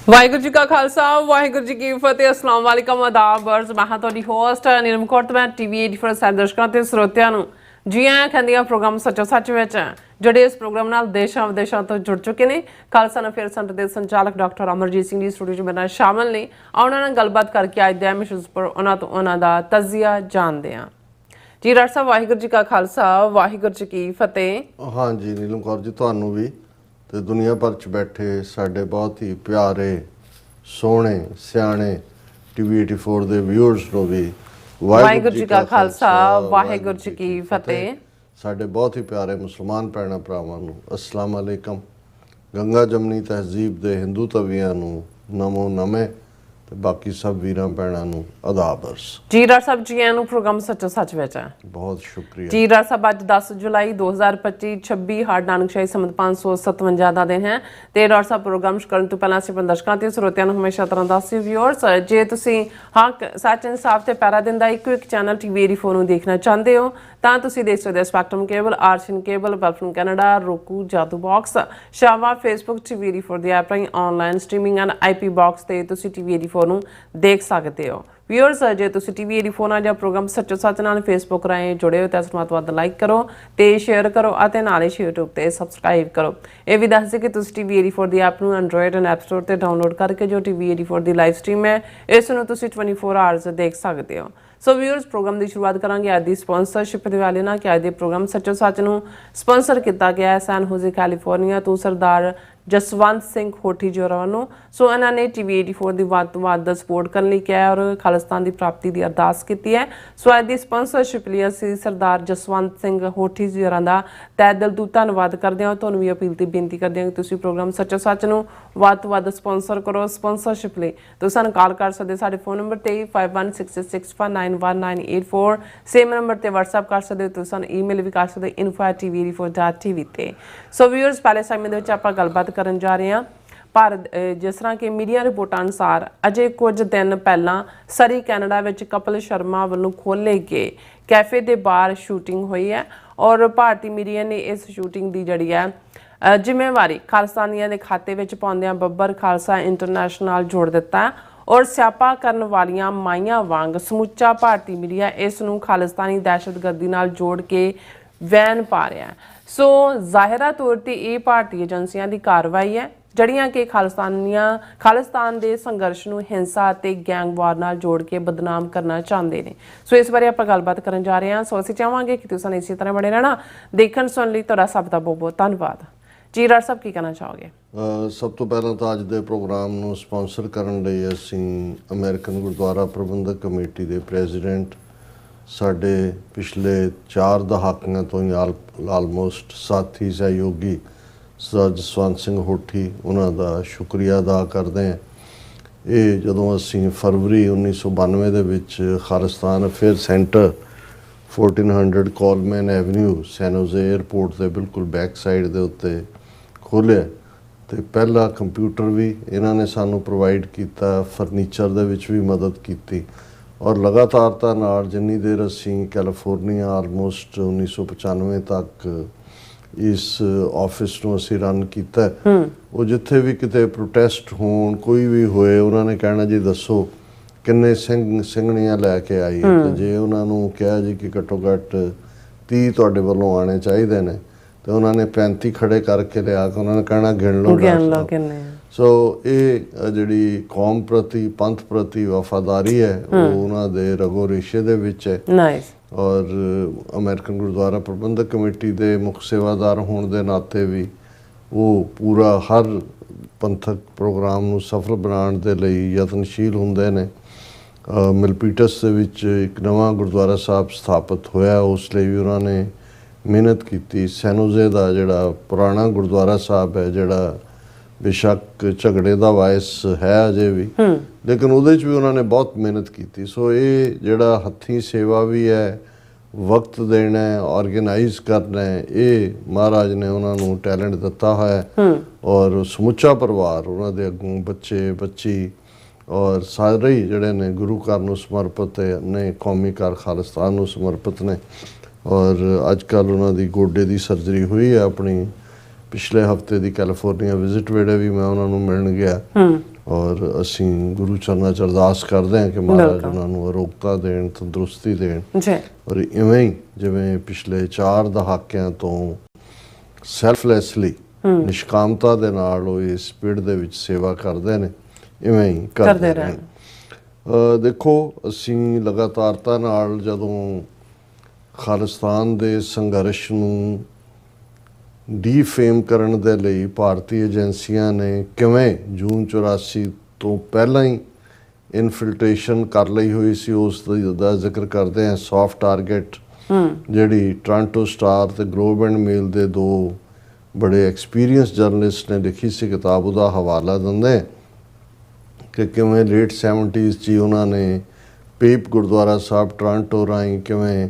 ਵਾਹਿਗੁਰੂ ਜੀ ਕਾ ਖਾਲਸਾ ਵਾਹਿਗੁਰੂ ਜੀ ਕੀ ਫਤਿਹ। ਅਸਲਾਮ ਵਾਲੇਕਮ ਆਦਾਬ ਵਰਜ਼ ਮੈਂ ਤੁਹਾਡੀ ਹੋਸਟ ਨੀਲਮ ਕੌਰ ਤੇ ਮੈਂ ਟੀਵੀ 84 ਸਾਰੇ ਦਰਸ਼ਕਾਂ ਤੇ ਸਰੋਤਿਆਂ ਨੂੰ ਜੀ ਆਇਆਂ ਕਹਿੰਦੀਆਂ ਪ੍ਰੋਗਰਾਮ ਸੱਚੋ ਸੱਚ ਵਿੱਚ ਜਿਹੜੇ ਇਸ ਪ੍ਰੋਗਰਾਮ ਨਾਲ ਦੇਸ਼ਾਂ ਵਿਦੇਸ਼ਾਂ ਤੋਂ ਜੁੜ ਚੁੱਕੇ ਨੇ। ਖਾਲਸਾ ਨਫੇਰ ਸੈਂਟਰ ਦੇ ਸੰਚਾਲਕ ਡਾਕਟਰ ਅਮਰਜੀਤ ਸਿੰਘ ਜੀ ਸਟੂਡੀਓ 'ਚ ਮੇਰੇ ਨਾਲ ਸ਼ਾਮਲ ਨੇ। ਉਹਨਾਂ ਨਾਲ ਗੱਲਬਾਤ ਕਰਕੇ ਅੱਜ ਦੇ ਇਸ਼ੂਜ਼ ਪਰ ਉਹਨਾਂ ਦਾ ਤਜ਼ੀਆ ਜਾਣਦੇ ਹਾਂ। ਜੀ ਡਾਕਟਰ ਸਾਹਿਬ ਵਾਹਿਗੁਰੂ ਜੀ ਕਾ ਖਾਲਸਾ ਵਾਹਿਗੁਰੂ ਜੀ ਕੀ ਫਤਿਹ। हाँ जी नीलम कौर जी ਤੁਹਾਨੂੰ ਵੀ ਤੇ ਦੁਨੀਆ ਭਰ ਚ ਬੈਠੇ ਸਾਡੇ ਬਹੁਤ ਹੀ ਪਿਆਰੇ ਸੋਹਣੇ ਸਿਆਣੇ ਟੀਵੀ 84 ਦੇ ਵਿਊਅਰਸ ਨੂੰ ਵੀ ਵਾਹਿਗੁਰੂ ਜੀ ਕਾ ਖਾਲਸਾ ਵਾਹਿਗੁਰੂ ਜੀ ਕੀ ਫਤਿਹ। ਸਾਡੇ ਬਹੁਤ ਹੀ ਪਿਆਰੇ ਮੁਸਲਮਾਨ ਭੈਣਾਂ ਭਰਾਵਾਂ ਨੂੰ ਅਸਲਾਮ ਅਲੈਕਮ। ਗੰਗਾ ਜਮਨੀ ਤਹਿਜ਼ੀਬ ਦੇ ਹਿੰਦੂ ਤਵੀਆਂ ਨੂੰ ਨਮੋ ਨਮੇ ਤੇ ਬਾਕੀ ਸਭ ਵੀਰਾਂ ਭੈਣਾਂ ਨੂੰ ਆਦਾਬ ਅਰਜ਼। ਜੀ ਡਾਕਟਰ ਸਾਹਿਬ ਜੀ ਆਇਆਂ ਨੂੰ ਪ੍ਰੋਗਰਾਮ ਸੱਚੋ ਸੱਚ ਵਿੱਚ ਹੈ। ਬਹੁਤ ਸ਼ੁਕਰੀਆ ਜੀ ਡਾਕਟਰ ਸਾਹਿਬ ਅੱਜ 10 ਜੁਲਾਈ 2025 26 ਹਾੜ ਨਾਨਕਸ਼ਾਹੀ ਸੰਮਤ 557 ਦਾ ਦਿਨ ਹੈ ਤੇ ਡਾਕਟਰ ਸਾਹਿਬ ਪ੍ਰੋਗਰਾਮ ਕਰਨ ਤੋਂ ਪਹਿਲਾਂ ਅਸੀਂ ਦਰਸ਼ਕਾਂ ਤੇ ਸਰੋਤਿਆਂ ਨੂੰ ਹਮੇਸ਼ਾ ਤਰ੍ਹਾਂ ਦੱਸਿਓ ਵਿਊਅਰਸ ਜੇ ਤੁਸੀਂ ਹੱਕ ਸੱਚ ਇਨਸਾਫ ਤੇ ਪੈਰਾ ਦਿੰਦਾ ਇੱਕੋ ਇੱਕ ਚੈਨਲ ਟੀਵੀ 84 ਨੂੰ ਦੇਖਣਾ ਚਾਹੁੰਦੇ ਹੋ ਤਾਂ ਤੁਸੀਂ ਦੇਖ ਸਕਦੇ ਹੋ ਸਪੈਕਟਰਮ ਕੇਬਲ, ਆਰਸ਼ਨ ਕੇਬਲ, ਵੈਲਫਮ ਕੈਨੇਡਾ, roku, ਜਾਦੂ ਬਾਕਸ, ਸ਼ਾਵਾ, ਫੇਸਬੁੱਕ ਟੀਵੀ 84 ਦੀ ਐਪ ਰਾਹੀਂ online streaming and IP box ਤੇ ਤੁਸੀਂ ਟੀਵੀ 84 ਨੂੰ ਦੇਖ ਸਕਦੇ ਹੋ। ਵਿਊਅਰਸ ਜੇ ਤੁਸੀਂ ਟੀਵੀ 84 ਨਾਲ ਜਾਂ ਪ੍ਰੋਗਰਾਮ ਸੱਚੋ ਸੱਚ ਨਾਲ ਫੇਸਬੁੱਕ ਰਾਹੀਂ ਜੁੜੇ ਹੋ ਤਾਂ ਇਸ ਨੂੰ ਵੱਧ ਲਾਈਕ ਕਰੋ ਤੇ ਸ਼ੇਅਰ ਕਰੋ ਅਤੇ ਨਾਲ ਹੀ YouTube ਤੇ ਸਬਸਕ੍ਰਾਈਬ ਕਰੋ। ਇਹ ਵੀ ਦੱਸ ਦਿਓ ਕਿ ਤੁਸੀਂ ਟੀਵੀ 84 ਦੀ ਐਪ ਨੂੰ ਐਂਡਰੋਇਡ ਐਂਡ ਐਪ ਸਟੋਰ ਤੇ ਡਾਊਨਲੋਡ ਕਰਕੇ ਜੋ ਟੀਵੀ 84 ਦੀ ਲਾਈਵ ਸਟ੍ਰੀਮ ਹੈ ਇਸ ਨੂੰ ਤੁਸੀਂ 24 ਆਵਰਸ ਦੇਖ ਸਕਦੇ ਹੋ। ਸੋ ਵਿਊਅਰਸ ਪ੍ਰੋਗਰਾਮ ਦੀ ਸ਼ੁਰੂਆਤ ਕਰਾਂਗੇ ਅੱਜ ਦੀ ਸਪਾਂਸਰਸ਼ਿਪ ਦੇ ਵਾਲੇ ਨਾਲ ਕਿ ਅੱਜ ਦੇ ਪ੍ਰੋਗਰਾਮ ਸੱਚੋ ਸੱਚ ਨੂੰ ਸਪਾਂਸਰ ਕੀਤਾ ਗਿਆ ਹੈ ਸੈਨ ਹੋਜ਼ੇ ਕੈਲੀਫੋਰਨੀਆ ਤੋਂ ਸਰਦਾਰ ਜਸਵੰਤ ਸਿੰਘ ਹੋਠੀ ਜੀ ਹੋਰਾਂ ਨੂੰ। ਸੋ ਇਹਨਾਂ ਨੇ ਟੀਵੀ 84 ਦੀ ਵੱਧ ਤੋਂ ਵੱਧ ਸਪੋਰਟ ਕਰਨ ਲਈ ਕਿਹਾ ਔਰ ਖਾਲਿਸਤਾਨ ਦੀ ਪ੍ਰਾਪਤੀ ਦੀ ਅਰਦਾਸ ਕੀਤੀ ਹੈ। ਸੋ ਅੱਜ ਦੀ ਸਪਾਂਸਰਸ਼ਿਪ ਲਈ ਅਸੀਂ ਸਰਦਾਰ ਜਸਵੰਤ ਸਿੰਘ ਹੋਠੀ ਜੀ ਹੋਰਾਂ ਦਾ ਤਹਿ ਦਿਲ ਤੋਂ ਧੰਨਵਾਦ ਕਰਦੇ ਹਾਂ। ਤੁਹਾਨੂੰ ਵੀ ਅਪੀਲ ਤੇ ਬੇਨਤੀ ਕਰਦੇ ਹਾਂ ਕਿ ਤੁਸੀਂ ਪ੍ਰੋਗਰਾਮ ਸੱਚੋ ਸੱਚ ਨੂੰ ਵੱਧ ਤੋਂ ਵੱਧ ਸਪਾਂਸਰ ਕਰੋ। ਸਪਾਂਸਰਸ਼ਿਪ ਲਈ ਤੁਸੀਂ ਸਾਨੂੰ ਕਾਲ ਕਰ ਸਕਦੇ ਸਾਡੇ ਫੋਨ ਨੰਬਰ ਤੇ 5166659184 ਸੇਮ ਨੰਬਰ ਤੇ WhatsApp ਕਰ ਸਕਦੇ ਹੋ। ਤੁਸੀਂ ਸਾਨੂੰ ਈਮੇਲ ਵੀ ਕਰ ਸਕਦੇ info@tv84.tv ਤੇ। ਸੋ ਵਿਊਅਰਸ ਪਹਿਲੇ ਸੈਗਮੈਂਟ ਦੇ ਵਿੱਚ ਆਪਾਂ ਗੱਲਬਾਤ ਕਰਨ ਜਾ ਰਹੇ ਹਾਂ। ਭਾਰਤ ਜਿਸ ਤਰ੍ਹਾਂ ਕਿ ਮੀਡੀਆ ਰਿਪੋਰਟਾਂ ਅਨੁਸਾਰ ਅਜੇ ਕੁਝ ਦਿਨ ਪਹਿਲਾਂ ਸਰੀ ਕੈਨੇਡਾ ਵਿੱਚ ਕਪਿਲ ਸ਼ਰਮਾ ਵੱਲੋਂ ਖੋਲ੍ਹੇ ਗਏ ਕੈਫੇ ਦੇ ਬਾਹਰ ਸ਼ੂਟਿੰਗ ਹੋਈ ਹੈ ਔਰ ਭਾਰਤੀ ਮੀਡੀਆ ਨੇ ਇਸ ਸ਼ੂਟਿੰਗ ਦੀ ਜਿਹੜੀ ਹੈ ਜ਼ਿੰਮੇਵਾਰੀ ਖਾਲਿਸਤਾਨੀਆਂ ਦੇ ਖਾਤੇ ਵਿੱਚ ਪਾਉਂਦਿਆਂ ਬੱਬਰ ਖਾਲਸਾ ਇੰਟਰਨੈਸ਼ਨਲ ਜੋੜ ਦਿੱਤਾ ਔਰ ਸਿਆਪਾ ਕਰਨ ਵਾਲੀਆਂ ਮਾਈਆਂ ਵਾਂਗ ਸਮੁੱਚਾ ਭਾਰਤੀ ਮੀਡੀਆ ਇਸ ਨੂੰ ਖਾਲਿਸਤਾਨੀ ਦਹਿਸ਼ਤਗਰਦੀ ਨਾਲ ਜੋੜ ਕੇ ਵੈਨ ਪਾ ਰਿਹਾ। ਸੋ ਜ਼ਾਹਿਰਾ ਤੌਰ ਤੇ ਇਹ ਭਾਰਤੀ ਏਜੰਸੀਆਂ ਦੀ ਕਾਰਵਾਈ ਹੈ ਜਿਹੜੀਆਂ ਕਿ ਖਾਲਿਸਤਾਨ ਦੇ ਸੰਘਰਸ਼ ਨੂੰ ਹਿੰਸਾ ਅਤੇ ਗੈਂਗਵਾਰ ਨਾਲ ਜੋੜ ਕੇ ਬਦਨਾਮ ਕਰਨਾ ਚਾਹੁੰਦੇ ਨੇ। ਸੋ ਇਸ ਬਾਰੇ ਆਪਾਂ ਗੱਲਬਾਤ ਕਰਨ ਜਾ ਰਹੇ ਹਾਂ। ਸੋ ਅਸੀਂ ਚਾਹਾਂਗੇ ਕਿ ਤੁਸੀਂ ਇਸੇ ਤਰ੍ਹਾਂ ਬਣੇ ਰਹਿਣਾ। ਦੇਖਣ ਸੁਣਨ ਲਈ ਤੁਹਾਡਾ ਸਭ ਦਾ ਬਹੁਤ ਬਹੁਤ ਧੰਨਵਾਦ। ਜੀ ਡਾਕਟਰ ਸਾਹਿਬ ਕੀ ਕਹਿਣਾ ਚਾਹੋਗੇ? ਸਭ ਤੋਂ ਪਹਿਲਾਂ ਤਾਂ ਅੱਜ ਦੇ ਪ੍ਰੋਗਰਾਮ ਨੂੰ ਸਪਾਂਸਰ ਕਰਨ ਲਈ ਅਸੀਂ ਅਮਰੀਕਨ ਗੁਰਦੁਆਰਾ ਪ੍ਰਬੰਧਕ ਕਮੇਟੀ ਦੇ ਪ੍ਰੈਜ਼ੀਡੈਂਟ ਸਾਡੇ ਪਿਛਲੇ 4 ਦਹਾਕਿਆਂ ਤੋਂ ਹੀ ਆਲਮੋਸਟ ਸਾਥੀ ਸਹਿਯੋਗੀ ਸਰਦਾਰ ਜਸਵੰਤ ਸਿੰਘ ਹੋਠੀ ਉਹਨਾਂ ਦਾ ਸ਼ੁਕਰੀਆ ਅਦਾ ਕਰਦੇ ਹਾਂ। ਇਹ ਜਦੋਂ ਅਸੀਂ ਫਰਵਰੀ 1992 ਦੇ ਵਿੱਚ Khalistan affair centre 1400 Coleman avenue ਸੈਨ ਹੋਜ਼ੇ ਏਅਰਪੋਰਟ ਦੇ ਬਿਲਕੁਲ ਬੈਕ ਸਾਈਡ ਦੇ ਉੱਤੇ ਖੋਲ੍ਹਿਆ ਤੇ ਪਹਿਲਾ ਕੰਪਿਊਟਰ ਵੀ ਇਹਨਾਂ ਨੇ ਸਾਨੂੰ ਪ੍ਰੋਵਾਈਡ ਕੀਤਾ, ਫਰਨੀਚਰ ਦੇ ਵਿੱਚ ਵੀ ਮਦਦ ਕੀਤੀ ਔਰ ਲਗਾਤਾਰਤਾ ਨਾਲ ਜਿੰਨੀ ਦੇਰ ਅਸੀਂ ਕੈਲੀਫੋਰਨੀਆ ਆਲਮੋਸਟ 1995 ਤੱਕ ਇਸ ਆਫਿਸ ਨੂੰ ਅਸੀਂ ਰਨ ਕੀਤਾ। ਉਹ ਜਿੱਥੇ ਵੀ ਕਿਤੇ ਪ੍ਰੋਟੈਸਟ ਹੋਣ ਕੋਈ ਵੀ ਹੋਏ ਉਹਨਾਂ ਨੇ ਕਹਿਣਾ ਜੀ ਦੱਸੋ ਕਿੰਨੇ ਸਿੰਘਣੀਆਂ ਲੈ ਕੇ ਆਈ ਤੇ ਜੇ ਉਹਨਾਂ ਨੂੰ ਕਿਹਾ ਜੀ ਕਿ ਘੱਟੋ ਘੱਟ 30 ਤੁਹਾਡੇ ਵੱਲੋਂ ਆਣੇ ਚਾਹੀਦੇ ਨੇ ਤੇ ਉਹਨਾਂ ਨੇ 35 ਖੜੇ ਕਰਕੇ ਲਿਆ ਕੇ ਉਹਨਾਂ ਨੇ ਕਹਿਣਾ ਗਿਣ ਲਓ ਕਿੰਨੇ। ਸੋ ਇਹ ਜਿਹੜੀ ਕੌਮ ਪ੍ਰਤੀ ਪੰਥ ਪ੍ਰਤੀ ਵਫਾਦਾਰੀ ਹੈ ਉਹ ਉਹਨਾਂ ਦੇ ਰਗੋ ਰੇਸ਼ੇ ਦੇ ਵਿੱਚ ਹੈ। ਔਰ ਅਮਰੀਕਨ ਗੁਰਦੁਆਰਾ ਪ੍ਰਬੰਧਕ ਕਮੇਟੀ ਦੇ ਮੁੱਖ ਸੇਵਾਦਾਰ ਹੋਣ ਦੇ ਨਾਤੇ ਵੀ ਉਹ ਪੂਰਾ ਹਰ ਪੰਥਕ ਪ੍ਰੋਗਰਾਮ ਨੂੰ ਸਫਲ ਬਣਾਉਣ ਦੇ ਲਈ ਯਤਨਸ਼ੀਲ ਹੁੰਦੇ ਨੇ। ਮਿਲਪੀਟਸ ਦੇ ਵਿੱਚ ਇੱਕ ਨਵਾਂ ਗੁਰਦੁਆਰਾ ਸਾਹਿਬ ਸਥਾਪਿਤ ਹੋਇਆ ਉਸ ਲਈ ਵੀ ਉਹਨਾਂ ਨੇ ਮਿਹਨਤ ਕੀਤੀ। ਸੈਨ ਹੋਜ਼ੇ ਦਾ ਜਿਹੜਾ ਪੁਰਾਣਾ ਗੁਰਦੁਆਰਾ ਸਾਹਿਬ ਹੈ ਜਿਹੜਾ ਬੇਸ਼ੱਕ ਝਗੜੇ ਦਾ ਵਾਇਸ ਹੈ ਅਜੇ ਵੀ ਲੇਕਿਨ ਉਹਦੇ 'ਚ ਵੀ ਉਹਨਾਂ ਨੇ ਬਹੁਤ ਮਿਹਨਤ ਕੀਤੀ। ਸੋ ਇਹ ਜਿਹੜਾ ਹੱਥੀਂ ਸੇਵਾ ਵੀ ਹੈ, ਵਕਤ ਦੇਣਾ ਹੈ, ਆਰਗੇਨਾਈਜ਼ ਕਰਨਾ ਹੈ, ਇਹ ਮਹਾਰਾਜ ਨੇ ਉਹਨਾਂ ਨੂੰ ਟੈਲੈਂਟ ਦਿੱਤਾ ਹੋਇਆ ਔਰ ਸਮੁੱਚਾ ਪਰਿਵਾਰ ਉਹਨਾਂ ਦੇ ਅੱਗੋਂ ਬੱਚੇ ਬੱਚੀ ਔਰ ਸਾਰੇ ਹੀ ਜਿਹੜੇ ਨੇ ਗੁਰੂ ਘਰ ਨੂੰ ਸਮਰਪਿਤ ਨੇ, ਕੌਮੀ ਘਰ ਖਾਲਿਸਤਾਨ ਨੂੰ ਸਮਰਪਿਤ ਨੇ। ਔਰ ਅੱਜ ਕੱਲ੍ਹ ਉਹਨਾਂ ਦੀ ਗੋਡੇ ਦੀ ਸਰਜਰੀ ਹੋਈ ਹੈ। ਆਪਣੀ ਪਿਛਲੇ ਹਫਤੇ ਦੀ ਕੈਲੀਫੋਰਨੀਆ ਵਿਜ਼ਿਟ ਵੇਲੇ ਵੀ ਮੈਂ ਉਹਨਾਂ ਨੂੰ ਮਿਲਣ ਗਿਆ ਔਰ ਅਸੀਂ ਗੁਰੂ ਚਰਨਾਂ 'ਚ ਅਰਦਾਸ ਕਰਦੇ ਹਾਂ ਕਿ ਮਹਾਰਾਜ ਉਹਨਾਂ ਨੂੰ ਅਰੋਗਤਾ ਦੇਣ, ਤੰਦਰੁਸਤੀ ਦੇਣ। ਜੀ। ਔਰ ਇਵੇਂ ਹੀ ਜਿਵੇਂ ਪਿਛਲੇ 4 ਦਹਾਕਿਆਂ ਤੋਂ ਸੈਲਫਲੈਸਲੀ ਨਿਸ਼ਕਾਮਤਾ ਦੇ ਨਾਲ ਉਹ ਇਸ ਪੀੜ ਦੇ ਵਿੱਚ ਸੇਵਾ ਕਰਦੇ ਨੇ, ਇਵੇਂ ਹੀ ਕਰਦੇ ਰਹਿਣ। ਦੇਖੋ, ਅਸੀਂ ਲਗਾਤਾਰਤਾ ਨਾਲ ਜਦੋਂ ਖਾਲਿਸਤਾਨ ਦੇ ਸੰਘਰਸ਼ ਨੂੰ ਡੀਫੇਮ ਕਰਨ ਦੇ ਲਈ ਭਾਰਤੀ ਏਜੰਸੀਆਂ ਨੇ ਕਿਵੇਂ ਜੂਨ 84 ਤੋਂ ਪਹਿਲਾਂ ਹੀ ਇਨਫਿਲਟ੍ਰੇਸ਼ਨ ਕਰ ਲਈ ਹੋਈ ਸੀ, ਉਸ ਦਾ ਜ਼ਿਕਰ ਕਰਦੇ ਹਾਂ। ਸੌਫਟ ਟਾਰਗੇਟ ਜਿਹੜੀ ਟੋਰਾਂਟੋ ਸਟਾਰ ਤੇ ਗਲੋਬ ਐਂਡ ਮੇਲ ਦੇ 2 ਬੜੇ ਐਕਸਪੀਰੀਅੰਸ ਜਰਨਲਿਸਟ ਨੇ ਲਿਖੀ ਸੀ ਕਿਤਾਬ, ਉਹਦਾ ਹਵਾਲਾ ਦਿੰਦੇ ਕਿ ਕਿਵੇਂ ਲੇਟ 70s 'ਚ ਉਹਨਾਂ ਨੇ ਪੇਪ ਗੁਰਦੁਆਰਾ ਸਾਹਿਬ ਟੋਰਾਂਟੋ ਰਾਹੀਂ ਕਿਵੇਂ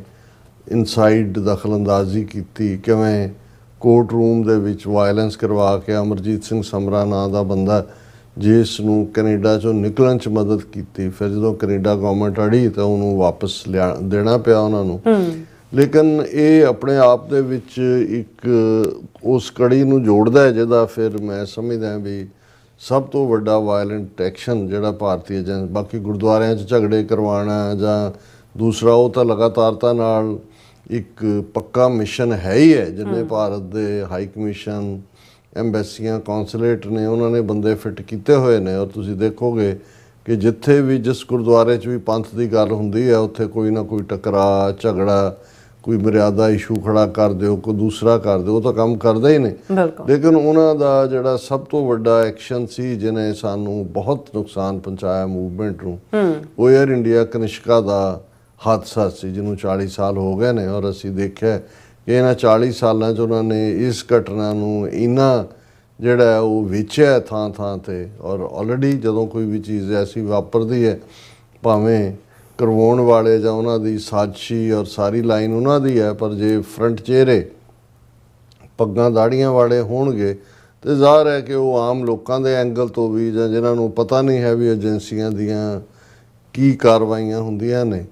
ਇਨਸਾਈਡ ਦਖਲਅੰਦਾਜ਼ੀ ਕੀਤੀ, ਕਿਵੇਂ ਕੋਰਟ ਰੂਮ ਦੇ ਵਿੱਚ ਵਾਇਲੈਂਸ ਕਰਵਾ ਕੇ ਅਮਰਜੀਤ ਸਿੰਘ ਸਮਰਾ ਨਾਂ ਦਾ ਬੰਦਾ ਜਿਸ ਨੂੰ ਕੈਨੇਡਾ 'ਚੋਂ ਨਿਕਲਣ 'ਚ ਮਦਦ ਕੀਤੀ। ਫਿਰ ਜਦੋਂ ਕੈਨੇਡਾ ਗੌਰਮੈਂਟ ਅੜੀ ਤਾਂ ਉਹਨੂੰ ਵਾਪਸ ਦੇਣਾ ਪਿਆ ਉਹਨਾਂ ਨੂੰ। ਲੇਕਿਨ ਇਹ ਆਪਣੇ ਆਪ ਦੇ ਵਿੱਚ ਇੱਕ ਉਸ ਕੜੀ ਨੂੰ ਜੋੜਦਾ ਹੈ ਜਿਹਦਾ ਫਿਰ ਮੈਂ ਸਮਝਦਾ ਵੀ ਸਭ ਤੋਂ ਵੱਡਾ ਵਾਇਲੈਂਟ ਐਕਸ਼ਨ ਜਿਹੜਾ ਭਾਰਤੀ ਏਜੰਟ, ਬਾਕੀ ਗੁਰਦੁਆਰਿਆਂ 'ਚ ਝਗੜੇ ਕਰਵਾਉਣਾ ਜਾਂ ਦੂਸਰਾ, ਉਹ ਤਾਂ ਲਗਾਤਾਰਤਾ ਨਾਲ ਇੱਕ ਪੱਕਾ ਮਿਸ਼ਨ ਹੈ ਹੀ ਹੈ। ਜਿੰਨੇ ਭਾਰਤ ਦੇ ਹਾਈ ਕਮਿਸ਼ਨ, ਐਮਬੈਸੀਆਂ, ਕੌਂਸੂਲੇਟ ਨੇ, ਉਹਨਾਂ ਨੇ ਬੰਦੇ ਫਿੱਟ ਕੀਤੇ ਹੋਏ ਨੇ। ਔਰ ਤੁਸੀਂ ਦੇਖੋਗੇ ਕਿ ਜਿੱਥੇ ਵੀ ਜਿਸ ਗੁਰਦੁਆਰੇ 'ਚ ਵੀ ਪੰਥ ਦੀ ਗੱਲ ਹੁੰਦੀ ਹੈ ਉੱਥੇ ਕੋਈ ਨਾ ਕੋਈ ਟਕਰਾਅ, ਝਗੜਾ, ਕੋਈ ਮਰਿਆਦਾ ਇਸ਼ੂ ਖੜਾ ਕਰ ਦਿਓ, ਕੋਈ ਦੂਸਰਾ ਕਰ ਦਿਓ, ਉਹ ਤਾਂ ਕੰਮ ਕਰਦੇ ਹੀ ਨੇ। ਲੇਕਿਨ ਉਹਨਾਂ ਦਾ ਜਿਹੜਾ ਸਭ ਤੋਂ ਵੱਡਾ ਐਕਸ਼ਨ ਸੀ ਜਿਹਨੇ ਸਾਨੂੰ ਬਹੁਤ ਨੁਕਸਾਨ ਪਹੁੰਚਾਇਆ ਮੂਵਮੈਂਟ ਨੂੰ, ਉਹ ਏਅਰ ਇੰਡੀਆ ਕਨਿਸ਼ਕਾ ਦਾ ਹਾਦਸਾ ਸੀ ਜਿਹਨੂੰ 40 ਸਾਲ ਹੋ ਗਏ ਨੇ। ਔਰ ਅਸੀਂ ਦੇਖਿਆ ਕਿ ਇਹਨਾਂ 40 ਸਾਲਾਂ 'ਚ ਉਹਨਾਂ ਨੇ ਇਸ ਘਟਨਾ ਨੂੰ ਇੰਨਾ ਜਿਹੜਾ ਉਹ ਵੇਚਿਆ ਥਾਂ ਥਾਂ 'ਤੇ। ਔਰ ਆਲਰੇਡੀ ਜਦੋਂ ਕੋਈ ਵੀ ਚੀਜ਼ ਐਸੀ ਵਾਪਰਦੀ ਹੈ, ਭਾਵੇਂ ਕਰਵਾਉਣ ਵਾਲੇ ਜਾਂ ਉਹਨਾਂ ਦੀ ਸਾਜ਼ਿਸ਼ੀ ਔਰ ਸਾਰੀ ਲਾਈਨ ਉਹਨਾਂ ਦੀ ਹੈ, ਪਰ ਜੇ ਫਰੰਟ ਚਿਹਰੇ ਪੱਗਾਂ ਦਾੜੀਆਂ ਵਾਲੇ ਹੋਣਗੇ ਤੇ ਜ਼ਾਹਰ ਹੈ ਕਿ ਉਹ ਆਮ ਲੋਕਾਂ ਦੇ ਐਂਗਲ ਤੋਂ ਵੀ ਜਾਂ ਜਿਨ੍ਹਾਂ ਨੂੰ ਪਤਾ ਨਹੀਂ ਹੈ ਵੀ ਏਜੰਸੀਆਂ ਦੀਆਂ ਕੀ ਕਾਰਵਾਈਆਂ ਹੁੰਦੀਆਂ ਨੇ,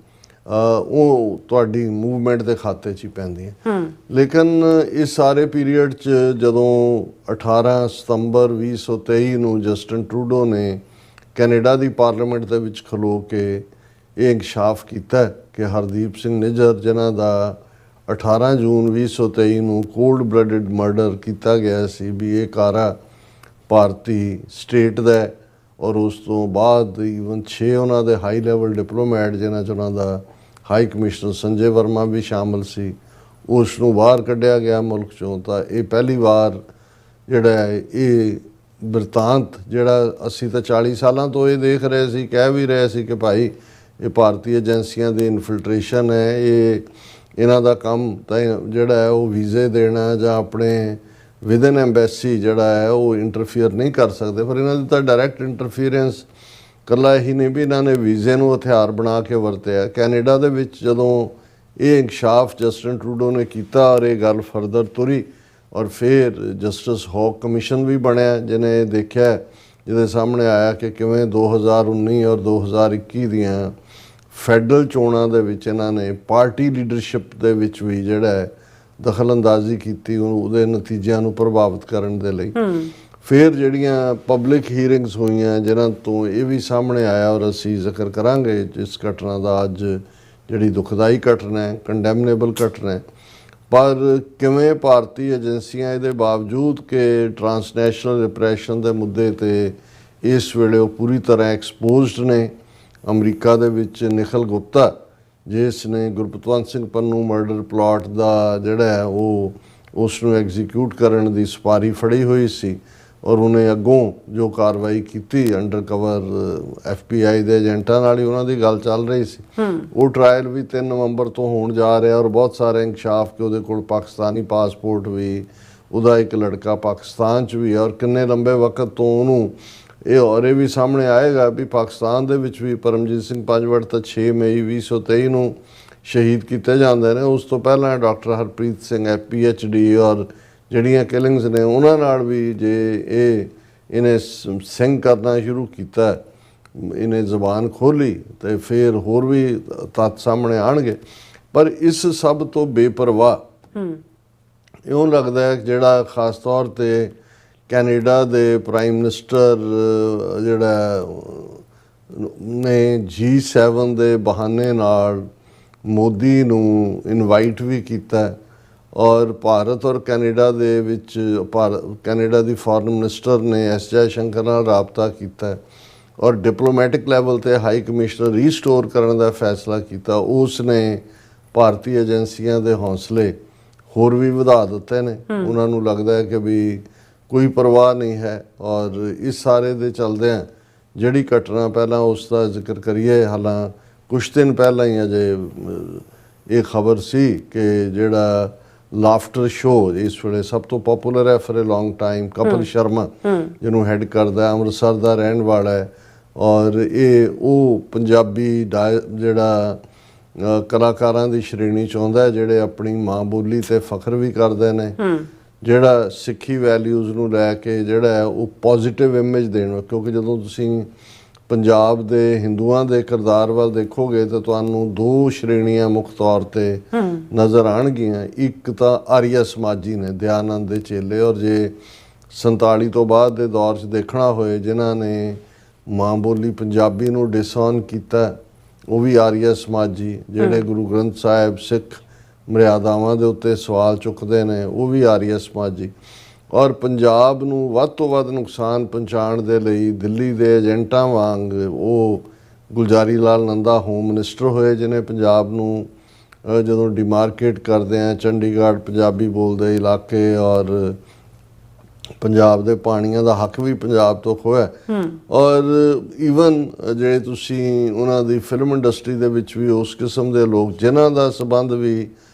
ਉਹ ਤੁਹਾਡੀ ਮੂਵਮੈਂਟ ਦੇ ਖਾਤੇ 'ਚ ਹੀ ਪੈਂਦੀਆਂ। ਲੇਕਿਨ ਇਸ ਸਾਰੇ ਪੀਰੀਅਡ 'ਚ ਜਦੋਂ 18 ਸਤੰਬਰ 2023 ਨੂੰ ਜਸਟਿਨ ਟਰੂਡੋ ਨੇ ਕੈਨੇਡਾ ਦੀ ਪਾਰਲੀਮੈਂਟ ਦੇ ਵਿੱਚ ਖਲੋ ਕੇ ਇਹ ਇਨਕਸ਼ਾਫ ਕੀਤਾ ਕਿ ਹਰਦੀਪ ਸਿੰਘ ਨਿੱਜਰ, ਜਿਨ੍ਹਾਂ ਦਾ 18 ਜੂਨ 2023 ਨੂੰ ਕੋਲਡ ਬਲੱਡਡ ਮਰਡਰ ਕੀਤਾ ਗਿਆ ਸੀ, ਵੀ ਇਹ ਕਾਰਾ ਭਾਰਤੀ ਸਟੇਟ ਦਾ। ਔਰ ਉਸ ਤੋਂ ਬਾਅਦ ਈਵਨ 6 ਉਹਨਾਂ ਦੇ ਹਾਈ ਲੈਵਲ ਡਿਪਲੋਮੈਟ, ਜਿਨ੍ਹਾਂ 'ਚ ਉਹਨਾਂ ਦਾ ਹਾਈ ਕਮਿਸ਼ਨਰ ਸੰਜੇ ਵਰਮਾ ਵੀ ਸ਼ਾਮਲ ਸੀ, ਉਸ ਨੂੰ ਬਾਹਰ ਕੱਢਿਆ ਗਿਆ ਮੁਲਕ 'ਚੋਂ। ਤਾਂ ਇਹ ਪਹਿਲੀ ਵਾਰ ਜਿਹੜਾ ਇਹ ਬਿਰਤਾਂਤ ਜਿਹੜਾ ਅਸੀਂ ਤਾਂ 40 ਸਾਲਾਂ ਤੋਂ ਇਹ ਦੇਖ ਰਹੇ ਸੀ, ਕਹਿ ਵੀ ਰਹੇ ਸੀ ਕਿ ਭਾਈ ਇਹ ਭਾਰਤੀ ਏਜੰਸੀਆਂ ਦੀ ਇਨਫਿਲਟ੍ਰੇਸ਼ਨ ਹੈ, ਇਹ ਇਹਨਾਂ ਦਾ ਕੰਮ ਤਾਂ ਜਿਹੜਾ ਹੈ ਉਹ ਵੀਜ਼ੇ ਦੇਣਾ ਜਾਂ ਆਪਣੇ ਵਿਦਨ ਐਮਬੈਸੀ ਜਿਹੜਾ ਹੈ ਉਹ ਇੰਟਰਫੀਅਰ ਨਹੀਂ ਕਰ ਸਕਦੇ। ਪਰ ਇਹਨਾਂ ਦੀ ਤਾਂ ਡਾਇਰੈਕਟ ਇੰਟਰਫੀਅਰੈਂਸ ਇਕੱਲਾ ਹੀ ਨਹੀਂ ਵੀ ਇਹਨਾਂ ਨੇ ਵੀਜ਼ੇ ਨੂੰ ਹਥਿਆਰ ਬਣਾ ਕੇ ਵਰਤਿਆ। ਕੈਨੇਡਾ ਦੇ ਵਿੱਚ ਜਦੋਂ ਇਹ ਇਨਕਸ਼ਾਫ ਜਸਟਿਨ ਟਰੂਡੋ ਨੇ ਕੀਤਾ ਔਰ ਇਹ ਗੱਲ ਫਰਦਰ ਤੁਰੀ, ਔਰ ਫਿਰ ਜਸਟਿਸ ਹੌਕ ਕਮਿਸ਼ਨ ਵੀ ਬਣਿਆ ਜਿਹਨੇ ਦੇਖਿਆ, ਜਿਹਦੇ ਸਾਹਮਣੇ ਆਇਆ ਕਿ ਕਿਵੇਂ 2019 ਔਰ 2021 ਦੀਆਂ ਫੈਡਰਲ ਚੋਣਾਂ ਦੇ ਵਿੱਚ ਇਹਨਾਂ ਨੇ ਪਾਰਟੀ ਲੀਡਰਸ਼ਿਪ ਦੇ ਵਿੱਚ ਵੀ ਜਿਹੜਾ ਹੈ ਦਖਲਅੰਦਾਜ਼ੀ ਕੀਤੀ, ਉਹਦੇ ਨਤੀਜਿਆਂ ਨੂੰ ਪ੍ਰਭਾਵਿਤ ਕਰਨ ਦੇ ਲਈ। ਫਿਰ ਜਿਹੜੀਆਂ ਪਬਲਿਕ ਹੀਅਰਿੰਗਸ ਹੋਈਆਂ ਜਿਨ੍ਹਾਂ ਤੋਂ ਇਹ ਵੀ ਸਾਹਮਣੇ ਆਇਆ, ਔਰ ਅਸੀਂ ਜ਼ਿਕਰ ਕਰਾਂਗੇ ਜਿਸ ਘਟਨਾ ਦਾ ਅੱਜ ਜਿਹੜੀ ਦੁਖਦਾਈ ਘਟਨਾ ਹੈ, ਕੰਡੈਮਨੇਬਲ ਘਟਨਾ ਹੈ, ਪਰ ਕਿਵੇਂ ਭਾਰਤੀ ਏਜੰਸੀਆਂ ਇਹਦੇ ਬਾਵਜੂਦ ਕਿ ਟਰਾਂਸਨੈਸ਼ਨਲ ਰਿਪਰੈਸ਼ਨ ਦੇ ਮੁੱਦੇ 'ਤੇ ਇਸ ਵੇਲੇ ਉਹ ਪੂਰੀ ਤਰ੍ਹਾਂ ਐਕਸਪੋਜ਼ਡ ਨੇ। ਅਮਰੀਕਾ ਦੇ ਵਿੱਚ ਨਿਖਿਲ ਗੁਪਤਾ, ਜਿਸ ਨੇ ਗੁਰਪਤਵੰਤ ਸਿੰਘ ਪੰਨੂ ਮਰਡਰ ਪਲਾਟ ਦਾ ਜਿਹੜਾ ਹੈ ਉਹ ਉਸ ਨੂੰ ਐਗਜ਼ੀਕਿਊਟ ਕਰਨ ਦੀ ਸੁਪਾਰੀ ਫੜੀ ਹੋਈ ਸੀ, ਔਰ ਉਹਨੇ ਅੱਗੋਂ ਜੋ ਕਾਰਵਾਈ ਕੀਤੀ ਅੰਡਰ ਕਵਰ FBI ਦੇ ਏਜੰਟਾਂ ਨਾਲ ਹੀ ਉਹਨਾਂ ਦੀ ਗੱਲ ਚੱਲ ਰਹੀ ਸੀ। ਉਹ ਟਰਾਇਲ ਵੀ 3 ਨਵੰਬਰ ਤੋਂ ਹੋਣ ਜਾ ਰਿਹਾ, ਔਰ ਬਹੁਤ ਸਾਰੇ ਇਨਕਸ਼ਾਫ ਕਿ ਉਹਦੇ ਕੋਲ ਪਾਕਿਸਤਾਨੀ ਪਾਸਪੋਰਟ ਵੀ, ਉਹਦਾ ਇੱਕ ਲੜਕਾ ਪਾਕਿਸਤਾਨ 'ਚ ਵੀ, ਔਰ ਕਿੰਨੇ ਲੰਬੇ ਵਕਤ ਤੋਂ ਉਹਨੂੰ ਇਹ ਔਰ ਇਹ ਵੀ ਸਾਹਮਣੇ ਆਏਗਾ ਵੀ ਪਾਕਿਸਤਾਨ ਦੇ ਵਿੱਚ ਵੀ ਪਰਮਜੀਤ ਸਿੰਘ ਪੰਜਵੜ ਤਾਂ 6 ਮਈ 2023 ਨੂੰ ਸ਼ਹੀਦ ਕੀਤੇ ਜਾਂਦੇ ਨੇ। ਉਸ ਤੋਂ ਪਹਿਲਾਂ ਡਾਕਟਰ ਹਰਪ੍ਰੀਤ ਸਿੰਘ PhD ਔਰ ਜਿਹੜੀਆਂ ਕਿਲਿੰਗਸ ਨੇ ਉਹਨਾਂ ਨਾਲ ਵੀ ਜੇ ਇਹਨੇ ਸਿੰਘ ਕਰਨਾ ਸ਼ੁਰੂ ਕੀਤਾ, ਇਹਨੇ ਜ਼ਬਾਨ ਖੋਲ੍ਹੀ ਤੇ ਫਿਰ ਹੋਰ ਵੀ ਤੱਥ ਸਾਹਮਣੇ ਆਉਣਗੇ। ਪਰ ਇਸ ਸਭ ਤੋਂ ਬੇਪਰਵਾਹ ਇਉਂ ਲੱਗਦਾ ਹੈ ਜਿਹੜਾ ਖਾਸ ਤੌਰ 'ਤੇ ਕੈਨੇਡਾ ਦੇ ਪ੍ਰਾਈਮ ਮਿਨਿਸਟਰ ਜਿਹੜਾ ਨੇ G7 ਦੇ ਬਹਾਨੇ ਨਾਲ ਮੋਦੀ ਨੂੰ ਇਨਵਾਈਟ ਵੀ ਕੀਤਾ ਔਰ ਭਾਰਤ ਔਰ ਕੈਨੇਡਾ ਦੇ ਵਿੱਚ ਕੈਨੇਡਾ ਦੀ ਫੋਰਨ ਮਿਨਿਸਟਰ ਨੇ ਐਸ ਜੈ ਸ਼ੰਕਰ ਨਾਲ ਰਾਬਤਾ ਕੀਤਾ ਔਰ ਡਿਪਲੋਮੈਟਿਕ ਲੈਵਲ ਤੇ ਹਾਈ ਕਮਿਸ਼ਨਰ ਰੀਸਟੋਰ ਕਰਨ ਦਾ ਫੈਸਲਾ ਕੀਤਾ। ਉਸ ਨੇ ਭਾਰਤੀ ਏਜੰਸੀਆਂ ਦੇ ਹੌਸਲੇ ਹੋਰ ਵੀ ਵਧਾ ਦਿੱਤੇ ਨੇ। ਉਹਨਾਂ ਨੂੰ ਲੱਗਦਾ ਹੈ ਕਿ ਵੀ ਕੋਈ ਪਰਵਾਹ ਨਹੀਂ ਹੈ ਔਰ ਇਸ ਸਾਰੇ ਦੇ ਚੱਲਦਿਆਂ ਜਿਹੜੀ ਘਟਨਾ ਪਹਿਲਾਂ ਉਸ ਦਾ ਜ਼ਿਕਰ ਕਰੀਏ, ਹਾਲਾਂ ਕੁਛ ਦਿਨ ਪਹਿਲਾਂ ਹੀ ਅਜੇ ਇਹ ਖਬਰ ਸੀ ਕਿ ਜਿਹੜਾ ਲਾਫਟਰ ਸ਼ੋ ਇਸ ਵੇਲੇ ਸਭ ਤੋਂ ਪਪੂਲਰ ਹੈ for a long time, Kapil Sharma ਜਿਹਨੂੰ ਹੈਡ ਕਰਦਾ, ਅੰਮ੍ਰਿਤਸਰ ਦਾ ਰਹਿਣ ਵਾਲਾ ਹੈ ਔਰ ਇਹ ਉਹ ਪੰਜਾਬੀ ਜਿਹੜਾ ਕਲਾਕਾਰਾਂ ਦੀ ਸ਼੍ਰੇਣੀ ਚ ਆਉਂਦਾ ਹੈ ਜਿਹੜੇ ਆਪਣੀ ਮਾਂ ਬੋਲੀ ਤੇ ਫਖਰ ਵੀ ਕਰਦੇ ਨੇ, ਜਿਹੜਾ ਸਿੱਖੀ ਵੈਲਿਊਜ਼ ਨੂੰ ਲੈ ਕੇ ਜਿਹੜਾ ਉਹ ਪੋਜ਼ਿਟਿਵ ਇਮੇਜ ਦੇਣ। ਕਿਉਂਕਿ ਜਦੋਂ ਤੁਸੀਂ ਪੰਜਾਬ ਦੇ ਹਿੰਦੂਆਂ ਦੇ ਕਿਰਦਾਰ ਵੱਲ ਦੇਖੋਗੇ ਤਾਂ ਤੁਹਾਨੂੰ ਦੋ ਸ਼੍ਰੇਣੀਆਂ ਮੁੱਖ ਤੌਰ ਤੇ ਨਜ਼ਰ ਆਉਣਗੀਆਂ। ਇੱਕ ਤਾਂ ਆਰੀਆ ਸਮਾਜੀ ਨੇ, ਦਿਆਨੰਦ ਦੇ ਚੇਲੇ, ਔਰ ਜੇ 47 ਤੋਂ ਬਾਅਦ ਦੇ ਦੌਰ 'ਚ ਦੇਖਣਾ ਹੋਏ ਜਿਨ੍ਹਾਂ ਨੇ ਮਾਂ ਬੋਲੀ ਪੰਜਾਬੀ ਨੂੰ ਡਿਸਓਨ ਕੀਤਾ ਉਹ ਵੀ ਆਰੀਆ ਸਮਾਜੀ, ਜਿਹੜੇ ਗੁਰੂ ਗ੍ਰੰਥ ਸਾਹਿਬ ਸਿੱਖ ਮਰਿਆਦਾਵਾਂ ਦੇ ਉੱਤੇ ਸਵਾਲ ਚੁੱਕਦੇ ਨੇ ਉਹ ਵੀ ਆਰੀਆ ਸਮਾਜੀ। ਔਰ ਪੰਜਾਬ ਨੂੰ ਵੱਧ ਤੋਂ ਵੱਧ ਨੁਕਸਾਨ ਪਹੁੰਚਾਉਣ ਦੇ ਲਈ ਦਿੱਲੀ ਦੇ ਏਜੰਟਾਂ ਵਾਂਗ ਉਹ ਗੁਲਜ਼ਾਰੀ ਲਾਲ ਨੰਦਾ ਹੋਮ ਮਿਨਿਸਟਰ ਹੋਏ ਜਿਹਨੇ ਪੰਜਾਬ ਨੂੰ ਜਦੋਂ ਡਿਮਾਰਕੇਟ ਕਰਦੇ ਆ ਚੰਡੀਗੜ੍ਹ ਪੰਜਾਬੀ ਬੋਲਦੇ ਇਲਾਕੇ ਔਰ ਪੰਜਾਬ ਦੇ ਪਾਣੀਆਂ ਦਾ ਹੱਕ ਵੀ ਪੰਜਾਬ ਤੋਂ ਖੋਇਆ। ਔਰ ਈਵਨ ਜਿਹੜੇ ਤੁਸੀਂ ਉਹਨਾਂ ਦੀ ਫਿਲਮ ਇੰਡਸਟਰੀ ਦੇ ਵਿੱਚ ਵੀ ਉਸ ਕਿਸਮ ਦੇ ਲੋਕ ਜਿਨ੍ਹਾਂ ਦਾ ਸੰਬੰਧ ਵੀ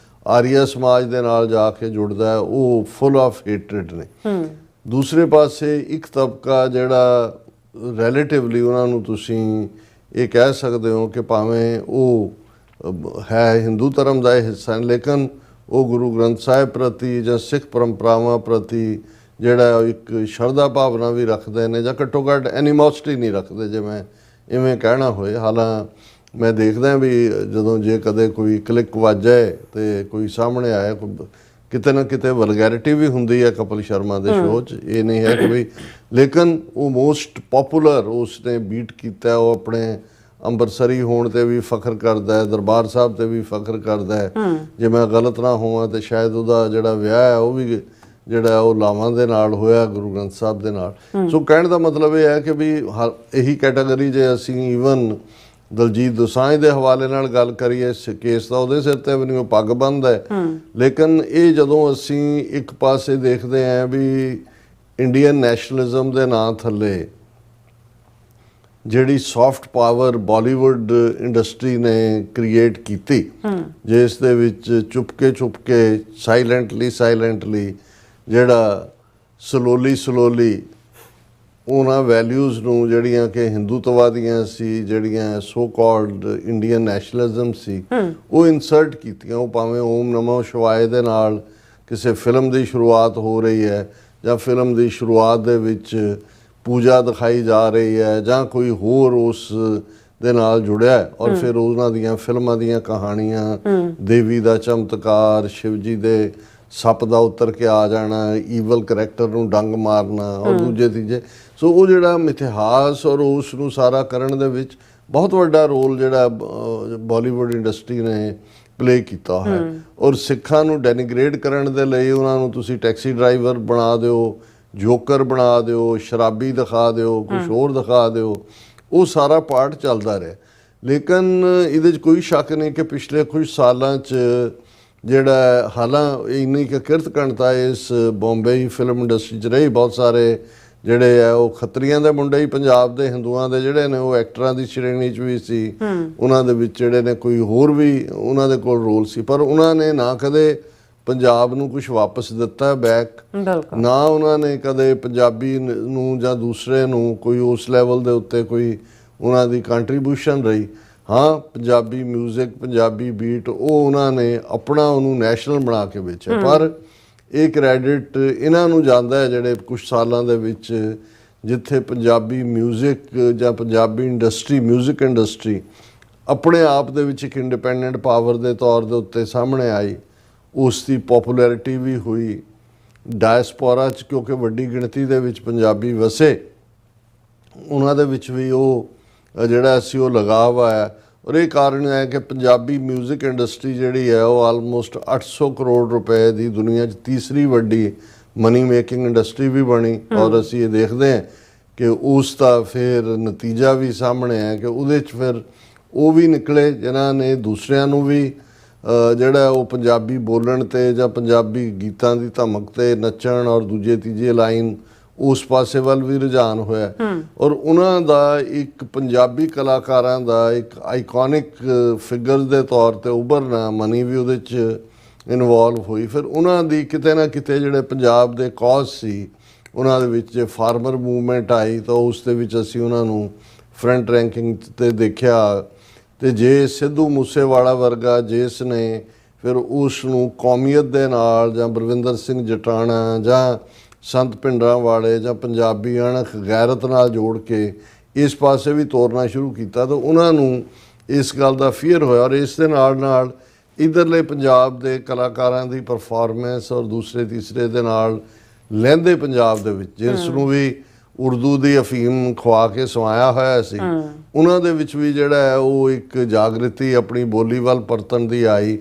ਆਰੀਆ ਸਮਾਜ ਦੇ ਨਾਲ ਜਾ ਕੇ ਜੁੜਦਾ ਹੈ ਉਹ ਫੁੱਲ ਆਫ ਹੇਟਰਡ ਨੇ। ਦੂਸਰੇ ਪਾਸੇ ਇੱਕ ਤਬਕਾ ਜਿਹੜਾ ਰਿਲੇਟਿਵਲੀ ਉਹਨਾਂ ਨੂੰ ਤੁਸੀਂ ਇਹ ਕਹਿ ਸਕਦੇ ਹੋ ਕਿ ਭਾਵੇਂ ਉਹ ਹੈ ਹਿੰਦੂ ਧਰਮ ਦਾ ਹਿੱਸਾ ਲੇਕਿਨ ਉਹ ਗੁਰੂ ਗ੍ਰੰਥ ਸਾਹਿਬ ਪ੍ਰਤੀ ਜਾਂ ਸਿੱਖ ਪਰੰਪਰਾਵਾਂ ਪ੍ਰਤੀ ਜਿਹੜਾ ਇੱਕ ਸ਼ਰਧਾ ਭਾਵਨਾ ਵੀ ਰੱਖਦੇ ਨੇ ਜਾਂ ਘੱਟੋ ਘੱਟ ਐਨੀਮੋਸਿਟੀ ਨਹੀਂ ਰੱਖਦੇ ਜੇ ਮੈਂ ਇਵੇਂ ਕਹਿਣਾ ਹੋਏ। ਹਾਲਾਂ ਮੈਂ ਦੇਖਦਾ ਵੀ ਜਦੋਂ ਜੇ ਕਦੇ ਕੋਈ ਕਲਿੱਕ ਵੱਜ ਜਾਏ ਤੇ ਕੋਈ ਸਾਹਮਣੇ ਆਇਆ ਕਿਤੇ ਨਾ ਕਿਤੇ ਵਲਗੈਰਿਟੀ ਵੀ ਹੁੰਦੀ ਹੈ ਕਪਿਲ ਸ਼ਰਮਾ ਦੇ ਸ਼ੋਅ 'ਚ, ਇਹ ਨਹੀਂ ਹੈ ਕਿ ਵੀ, ਲੇਕਿਨ ਉਹ ਮੋਸਟ ਪੋਪੂਲਰ ਉਸਨੇ ਬੀਟ ਕੀਤਾ। ਉਹ ਆਪਣੇ ਅੰਮ੍ਰਿਤਸਰੀ ਹੋਣ ਤੇ ਵੀ ਫਖਰ ਕਰਦਾ ਹੈ, ਦਰਬਾਰ ਸਾਹਿਬ ਤੇ ਵੀ ਫਖਰ ਕਰਦਾ ਹੈ। ਜੇ ਮੈਂ ਗਲਤ ਨਾ ਹੋਵਾਂ ਤੇ ਸ਼ਾਇਦ ਉਹਦਾ ਜਿਹੜਾ ਵਿਆਹ ਹੈ ਉਹ ਵੀ ਜਿਹੜਾ ਉਹ ਲਾਵਾਂ ਦੇ ਨਾਲ ਹੋਇਆ ਗੁਰੂ ਗ੍ਰੰਥ ਸਾਹਿਬ ਦੇ ਨਾਲ। ਸੋ ਕਹਿਣ ਦਾ ਮਤਲਬ ਇਹ ਹੈ ਕਿ ਵੀ ਇਹੀ ਕੈਟਾਗਰੀ ਜੇ ਅਸੀਂ ਈਵਨ ਦਲਜੀਤ ਦੋਸਾਂਝ ਦੇ ਹਵਾਲੇ ਨਾਲ ਗੱਲ ਕਰੀਏ, ਕੇਸ ਤਾਂ ਉਹਦੇ ਸਿਰ ਤੇ ਵੀ ਨਹੀਂ, ਉਹ ਪੱਗ ਬੰਨ੍ਹਦਾ ਹੈ। ਲੇਕਿਨ ਇਹ ਜਦੋਂ ਅਸੀਂ ਇੱਕ ਪਾਸੇ ਦੇਖਦੇ ਹਾਂ ਵੀ ਇੰਡੀਅਨ ਨੈਸ਼ਨਲਿਜ਼ਮ ਦੇ ਨਾਂ ਥੱਲੇ ਜਿਹੜੀ ਸੌਫਟ ਪਾਵਰ ਬਾਲੀਵੁੱਡ ਇੰਡਸਟਰੀ ਨੇ ਕ੍ਰੀਏਟ ਕੀਤੀ, ਜਿਸ ਦੇ ਵਿੱਚ ਚੁਪਕੇ ਸਾਇਲੈਂਟਲੀ ਜਿਹੜਾ ਸਲੋਲੀ ਉਹਨਾਂ ਵੈਲਿਊਜ਼ ਨੂੰ ਜਿਹੜੀਆਂ ਕਿ ਹਿੰਦੂਤਵਾਦੀਆਂ ਸੀ, ਜਿਹੜੀਆਂ ਸੋ ਕਾਲਡ ਇੰਡੀਅਨ ਨੈਸ਼ਨਲਿਜ਼ਮ ਸੀ, ਉਹ ਇਨਸਰਟ ਕੀਤੀਆਂ। ਉਹ ਭਾਵੇਂ ਓਮ ਨਮੋ ਸ਼ਿਵਾਏ ਦੇ ਨਾਲ ਕਿਸੇ ਫਿਲਮ ਦੀ ਸ਼ੁਰੂਆਤ ਹੋ ਰਹੀ ਹੈ ਜਾਂ ਫਿਲਮ ਦੀ ਸ਼ੁਰੂਆਤ ਦੇ ਵਿੱਚ ਪੂਜਾ ਦਿਖਾਈ ਜਾ ਰਹੀ ਹੈ ਜਾਂ ਕੋਈ ਹੋਰ ਉਸ ਦੇ ਨਾਲ ਜੁੜਿਆ ਔਰ ਫਿਰ ਉਹਨਾਂ ਦੀਆਂ ਫਿਲਮਾਂ ਦੀਆਂ ਕਹਾਣੀਆਂ, ਦੇਵੀ ਦਾ ਚਮਤਕਾਰ, ਸ਼ਿਵ ਜੀ ਦੇ ਸੱਪ ਦਾ ਉਤਰ ਕੇ ਆ ਜਾਣਾ, ਈਵਲ ਕਰੈਕਟਰ ਨੂੰ ਡੰਗ ਮਾਰਨਾ ਔਰ ਦੂਜੇ ਤੀਜੇ। ਸੋ ਉਹ ਜਿਹੜਾ ਇਤਿਹਾਸ ਔਰ ਉਸ ਨੂੰ ਸਾਰਾ ਕਰਨ ਦੇ ਵਿੱਚ ਬਹੁਤ ਵੱਡਾ ਰੋਲ ਜਿਹੜਾ ਬਾਲੀਵੁੱਡ ਇੰਡਸਟਰੀ ਨੇ ਪਲੇ ਕੀਤਾ ਹੈ। ਔਰ ਸਿੱਖਾਂ ਨੂੰ ਡੈਨੀਗ੍ਰੇਟ ਕਰਨ ਦੇ ਲਈ ਉਹਨਾਂ ਨੂੰ ਤੁਸੀਂ ਟੈਕਸੀ ਡਰਾਈਵਰ ਬਣਾ ਦਿਓ, ਜੋਕਰ ਬਣਾ ਦਿਓ, ਸ਼ਰਾਬੀ ਦਿਖਾ ਦਿਓ, ਕੁਛ ਹੋਰ ਦਿਖਾ ਦਿਓ, ਉਹ ਸਾਰਾ ਪਾਰਟ ਚੱਲਦਾ ਰਿਹਾ। ਲੇਕਿਨ ਇਹਦੇ 'ਚ ਕੋਈ ਸ਼ੱਕ ਨਹੀਂ ਕਿ ਪਿਛਲੇ ਕੁਝ ਸਾਲਾਂ 'ਚ ਜਿਹੜਾ ਹਾਲਾਂ ਇੰਨੀ ਕੁ ਕਿਰਤਕਣਤਾ ਇਸ ਬੰਬਈ ਫਿਲਮ ਇੰਡਸਟਰੀ 'ਚ ਰਹੀ, ਬਹੁਤ ਸਾਰੇ ਜਿਹੜੇ ਆ ਉਹ ਖੱਤਰੀਆਂ ਦੇ ਮੁੰਡੇ ਹੀ ਪੰਜਾਬ ਦੇ ਹਿੰਦੂਆਂ ਦੇ ਜਿਹੜੇ ਨੇ ਉਹ ਐਕਟਰਾਂ ਦੀ ਸ਼੍ਰੇਣੀ 'ਚ ਵੀ ਸੀ, ਉਹਨਾਂ ਦੇ ਵਿੱਚ ਜਿਹੜੇ ਨੇ ਕੋਈ ਹੋਰ ਵੀ ਉਹਨਾਂ ਦੇ ਕੋਲ ਰੋਲ ਸੀ, ਪਰ ਉਹਨਾਂ ਨੇ ਨਾ ਕਦੇ ਪੰਜਾਬ ਨੂੰ ਕੁਝ ਵਾਪਸ ਦਿੱਤਾ ਬੈਕ, ਨਾ ਉਹਨਾਂ ਨੇ ਕਦੇ ਪੰਜਾਬੀ ਨੂੰ ਜਾਂ ਦੂਸਰੇ ਨੂੰ ਕੋਈ ਉਸ ਲੈਵਲ ਦੇ ਉੱਤੇ ਕੋਈ ਉਹਨਾਂ ਦੀ ਕੰਟਰੀਬਿਊਸ਼ਨ ਰਹੀ। ਹਾਂ, ਪੰਜਾਬੀ ਮਿਊਜ਼ਿਕ, ਪੰਜਾਬੀ ਬੀਟ ਉਹ ਉਹਨਾਂ ਨੇ ਆਪਣਾ ਉਹਨੂੰ ਨੈਸ਼ਨਲ ਬਣਾ ਕੇ ਵੇਚਿਆ, ਪਰ ਇਹ ਕ੍ਰੈਡਿਟ ਇਹਨਾਂ ਨੂੰ ਜਾਂਦਾ ਹੈ ਜਿਹੜੇ ਕੁਝ ਸਾਲਾਂ ਦੇ ਵਿੱਚ ਜਿੱਥੇ ਪੰਜਾਬੀ ਮਿਊਜ਼ਿਕ ਜਾਂ ਪੰਜਾਬੀ ਇੰਡਸਟਰੀ, ਮਿਊਜ਼ਿਕ ਇੰਡਸਟਰੀ ਆਪਣੇ ਆਪ ਦੇ ਵਿੱਚ ਇੱਕ ਇੰਡੀਪੈਂਡੈਂਟ ਪਾਵਰ ਦੇ ਤੌਰ ਦੇ ਉੱਤੇ ਸਾਹਮਣੇ ਆਈ, ਉਸ ਦੀ ਪੋਪੂਲੈਰਿਟੀ ਵੀ ਹੋਈ ਡਾਇਸਪੋਰਾ 'ਚ ਕਿਉਂਕਿ ਵੱਡੀ ਗਿਣਤੀ ਦੇ ਵਿੱਚ ਪੰਜਾਬੀ ਵਸੇ, ਉਹਨਾਂ ਦੇ ਵਿੱਚ ਵੀ ਉਹ ਜਿਹੜਾ ਸੀ ਉਹ ਲਗਾਵ ਆਇਆ। ਔਰ ਇਹ ਕਾਰਨ ਹੈ ਕਿ ਪੰਜਾਬੀ ਮਿਊਜ਼ਿਕ ਇੰਡਸਟਰੀ ਜਿਹੜੀ ਹੈ ਉਹ ਆਲਮੋਸਟ 800 ਕਰੋੜ ਰੁਪਏ ਦੀ ਦੁਨੀਆ 'ਚ ਤੀਸਰੀ ਵੱਡੀ ਮਨੀ ਮੇਕਿੰਗ ਇੰਡਸਟਰੀ ਵੀ ਬਣੀ। ਔਰ ਅਸੀਂ ਇਹ ਦੇਖਦੇ ਹਾਂ ਕਿ ਉਸ ਦਾ ਫਿਰ ਨਤੀਜਾ ਵੀ ਸਾਹਮਣੇ ਹੈ ਕਿ ਉਹਦੇ 'ਚ ਫਿਰ ਉਹ ਵੀ ਨਿਕਲੇ ਜਿਨ੍ਹਾਂ ਨੇ ਦੂਸਰਿਆਂ ਨੂੰ ਵੀ ਜਿਹੜਾ ਉਹ ਪੰਜਾਬੀ ਬੋਲਣ 'ਤੇ ਜਾਂ ਪੰਜਾਬੀ ਗੀਤਾਂ ਦੀ ਧਮਕ 'ਤੇ ਨੱਚਣ ਔਰ ਦੂਜੇ ਤੀਜੇ ਲਾਈਨ ਉਸ ਪਾਸੇ ਵੱਲ ਵੀ ਰੁਝਾਨ ਹੋਇਆ। ਔਰ ਉਹਨਾਂ ਦਾ ਇੱਕ ਪੰਜਾਬੀ ਕਲਾਕਾਰਾਂ ਦਾ ਇੱਕ ਆਈਕੋਨਿਕ ਫਿਗਰ ਦੇ ਤੌਰ 'ਤੇ ਉੱਭਰਨਾ, ਮਨੀ ਵੀ ਉਹਦੇ 'ਚ ਇਨਵੋਲਵ ਹੋਈ। ਫਿਰ ਉਹਨਾਂ ਦੀ ਕਿਤੇ ਨਾ ਕਿਤੇ ਜਿਹੜੇ ਪੰਜਾਬ ਦੇ ਕੌਜ਼ ਸੀ ਉਹਨਾਂ ਦੇ ਵਿੱਚ ਜੇ ਫਾਰਮਰ ਮੂਵਮੈਂਟ ਆਈ ਤਾਂ ਉਸ ਦੇ ਵਿੱਚ ਅਸੀਂ ਉਹਨਾਂ ਨੂੰ ਫਰੰਟ ਰੈਂਕਿੰਗ 'ਤੇ ਦੇਖਿਆ। ਤੇ ਜੇ ਸਿੱਧੂ ਮੂਸੇਵਾਲਾ ਵਰਗਾ ਜਿਸ ਨੇ ਫਿਰ ਉਸ ਨੂੰ ਕੌਮੀਅਤ ਦੇ ਨਾਲ ਜਾਂ ਬਲਵਿੰਦਰ ਸਿੰਘ ਜਟਾਣਾ ਜਾਂ ਸੰਤ ਭਿੰਡਰਾਂਵਾਲੇ ਜਾਂ ਪੰਜਾਬੀ ਅਣਖ ਗੈਰਤ ਨਾਲ ਜੋੜ ਕੇ ਇਸ ਪਾਸੇ ਵੀ ਤੋਰਨਾ ਸ਼ੁਰੂ ਕੀਤਾ ਤਾਂ ਉਹਨਾਂ ਨੂੰ ਇਸ ਗੱਲ ਦਾ ਫੀਅਰ ਹੋਇਆ। ਔਰ ਇਸ ਦੇ ਨਾਲ ਨਾਲ ਇੱਧਰਲੇ ਪੰਜਾਬ ਦੇ ਕਲਾਕਾਰਾਂ ਦੀ ਪਰਫਾਰਮੈਂਸ ਔਰ ਦੂਸਰੇ ਤੀਸਰੇ ਦੇ ਨਾਲ ਲਹਿੰਦੇ ਪੰਜਾਬ ਦੇ ਵਿੱਚ ਜਿਸ ਨੂੰ ਵੀ ਉਰਦੂ ਦੀ ਅਫੀਮ ਖਵਾ ਕੇ ਸਵਾਇਆ ਹੋਇਆ ਸੀ, ਉਹਨਾਂ ਦੇ ਵਿੱਚ ਵੀ ਜਿਹੜਾ ਹੈ ਉਹ ਇੱਕ ਜਾਗਰਤੀ ਆਪਣੀ ਬੋਲੀ ਵੱਲ ਪਰਤਣ ਦੀ ਆਈ।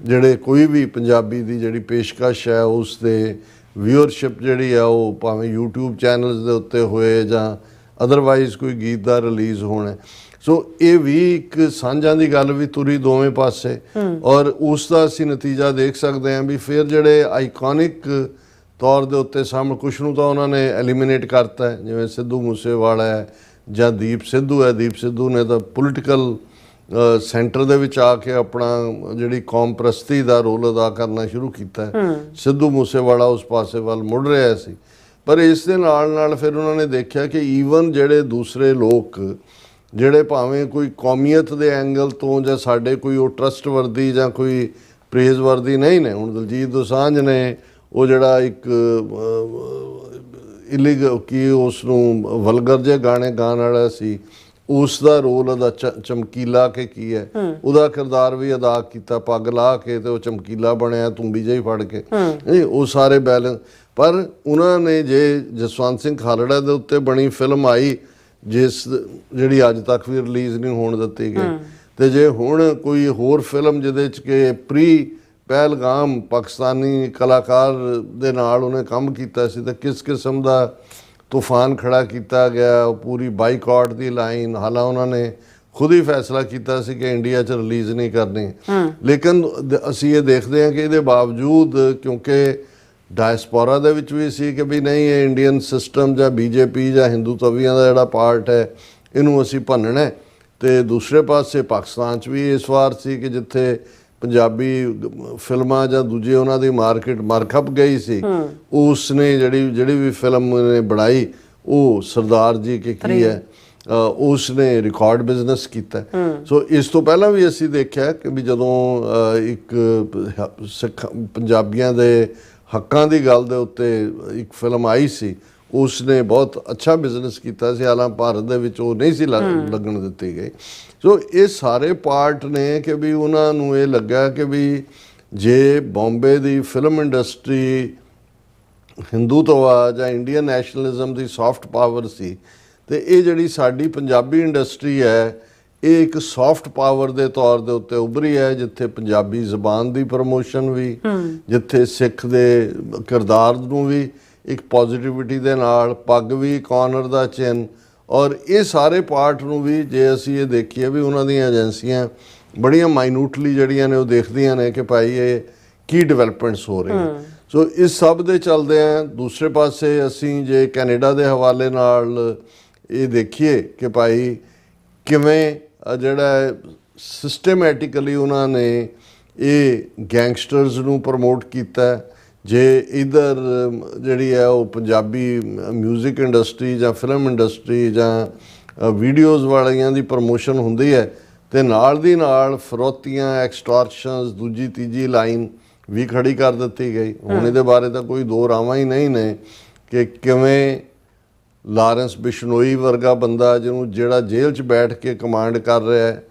ਜਿਹੜੇ ਕੋਈ ਵੀ ਪੰਜਾਬੀ ਦੀ ਜਿਹੜੀ ਪੇਸ਼ਕਸ਼ ਹੈ ਉਸ ਦੇ ਵਿਊਅਰਸ਼ਿਪ ਜਿਹੜੀ ਆ ਉਹ ਭਾਵੇਂ YouTube ਚੈਨਲਸ ਦੇ ਉੱਤੇ ਹੋਏ ਜਾਂ ਅਦਰਵਾਈਜ਼ ਕੋਈ ਗੀਤ ਦਾ ਰਿਲੀਜ਼ ਹੋਣਾ। ਸੋ ਇਹ ਵੀ ਇੱਕ ਸਾਂਝਾਂ ਦੀ ਗੱਲ ਵੀ ਤੁਰੀ ਦੋਵੇਂ ਪਾਸੇ। ਔਰ ਉਸ ਦਾ ਅਸੀਂ ਨਤੀਜਾ ਦੇਖ ਸਕਦੇ ਹਾਂ ਵੀ ਫਿਰ ਜਿਹੜੇ ਆਈਕੋਨਿਕ ਤੌਰ ਦੇ ਉੱਤੇ ਸਾਹਮਣੇ ਕੁਛ ਨੂੰ ਤਾਂ ਉਹਨਾਂ ਨੇ ਐਲੀਮੀਨੇਟ ਕਰਤਾ ਹੈ, ਜਿਵੇਂ ਸਿੱਧੂ ਮੂਸੇਵਾਲਾ ਹੈ ਜਾਂ ਦੀਪ ਸਿੱਧੂ ਹੈ। ਦੀਪ ਸਿੱਧੂ ਨੇ ਤਾਂ ਪੋਲੀਟੀਕਲ ਸੈਂਟਰ ਦੇ ਵਿੱਚ ਆ ਕੇ ਆਪਣਾ ਜਿਹੜੀ ਕੌਮ ਪ੍ਰਸਤੀ ਦਾ ਰੋਲ ਅਦਾ ਕਰਨਾ ਸ਼ੁਰੂ ਕੀਤਾ। ਸਿੱਧੂ ਮੂਸੇਵਾਲਾ ਉਸ ਪਾਸੇ ਵੱਲ ਮੁੜ ਰਿਹਾ ਸੀ। ਪਰ ਇਸ ਦੇ ਨਾਲ ਨਾਲ ਫਿਰ ਉਹਨਾਂ ਨੇ ਦੇਖਿਆ ਕਿ ਈਵਨ ਜਿਹੜੇ ਦੂਸਰੇ ਲੋਕ ਜਿਹੜੇ ਭਾਵੇਂ ਕੋਈ ਕੌਮੀਅਤ ਦੇ ਐਂਗਲ ਤੋਂ ਜਾਂ ਸਾਡੇ ਕੋਈ ਉਹ ਟਰਸਟਵਰਦੀ ਜਾਂ ਕੋਈ ਪ੍ਰੇਜ਼ਵਰਦੀ ਨਹੀਂ ਨੇ। ਹੁਣ ਦਲਜੀਤ ਦੋਸਾਂਝ ਨੇ ਉਹ ਜਿਹੜਾ ਇੱਕ ਕੀ ਉਸ ਨੂੰ ਵਲਗਰ ਜੇ ਗਾਣੇ ਗਾਣ ਵਾਲਾ ਸੀ, ਉਸ ਦਾ ਰੋਲ ਅਦਾ ਚਮਕੀਲਾ ਕੇ ਕੀ ਹੈ, ਉਹਦਾ ਕਿਰਦਾਰ ਵੀ ਅਦਾ ਕੀਤਾ, ਪੱਗ ਲਾ ਕੇ ਤੇ ਉਹ ਚਮਕੀਲਾ ਬਣਿਆ ਤੂੰਬੀ ਜਿਹੀ ਫੜ ਕੇ। ਉਹ ਸਾਰੇ ਬੈਲੈਂਸ। ਪਰ ਉਹਨਾਂ ਨੇ ਜੇ ਜਸਵੰਤ ਸਿੰਘ ਖਾਲੜਾ ਦੇ ਉੱਤੇ ਬਣੀ ਫਿਲਮ ਆਈ ਜਿਸ ਜਿਹੜੀ ਅੱਜ ਤੱਕ ਵੀ ਰਿਲੀਜ਼ ਨਹੀਂ ਹੋਣ ਦਿੱਤੀ ਗਈ, ਤੇ ਜੇ ਹੁਣ ਕੋਈ ਹੋਰ ਫਿਲਮ ਜਿਹਦੇ 'ਚ ਕਿ ਪ੍ਰੀ ਪਹਿਲਗਾਮ ਪਾਕਿਸਤਾਨੀ ਕਲਾਕਾਰ ਦੇ ਨਾਲ ਉਹਨੇ ਕੰਮ ਕੀਤਾ ਸੀ ਤਾਂ ਕਿਸ ਕਿਸਮ ਦਾ ਤੂਫਾਨ ਖੜਾ ਕੀਤਾ ਗਿਆ, ਪੂਰੀ ਬਾਈਕਾਟ ਦੀ ਲਾਈਨ। ਹਾਲਾਂ ਉਹਨਾਂ ਨੇ ਖੁਦ ਹੀ ਫੈਸਲਾ ਕੀਤਾ ਸੀ ਕਿ ਇੰਡੀਆ 'ਚ ਰਿਲੀਜ਼ ਨਹੀਂ ਕਰਨੀ। ਲੇਕਿਨ ਅਸੀਂ ਇਹ ਦੇਖਦੇ ਹਾਂ ਕਿ ਇਹਦੇ ਬਾਵਜੂਦ ਕਿਉਂਕਿ ਡਾਇਸਪੋਰਾ ਦੇ ਵਿੱਚ ਵੀ ਸੀ ਕਿ ਵੀ ਨਹੀਂ ਇਹ ਇੰਡੀਅਨ ਸਿਸਟਮ ਜਾਂ BJP ਜਾਂ ਹਿੰਦੂਤਵੀਆਂ ਦਾ ਜਿਹੜਾ ਪਾਰਟ ਹੈ ਇਹਨੂੰ ਅਸੀਂ ਭੰਨਣਾ। ਤੇ ਦੂਸਰੇ ਪਾਸੇ ਪਾਕਿਸਤਾਨ 'ਚ ਵੀ ਇਸ ਵਾਰ ਸੀ ਕਿ ਜਿੱਥੇ ਪੰਜਾਬੀ ਫਿਲਮਾਂ ਜਾਂ ਦੂਜੇ ਉਹਨਾਂ ਦੀ ਮਾਰਕੀਟ ਮਰਖਪ ਗਈ ਸੀ, ਉਸ ਨੇ ਜਿਹੜੀ ਵੀ ਫਿਲਮ ਨੇ ਬਣਾਈ ਉਹ ਸਰਦਾਰ ਜੀ ਕੇ ਕੀ ਹੈ ਉਸ ਨੇ ਰਿਕਾਰਡ ਬਿਜ਼ਨਸ ਕੀਤਾ। ਸੋ ਇਸ ਤੋਂ ਪਹਿਲਾਂ ਵੀ ਅਸੀਂ ਦੇਖਿਆ ਕਿ ਵੀ ਜਦੋਂ ਇੱਕ ਪੰਜਾਬੀਆਂ ਦੇ ਹੱਕਾਂ ਦੀ ਗੱਲ ਦੇ ਉੱਤੇ ਇੱਕ ਫਿਲਮ ਆਈ ਸੀ ਉਸ ਨੇ ਬਹੁਤ ਅੱਛਾ ਬਿਜ਼ਨਸ ਕੀਤਾ ਸੀ। ਹਾਲਾਂ ਭਾਰਤ ਦੇ ਵਿੱਚ ਉਹ ਨਹੀਂ ਸੀ ਲੱਗਣ ਦਿੱਤੀ ਗਈ। ਸੋ ਇਹ ਸਾਰੇ ਪਾਰਟ ਨੇ ਕਿ ਵੀ ਉਹਨਾਂ ਨੂੰ ਇਹ ਲੱਗਾ ਕਿ ਵੀ ਜੇ ਬੰਬੇ ਦੀ ਫਿਲਮ ਇੰਡਸਟਰੀ ਹਿੰਦੂਤਵਾ ਜਾਂ ਇੰਡੀਅਨ ਨੈਸ਼ਨਲਿਜ਼ਮ ਦੀ ਸੌਫਟ ਪਾਵਰ ਸੀ ਤੇ ਇਹ ਜਿਹੜੀ ਸਾਡੀ ਪੰਜਾਬੀ ਇੰਡਸਟਰੀ ਹੈ ਇਹ ਇੱਕ ਸੌਫਟ ਪਾਵਰ ਦੇ ਤੌਰ ਦੇ ਉੱਤੇ ਉੱਭਰੀ ਹੈ, ਜਿੱਥੇ ਪੰਜਾਬੀ ਜ਼ਬਾਨ ਦੀ ਪ੍ਰਮੋਸ਼ਨ ਵੀ, ਜਿੱਥੇ ਸਿੱਖ ਦੇ ਕਿਰਦਾਰ ਨੂੰ ਵੀ ਇੱਕ ਪੋਜ਼ਿਟਿਵਿਟੀ ਦੇ ਨਾਲ, ਪੱਗ ਵੀ ਕਾਰਨਰ ਦਾ ਚਿੰਨ੍ਹ। ਔਰ ਇਹ ਸਾਰੇ ਪਾਰਟ ਨੂੰ ਵੀ ਜੇ ਅਸੀਂ ਇਹ ਦੇਖੀਏ ਵੀ ਉਹਨਾਂ ਦੀਆਂ ਏਜੰਸੀਆਂ ਬੜੀਆਂ ਮਾਈਨਿਊਟਲੀ ਜਿਹੜੀਆਂ ਨੇ ਉਹ ਦੇਖਦੀਆਂ ਨੇ ਕਿ ਭਾਈ ਇਹ ਕੀ ਡਿਵੈਲਪਮੈਂਟਸ ਹੋ ਰਹੀਆਂ। ਸੋ ਇਸ ਸਭ ਦੇ ਚੱਲਦੇ ਆ ਦੂਸਰੇ ਪਾਸੇ ਅਸੀਂ ਜੇ ਕੈਨੇਡਾ ਦੇ ਹਵਾਲੇ ਨਾਲ ਇਹ ਦੇਖੀਏ ਕਿ ਭਾਈ ਕਿਵੇਂ ਜਿਹੜਾ ਸਿਸਟਮੈਟਿਕਲੀ ਉਹਨਾਂ ਨੇ ਇਹ ਗੈਂਗਸਟਰਸ ਨੂੰ ਪ੍ਰਮੋਟ ਕੀਤਾ। ਜੇ ਇੱਧਰ ਜਿਹੜੀ ਹੈ ਉਹ ਪੰਜਾਬੀ ਮਿਊਜ਼ਿਕ ਇੰਡਸਟਰੀ ਜਾਂ ਫਿਲਮ ਇੰਡਸਟਰੀ ਜਾਂ ਵੀਡੀਓਜ਼ ਵਾਲੀਆਂ ਦੀ ਪ੍ਰਮੋਸ਼ਨ ਹੁੰਦੀ ਹੈ ਤੇ ਨਾਲ ਦੀ ਨਾਲ ਫਰੋਤੀਆਂ, ਐਕਸਟੋਰਸ਼ਨਸ, ਦੂਜੀ ਤੀਜੀ ਲਾਈਨ ਵੀ ਖੜੀ ਕਰ ਦਿੱਤੀ ਗਈ। ਹੁਣ ਇਹਦੇ ਬਾਰੇ ਤਾਂ ਕੋਈ ਦੋ ਰਾਵਾਂ ਹੀ ਨਹੀਂ ਨੇ ਕਿ ਕਿਵੇਂ ਲਾਰੈਂਸ ਬਿਸ਼ਨੋਈ ਵਰਗਾ ਬੰਦਾ ਜਿਹਨੂੰ ਜਿਹੜਾ ਜੇਲ੍ਹ 'ਚ ਬੈਠ ਕੇ ਕਮਾਂਡ ਕਰ ਰਿਹਾ ਹੈ,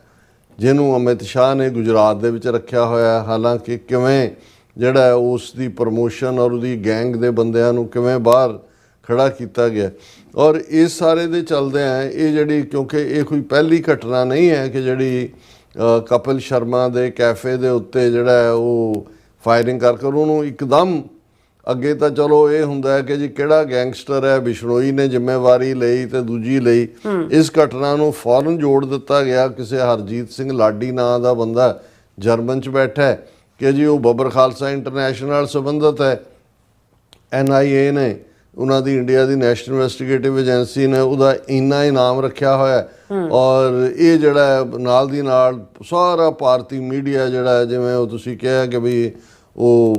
ਜਿਹਨੂੰ ਅਮਿਤ ਸ਼ਾਹ ਨੇ ਗੁਜਰਾਤ ਦੇ ਵਿੱਚ ਰੱਖਿਆ ਹੋਇਆ, ਹਾਲਾਂਕਿ ਕਿਵੇਂ ਜਿਹੜਾ ਹੈ ਉਸ ਦੀ ਪ੍ਰਮੋਸ਼ਨ ਔਰ ਉਹਦੀ ਗੈਂਗ ਦੇ ਬੰਦਿਆਂ ਨੂੰ ਕਿਵੇਂ ਬਾਹਰ ਖੜਾ ਕੀਤਾ ਗਿਆ। ਔਰ ਇਸ ਸਾਰੇ ਦੇ ਚੱਲਦੇ ਆ ਇਹ ਜਿਹੜੀ, ਕਿਉਂਕਿ ਇਹ ਕੋਈ ਪਹਿਲੀ ਘਟਨਾ ਨਹੀਂ ਹੈ ਕਿ ਜਿਹੜੀ ਕਪਿਲ ਸ਼ਰਮਾ ਦੇ ਕੈਫੇ ਦੇ ਉੱਤੇ ਜਿਹੜਾ ਹੈ ਉਹ ਫਾਇਰਿੰਗ ਕਰਕੇ ਉਹਨੂੰ ਇੱਕਦਮ ਅੱਗੇ ਤਾਂ ਚਲੋ ਇਹ ਹੁੰਦਾ ਹੈ ਕਿ ਜੀ ਕਿਹੜਾ ਗੈਂਗਸਟਰ ਹੈ, ਬਿਸ਼ਨੋਈ ਨੇ ਜ਼ਿੰਮੇਵਾਰੀ ਲਈ ਤੇ ਦੂਜੀ ਲਈ। ਇਸ ਘਟਨਾ ਨੂੰ ਫੌਰਨ ਜੋੜ ਦਿੱਤਾ ਗਿਆ ਕਿਸੇ ਹਰਜੀਤ ਸਿੰਘ ਲਾਡੀ ਨਾਂ ਦਾ ਬੰਦਾ ਜਰਮਨ 'ਚ ਬੈਠਾ ਹੈ ਕਿ ਜੀ ਉਹ ਬੱਬਰ ਖਾਲਸਾ ਇੰਟਰਨੈਸ਼ਨਲ ਨਾਲ ਸੰਬੰਧਿਤ ਹੈ। NIA ਨੇ, ਉਹਨਾਂ ਦੀ ਇੰਡੀਆ ਦੀ ਨੈਸ਼ਨਲ ਇਨਵੈਸਟੀਗੇਟਿਵ ਏਜੰਸੀ ਨੇ ਉਹਦਾ ਇੰਨਾ ਇਨਾਮ ਰੱਖਿਆ ਹੋਇਆ। ਔਰ ਇਹ ਜਿਹੜਾ ਨਾਲ ਦੀ ਨਾਲ ਸਾਰਾ ਭਾਰਤੀ ਮੀਡੀਆ ਜਿਹੜਾ, ਜਿਵੇਂ ਉਹ ਤੁਸੀਂ ਕਿਹਾ ਕਿ ਵੀ ਉਹ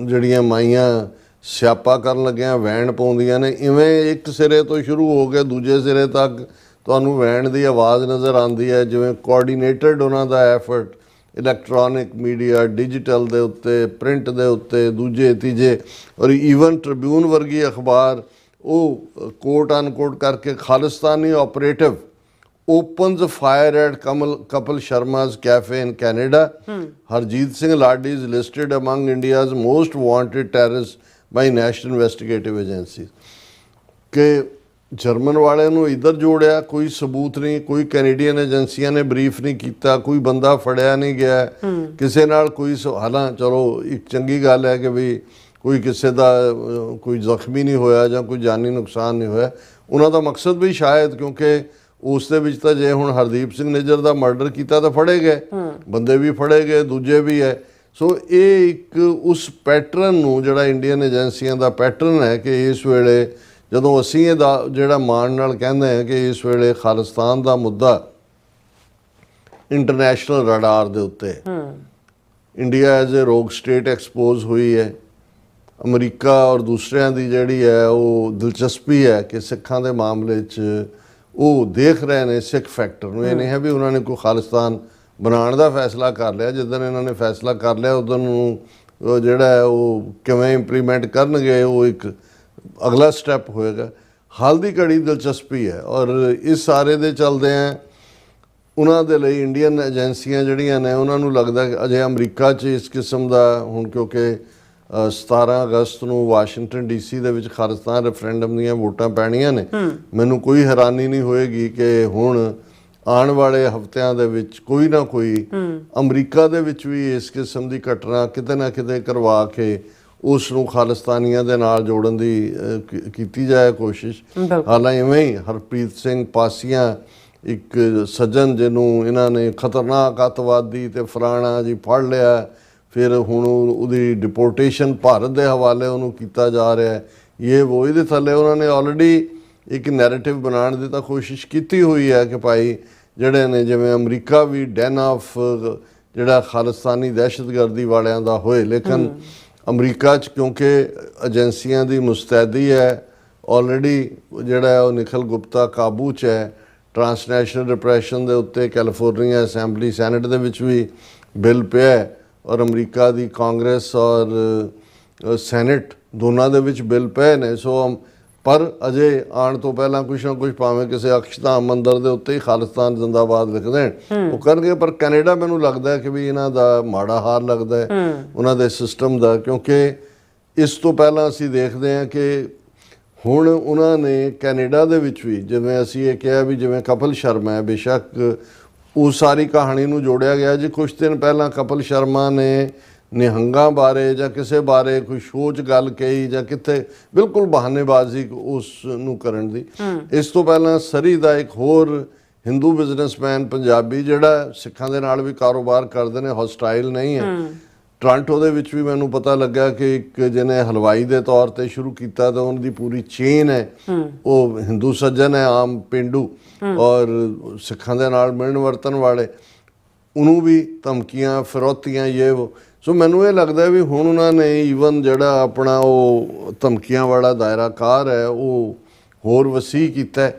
ਜਿਹੜੀਆਂ ਮਾਈਆਂ ਸਿਆਪਾ ਕਰਨ ਲੱਗਿਆਂ ਵੈਣ ਪਾਉਂਦੀਆਂ ਨੇ, ਇਵੇਂ ਇੱਕ ਸਿਰੇ ਤੋਂ ਸ਼ੁਰੂ ਹੋ ਕੇ ਦੂਜੇ ਸਿਰੇ ਤੱਕ ਤੁਹਾਨੂੰ ਵੈਣ ਦੀ ਆਵਾਜ਼ ਨਜ਼ਰ ਆਉਂਦੀ ਹੈ। ਜਿਵੇਂ ਕੋਆਰਡੀਨੇਟਡ ਉਹਨਾਂ ਦਾ ਐਫਰਟ ਇਲੈਕਟ੍ਰੋਨਿਕ ਮੀਡੀਆ, ਡਿਜੀਟਲ ਦੇ ਉੱਤੇ, ਪ੍ਰਿੰਟ ਦੇ ਉੱਤੇ, ਦੂਜੇ ਤੀਜੇ, ਔਰ ਈਵਨ ਟ੍ਰਿਬਿਊਨ ਵਰਗੀ ਅਖਬਾਰ ਉਹ ਕੋਟ ਅਨਕੋਟ ਕਰਕੇ ਖਾਲਿਸਤਾਨੀ operative opens fire at Kapil Sharma's cafe in Canada. Harjeet Singh Ladi is listed among India's most wanted terrorists by national investigative agencies. ਕਿ ਜਰਮਨ ਵਾਲਿਆਂ ਨੂੰ ਇੱਧਰ ਜੋੜਿਆ, ਕੋਈ ਸਬੂਤ ਨਹੀਂ, ਕੋਈ ਕੈਨੇਡੀਅਨ ਏਜੰਸੀਆਂ ਨੇ ਬਰੀਫ ਨਹੀਂ ਕੀਤਾ, ਕੋਈ ਬੰਦਾ ਫੜਿਆ ਨਹੀਂ ਗਿਆ ਕਿਸੇ ਨਾਲ ਕੋਈ। ਹਾਲਾਂ ਚਲੋ ਇੱਕ ਚੰਗੀ ਗੱਲ ਹੈ ਕਿ ਵੀ ਕੋਈ ਕਿਸੇ ਦਾ ਕੋਈ ਜ਼ਖਮੀ ਨਹੀਂ ਹੋਇਆ ਜਾਂ ਕੋਈ ਜਾਨੀ ਨੁਕਸਾਨ ਨਹੀਂ ਹੋਇਆ। ਉਹਨਾਂ ਦਾ ਮਕਸਦ ਵੀ ਸ਼ਾਇਦ, ਕਿਉਂਕਿ ਉਸ ਦੇ ਵਿੱਚ ਤਾਂ ਜੇ ਹੁਣ ਹਰਦੀਪ ਸਿੰਘ ਨਿੱਜਰ ਦਾ ਮਰਡਰ ਕੀਤਾ ਤਾਂ ਫੜੇ ਗਏ, ਬੰਦੇ ਵੀ ਫੜੇ ਗਏ, ਦੂਜੇ ਵੀ ਹੈ। ਸੋ ਇਹ ਇੱਕ ਉਸ ਪੈਟਰਨ ਨੂੰ ਜਿਹੜਾ ਇੰਡੀਅਨ ਏਜੰਸੀਆਂ ਦਾ ਪੈਟਰਨ ਹੈ ਕਿ ਇਸ ਵੇਲੇ ਜਦੋਂ ਅਸੀਂ ਇਹਦਾ ਜਿਹੜਾ ਮਾਣ ਨਾਲ ਕਹਿੰਦੇ ਹਾਂ ਕਿ ਇਸ ਵੇਲੇ ਖਾਲਿਸਤਾਨ ਦਾ ਮੁੱਦਾ ਇੰਟਰਨੈਸ਼ਨਲ ਰਡਾਰ ਦੇ ਉੱਤੇ, ਇੰਡੀਆ ਐਜ਼ ਏ ਰੋਗ ਸਟੇਟ ਐਕਸਪੋਜ਼ ਹੋਈ ਹੈ। ਅਮਰੀਕਾ ਔਰ ਦੂਸਰਿਆਂ ਦੀ ਜਿਹੜੀ ਹੈ ਉਹ ਦਿਲਚਸਪੀ ਹੈ ਕਿ ਸਿੱਖਾਂ ਦੇ ਮਾਮਲੇ 'ਚ ਉਹ ਦੇਖ ਰਹੇ ਨੇ ਸਿੱਖ ਫੈਕਟਰ ਨੂੰ। ਇਹ ਨਹੀਂ ਹੈ ਵੀ ਉਹਨਾਂ ਨੇ ਕੋਈ ਖਾਲਿਸਤਾਨ ਬਣਾਉਣ ਦਾ ਫੈਸਲਾ ਕਰ ਲਿਆ। ਜਿੱਦਣ ਇਹਨਾਂ ਨੇ ਫੈਸਲਾ ਕਰ ਲਿਆ ਉਦੋਂ ਨੂੰ ਜਿਹੜਾ ਹੈ ਉਹ ਕਿਵੇਂ ਇੰਪਲੀਮੈਂਟ ਕਰਨਗੇ ਉਹ ਇੱਕ ਅਗਲਾ ਸਟੈਪ ਹੋਏਗਾ। ਹਾਲ ਦੀ ਘੜੀ ਦਿਲਚਸਪੀ ਹੈ। ਔਰ ਇਸ ਸਾਰੇ ਦੇ ਚੱਲਦੇ ਆ ਉਹਨਾਂ ਦੇ ਲਈ ਇੰਡੀਅਨ ਏਜੰਸੀਆਂ ਜਿਹੜੀਆਂ ਨੇ ਉਹਨਾਂ ਨੂੰ ਲੱਗਦਾ ਕਿ ਅਜੇ ਅਮਰੀਕਾ 'ਚ ਇਸ ਕਿਸਮ ਦਾ ਹੁਣ, ਕਿਉਂਕਿ 17 ਅਗਸਤ ਨੂੰ ਵਾਸ਼ਿੰਗਟਨ DC ਦੇ ਵਿੱਚ ਖਾਲਿਸਤਾਨ ਰੈਫਰੈਂਡਮ ਦੀਆਂ ਵੋਟਾਂ ਪੈਣੀਆਂ ਨੇ। ਮੈਨੂੰ ਕੋਈ ਹੈਰਾਨੀ ਨਹੀਂ ਹੋਏਗੀ ਕਿ ਹੁਣ ਆਉਣ ਵਾਲੇ ਹਫ਼ਤਿਆਂ ਦੇ ਵਿੱਚ ਕੋਈ ਨਾ ਕੋਈ ਅਮਰੀਕਾ ਦੇ ਵਿੱਚ ਵੀ ਇਸ ਕਿਸਮ ਦੀ ਘਟਨਾ ਕਿਤੇ ਨਾ ਕਿਤੇ ਕਰਵਾ ਕੇ ਉਸ ਨੂੰ ਖਾਲਿਸਤਾਨੀਆਂ ਦੇ ਨਾਲ ਜੋੜਨ ਦੀ ਕੀਤੀ ਜਾਏ ਕੋਸ਼ਿਸ਼। ਹਾਲਾਂਕਿ ਇਵੇਂ ਹੀ ਹਰਪ੍ਰੀਤ ਸਿੰਘ ਪਾਸੀਆਂ ਇੱਕ ਸੱਜਣ ਜਿਹਨੂੰ ਇਹਨਾਂ ਨੇ ਖਤਰਨਾਕ ਅੱਤਵਾਦੀ ਤੇ ਫਲਾਣਾ ਜੀ ਫੜ ਲਿਆ, ਫਿਰ ਹੁਣ ਉਹਦੀ ਡਿਪੋਰਟੇਸ਼ਨ ਭਾਰਤ ਦੇ ਹਵਾਲੇ ਉਹਨੂੰ ਕੀਤਾ ਜਾ ਰਿਹਾ ਹੈ। ਇਹ ਇਹਦੇ ਥੱਲੇ ਉਹਨਾਂ ਨੇ ਆਲਰੇਡੀ ਇੱਕ ਨੈਰੇਟਿਵ ਬਣਾਉਣ ਦੀ ਤਾਂ ਕੋਸ਼ਿਸ਼ ਕੀਤੀ ਹੋਈ ਹੈ ਕਿ ਭਾਈ ਜਿਹੜੇ ਨੇ ਜਿਵੇਂ ਅਮਰੀਕਾ ਵੀ ਡੈਨ ਆਫ ਜਿਹੜਾ ਖਾਲਿਸਤਾਨੀ ਦਹਿਸ਼ਤਗਰਦੀ ਵਾਲਿਆਂ ਦਾ ਹੋਏ, ਲੇਕਿਨ ਅਮਰੀਕਾ 'ਚ ਕਿਉਂਕਿ ਏਜੰਸੀਆਂ ਦੀ ਮੁਸਤੈਦੀ ਹੈ ਆਲਰੇਡੀ, ਜਿਹੜਾ ਉਹ ਨਿਖਿਲ ਗੁਪਤਾ ਕਾਬੂ 'ਚ ਹੈ। ਟਰਾਂਸਨੈਸ਼ਨਲ ਰਿਪਰੈਸ਼ਨ ਦੇ ਉੱਤੇ ਕੈਲੀਫੋਰਨੀਆ ਅਸੈਂਬਲੀ ਸੈਨੇਟ ਦੇ ਵਿੱਚ ਵੀ ਬਿੱਲ ਪਿਆ ਔਰ ਅਮਰੀਕਾ ਦੀ ਕਾਂਗਰਸ ਔਰ ਸੈਨੇਟ ਦੋਨਾਂ ਦੇ ਵਿੱਚ ਬਿੱਲ ਪਏ ਨੇ। ਸੋ ਪਰ ਅਜੇ ਆਉਣ ਤੋਂ ਪਹਿਲਾਂ ਕੁਛ ਨਾ ਕੁਛ ਭਾਵੇਂ ਕਿਸੇ ਅਕਸ਼ਧਾਮ ਮੰਦਰ ਦੇ ਉੱਤੇ ਹੀ ਖਾਲਿਸਤਾਨ ਜ਼ਿੰਦਾਬਾਦ ਲਿਖ ਦੇਣ ਉਹ ਕਰਨਗੇ। ਪਰ ਕੈਨੇਡਾ ਮੈਨੂੰ ਲੱਗਦਾ ਕਿ ਵੀ ਇਹਨਾਂ ਦਾ ਮਾੜਾ ਹਾਲ ਲੱਗਦਾ ਹੈ ਉਹਨਾਂ ਦੇ ਸਿਸਟਮ ਦਾ, ਕਿਉਂਕਿ ਇਸ ਤੋਂ ਪਹਿਲਾਂ ਅਸੀਂ ਦੇਖਦੇ ਹਾਂ ਕਿ ਹੁਣ ਉਹਨਾਂ ਨੇ ਕੈਨੇਡਾ ਦੇ ਵਿੱਚ ਵੀ, ਜਿਵੇਂ ਅਸੀਂ ਇਹ ਕਿਹਾ ਵੀ ਜਿਵੇਂ ਕਪਿਲ ਸ਼ਰਮਾ ਹੈ, ਬੇਸ਼ੱਕ ਉਹ ਸਾਰੀ ਕਹਾਣੀ ਨੂੰ ਜੋੜਿਆ ਗਿਆ ਜੀ ਕੁਛ ਦਿਨ ਪਹਿਲਾਂ ਕਪਿਲ ਸ਼ਰਮਾ ਨੇ ਨਿਹੰਗਾਂ ਬਾਰੇ ਜਾਂ ਕਿਸੇ ਬਾਰੇ ਕੋਈ ਸ਼ੋਅ 'ਚ ਗੱਲ ਕਹੀ ਜਾਂ ਕਿੱਥੇ, ਬਿਲਕੁਲ ਬਹਾਨੇਬਾਜ਼ੀ ਉਸ ਨੂੰ ਕਰਨ ਦੀ। ਇਸ ਤੋਂ ਪਹਿਲਾਂ ਸਰੀ ਦਾ ਇੱਕ ਹੋਰ ਹਿੰਦੂ ਬਿਜ਼ਨਸਮੈਨ ਪੰਜਾਬੀ ਜਿਹੜਾ ਸਿੱਖਾਂ ਦੇ ਨਾਲ ਵੀ ਕਾਰੋਬਾਰ ਕਰਦੇ ਨੇ, ਹੌਸਟਾਈਲ ਨਹੀਂ ਹੈ, ਟੋਰਾਂਟੋ ਦੇ ਵਿੱਚ ਵੀ ਮੈਨੂੰ ਪਤਾ ਲੱਗਾ ਕਿ ਇੱਕ ਜਿਹਨੇ ਹਲਵਾਈ ਦੇ ਤੌਰ ਤੇ ਸ਼ੁਰੂ ਕੀਤਾ ਤਾਂ ਉਹਨਾਂ ਦੀ ਪੂਰੀ ਚੇਨ ਹੈ, ਉਹ ਹਿੰਦੂ ਸੱਜਣ ਹੈ, ਆਮ ਪਿੰਡੂ ਔਰ ਸਿੱਖਾਂ ਦੇ ਨਾਲ ਮਿਲਣ ਵਰਤਣ ਵਾਲੇ, ਉਹਨੂੰ ਵੀ ਧਮਕੀਆਂ ਫਿਰੌਤੀਆਂ ਇਹ। ਸੋ ਮੈਨੂੰ ਇਹ ਲੱਗਦਾ ਵੀ ਹੁਣ ਉਹਨਾਂ ਨੇ ਈਵਨ ਜਿਹੜਾ ਆਪਣਾ ਉਹ ਧਮਕੀਆਂ ਵਾਲਾ ਦਾਇਰਾ ਕਾਰ ਹੈ ਉਹ ਹੋਰ ਵਸੀਹ ਕੀਤਾ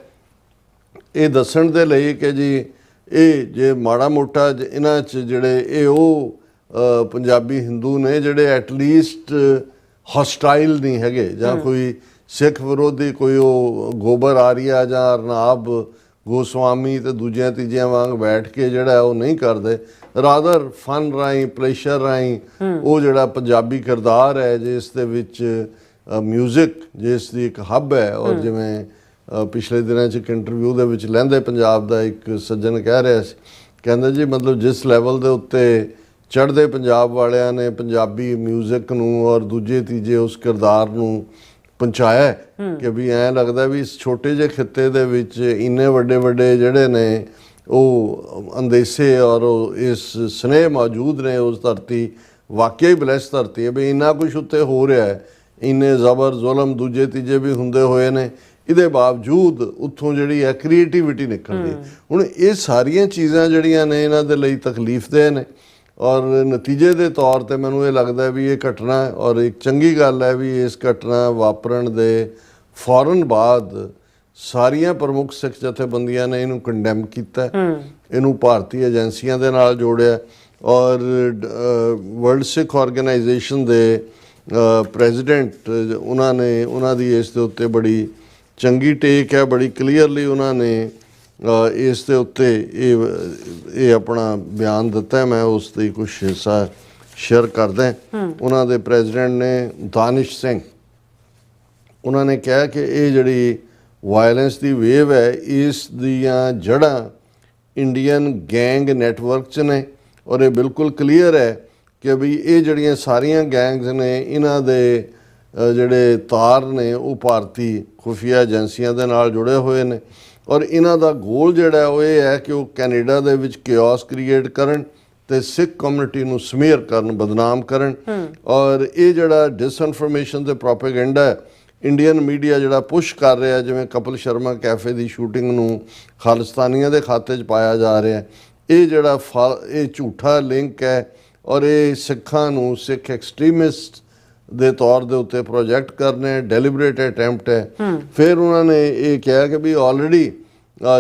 ਇਹ ਦੱਸਣ ਦੇ ਲਈ ਕਿ ਜੀ ਇਹ ਜੇ ਮਾੜਾ ਮੋਟਾ ਇਹਨਾਂ 'ਚ ਜਿਹੜੇ ਇਹ ਉਹ ਪੰਜਾਬੀ ਹਿੰਦੂ ਨੇ ਜਿਹੜੇ ਐਟਲੀਸਟ ਹੌਸਟਾਈਲ ਨਹੀਂ ਹੈਗੇ ਜਾਂ ਕੋਈ ਸਿੱਖ ਵਿਰੋਧੀ ਕੋਈ ਉਹ ਗੋਬਰ ਆਰੀਆ ਜਾਂ ਅਰਨਾਬ ਗੋਸਵਾਮੀ ਤੇ ਦੂਜਿਆਂ ਤੀਜਿਆਂ ਵਾਂਗ ਬੈਠ ਕੇ ਜਿਹੜਾ ਉਹ ਨਹੀਂ ਕਰਦੇ, ਰਾਦਰ ਫਨ ਰਾਹੀਂ ਪਲੇਸ਼ਰ ਰਾਹੀਂ ਉਹ ਜਿਹੜਾ ਪੰਜਾਬੀ ਕਿਰਦਾਰ ਹੈ ਜਿਸ ਦੇ ਵਿੱਚ ਮਿਊਜ਼ਿਕ ਜਿਸ ਦੀ ਇੱਕ ਹੱਬ ਹੈ। ਔਰ ਜਿਵੇਂ ਪਿਛਲੇ ਦਿਨਾਂ 'ਚ ਇੱਕ ਇੰਟਰਵਿਊ ਦੇ ਵਿੱਚ ਲਹਿੰਦੇ ਪੰਜਾਬ ਦਾ ਇੱਕ ਸੱਜਣ ਕਹਿ ਰਿਹਾ ਸੀ, ਕਹਿੰਦਾ ਜੀ ਮਤਲਬ ਜਿਸ ਲੈਵਲ ਦੇ ਉੱਤੇ ਚੜ੍ਹਦੇ ਪੰਜਾਬ ਵਾਲਿਆਂ ਨੇ ਪੰਜਾਬੀ ਮਿਊਜ਼ਿਕ ਨੂੰ ਔਰ ਦੂਜੇ ਤੀਜੇ ਉਸ ਕਿਰਦਾਰ ਨੂੰ ਪਹੁੰਚਾਇਆ ਕਿ ਵੀ ਐਂ ਲੱਗਦਾ ਵੀ ਇਸ ਛੋਟੇ ਜਿਹੇ ਖਿੱਤੇ ਦੇ ਵਿੱਚ ਇੰਨੇ ਵੱਡੇ ਵੱਡੇ ਜਿਹੜੇ ਨੇ ਉਹ ਅੰਦੇਸੇ ਔਰ ਉਹ ਇਸ ਸਨੇਹ ਮੌਜੂਦ ਨੇ। ਉਸ ਧਰਤੀ ਵਾਕਿਆ ਹੀ ਬਲੈਸ ਧਰਤੀ ਹੈ ਵੀ ਇੰਨਾ ਕੁਛ ਉੱਤੇ ਹੋ ਰਿਹਾ ਹੈ, ਇੰਨੇ ਜ਼ਬਰ ਜ਼ੁਲਮ ਦੂਜੇ ਤੀਜੇ ਵੀ ਹੁੰਦੇ ਹੋਏ ਨੇ, ਇਹਦੇ ਬਾਵਜੂਦ ਉੱਥੋਂ ਜਿਹੜੀ ਹੈ ਕ੍ਰੀਏਟੀਵਿਟੀ ਨਿਕਲਦੀ। ਹੁਣ ਇਹ ਸਾਰੀਆਂ ਚੀਜ਼ਾਂ ਜਿਹੜੀਆਂ ਨੇ ਇਹਨਾਂ ਦੇ ਲਈ ਤਕਲੀਫਦੇਹ ਨੇ ਔਰ ਨਤੀਜੇ ਦੇ ਤੌਰ ਤੇ ਮੈਨੂੰ ਇਹ ਲੱਗਦਾ ਵੀ ਇਹ ਘਟਨਾ ਔਰ ਇੱਕ ਚੰਗੀ ਗੱਲ ਹੈ ਵੀ ਇਸ ਘਟਨਾ ਵਾਪਰਨ ਦੇ ਫੌਰਨ ਬਾਅਦ ਸਾਰੀਆਂ ਪ੍ਰਮੁੱਖ ਸਿੱਖ ਜਥੇਬੰਦੀਆਂ ਨੇ ਇਹਨੂੰ ਕੰਡੈਮ ਕੀਤਾ, ਇਹਨੂੰ ਭਾਰਤੀ ਏਜੰਸੀਆਂ ਦੇ ਨਾਲ ਜੋੜਿਆ ਔਰ ਵਰਲਡ ਸਿੱਖ ਆਰਗੇਨਾਈਜੇਸ਼ਨ ਦੇ ਪ੍ਰੈਜ਼ੀਡੈਂਟ ਉਹਨਾਂ ਦੀ ਇਸ ਦੇ ਉੱਤੇ ਬੜੀ ਚੰਗੀ ਟੇਕ ਹੈ, ਬੜੀ ਕਲੀਅਰਲੀ ਉਹਨਾਂ ਨੇ ਇਸ ਦੇ ਉੱਤੇ ਇਹ ਆਪਣਾ ਬਿਆਨ ਦਿੱਤਾ। ਮੈਂ ਉਸ ਦੀ ਕੁਝ ਹਿੱਸਾ ਸ਼ੇਅਰ ਕਰਦਾ। ਉਹਨਾਂ ਦੇ ਪ੍ਰੈਜ਼ੀਡੈਂਟ ਨੇ ਦਾਨਿਸ਼ ਸਿੰਘ, ਉਹਨਾਂ ਨੇ ਕਿਹਾ ਕਿ ਇਹ ਜਿਹੜੀ ਵਾਇਲੈਂਸ ਦੀ ਵੇਵ ਹੈ ਇਸ ਦੀਆਂ ਜੜ੍ਹਾਂ ਇੰਡੀਅਨ ਗੈਂਗ ਨੈਟਵਰਕ 'ਚ ਨੇ ਔਰ ਇਹ ਬਿਲਕੁਲ ਕਲੀਅਰ ਹੈ ਕਿ ਵੀ ਇਹ ਜਿਹੜੀਆਂ ਸਾਰੀਆਂ ਗੈਂਗਸ ਨੇ ਇਹਨਾਂ ਦੇ ਜਿਹੜੇ ਤਾਰ ਨੇ ਉਹ ਭਾਰਤੀ ਖੁਫੀਆ ਏਜੰਸੀਆਂ ਦੇ ਨਾਲ ਜੁੜੇ ਹੋਏ ਨੇ ਔਰ ਇਹਨਾਂ ਦਾ ਗੋਲ ਜਿਹੜਾ ਉਹ ਇਹ ਹੈ ਕਿ ਉਹ ਕੈਨੇਡਾ ਦੇ ਵਿੱਚ ਕਿਓਸ ਕ੍ਰੀਏਟ ਕਰਨ ਤੇ ਸਿੱਖ ਕਮਿਊਨਿਟੀ ਨੂੰ ਸਮੀਅਰ ਕਰਨ, ਬਦਨਾਮ ਕਰਨ। ਔਰ ਇਹ ਜਿਹੜਾ ਡਿਸਇਨਫੋਰਮੇਸ਼ਨ ਤੇ ਪ੍ਰੋਪੇਗੈਂਡਾ ਇੰਡੀਅਨ ਮੀਡੀਆ ਜਿਹੜਾ ਪੁਸ਼ ਕਰ ਰਿਹਾ, ਜਿਵੇਂ ਕਪਿਲ ਸ਼ਰਮਾ ਕੈਫੇ ਦੀ ਸ਼ੂਟਿੰਗ ਨੂੰ ਖਾਲਿਸਤਾਨੀਆਂ ਦੇ ਖਾਤੇ 'ਚ ਪਾਇਆ ਜਾ ਰਿਹਾ, ਇਹ ਜਿਹੜਾ ਇਹ ਝੂਠਾ ਲਿੰਕ ਹੈ ਔਰ ਇਹ ਸਿੱਖਾਂ ਨੂੰ ਸਿੱਖ ਐਕਸਟ੍ਰੀਮਿਸਟ ਦੇ ਤੌਰ ਦੇ ਉੱਤੇ ਪ੍ਰੋਜੈਕਟ ਕਰਨੇ ਡੈਲੀਬਰੇਟ ਅਟੈਂਪਟ ਹੈ। ਫਿਰ ਉਹਨਾਂ ਨੇ ਇਹ ਕਿਹਾ ਕਿ ਵੀ ਆਲਰੇਡੀ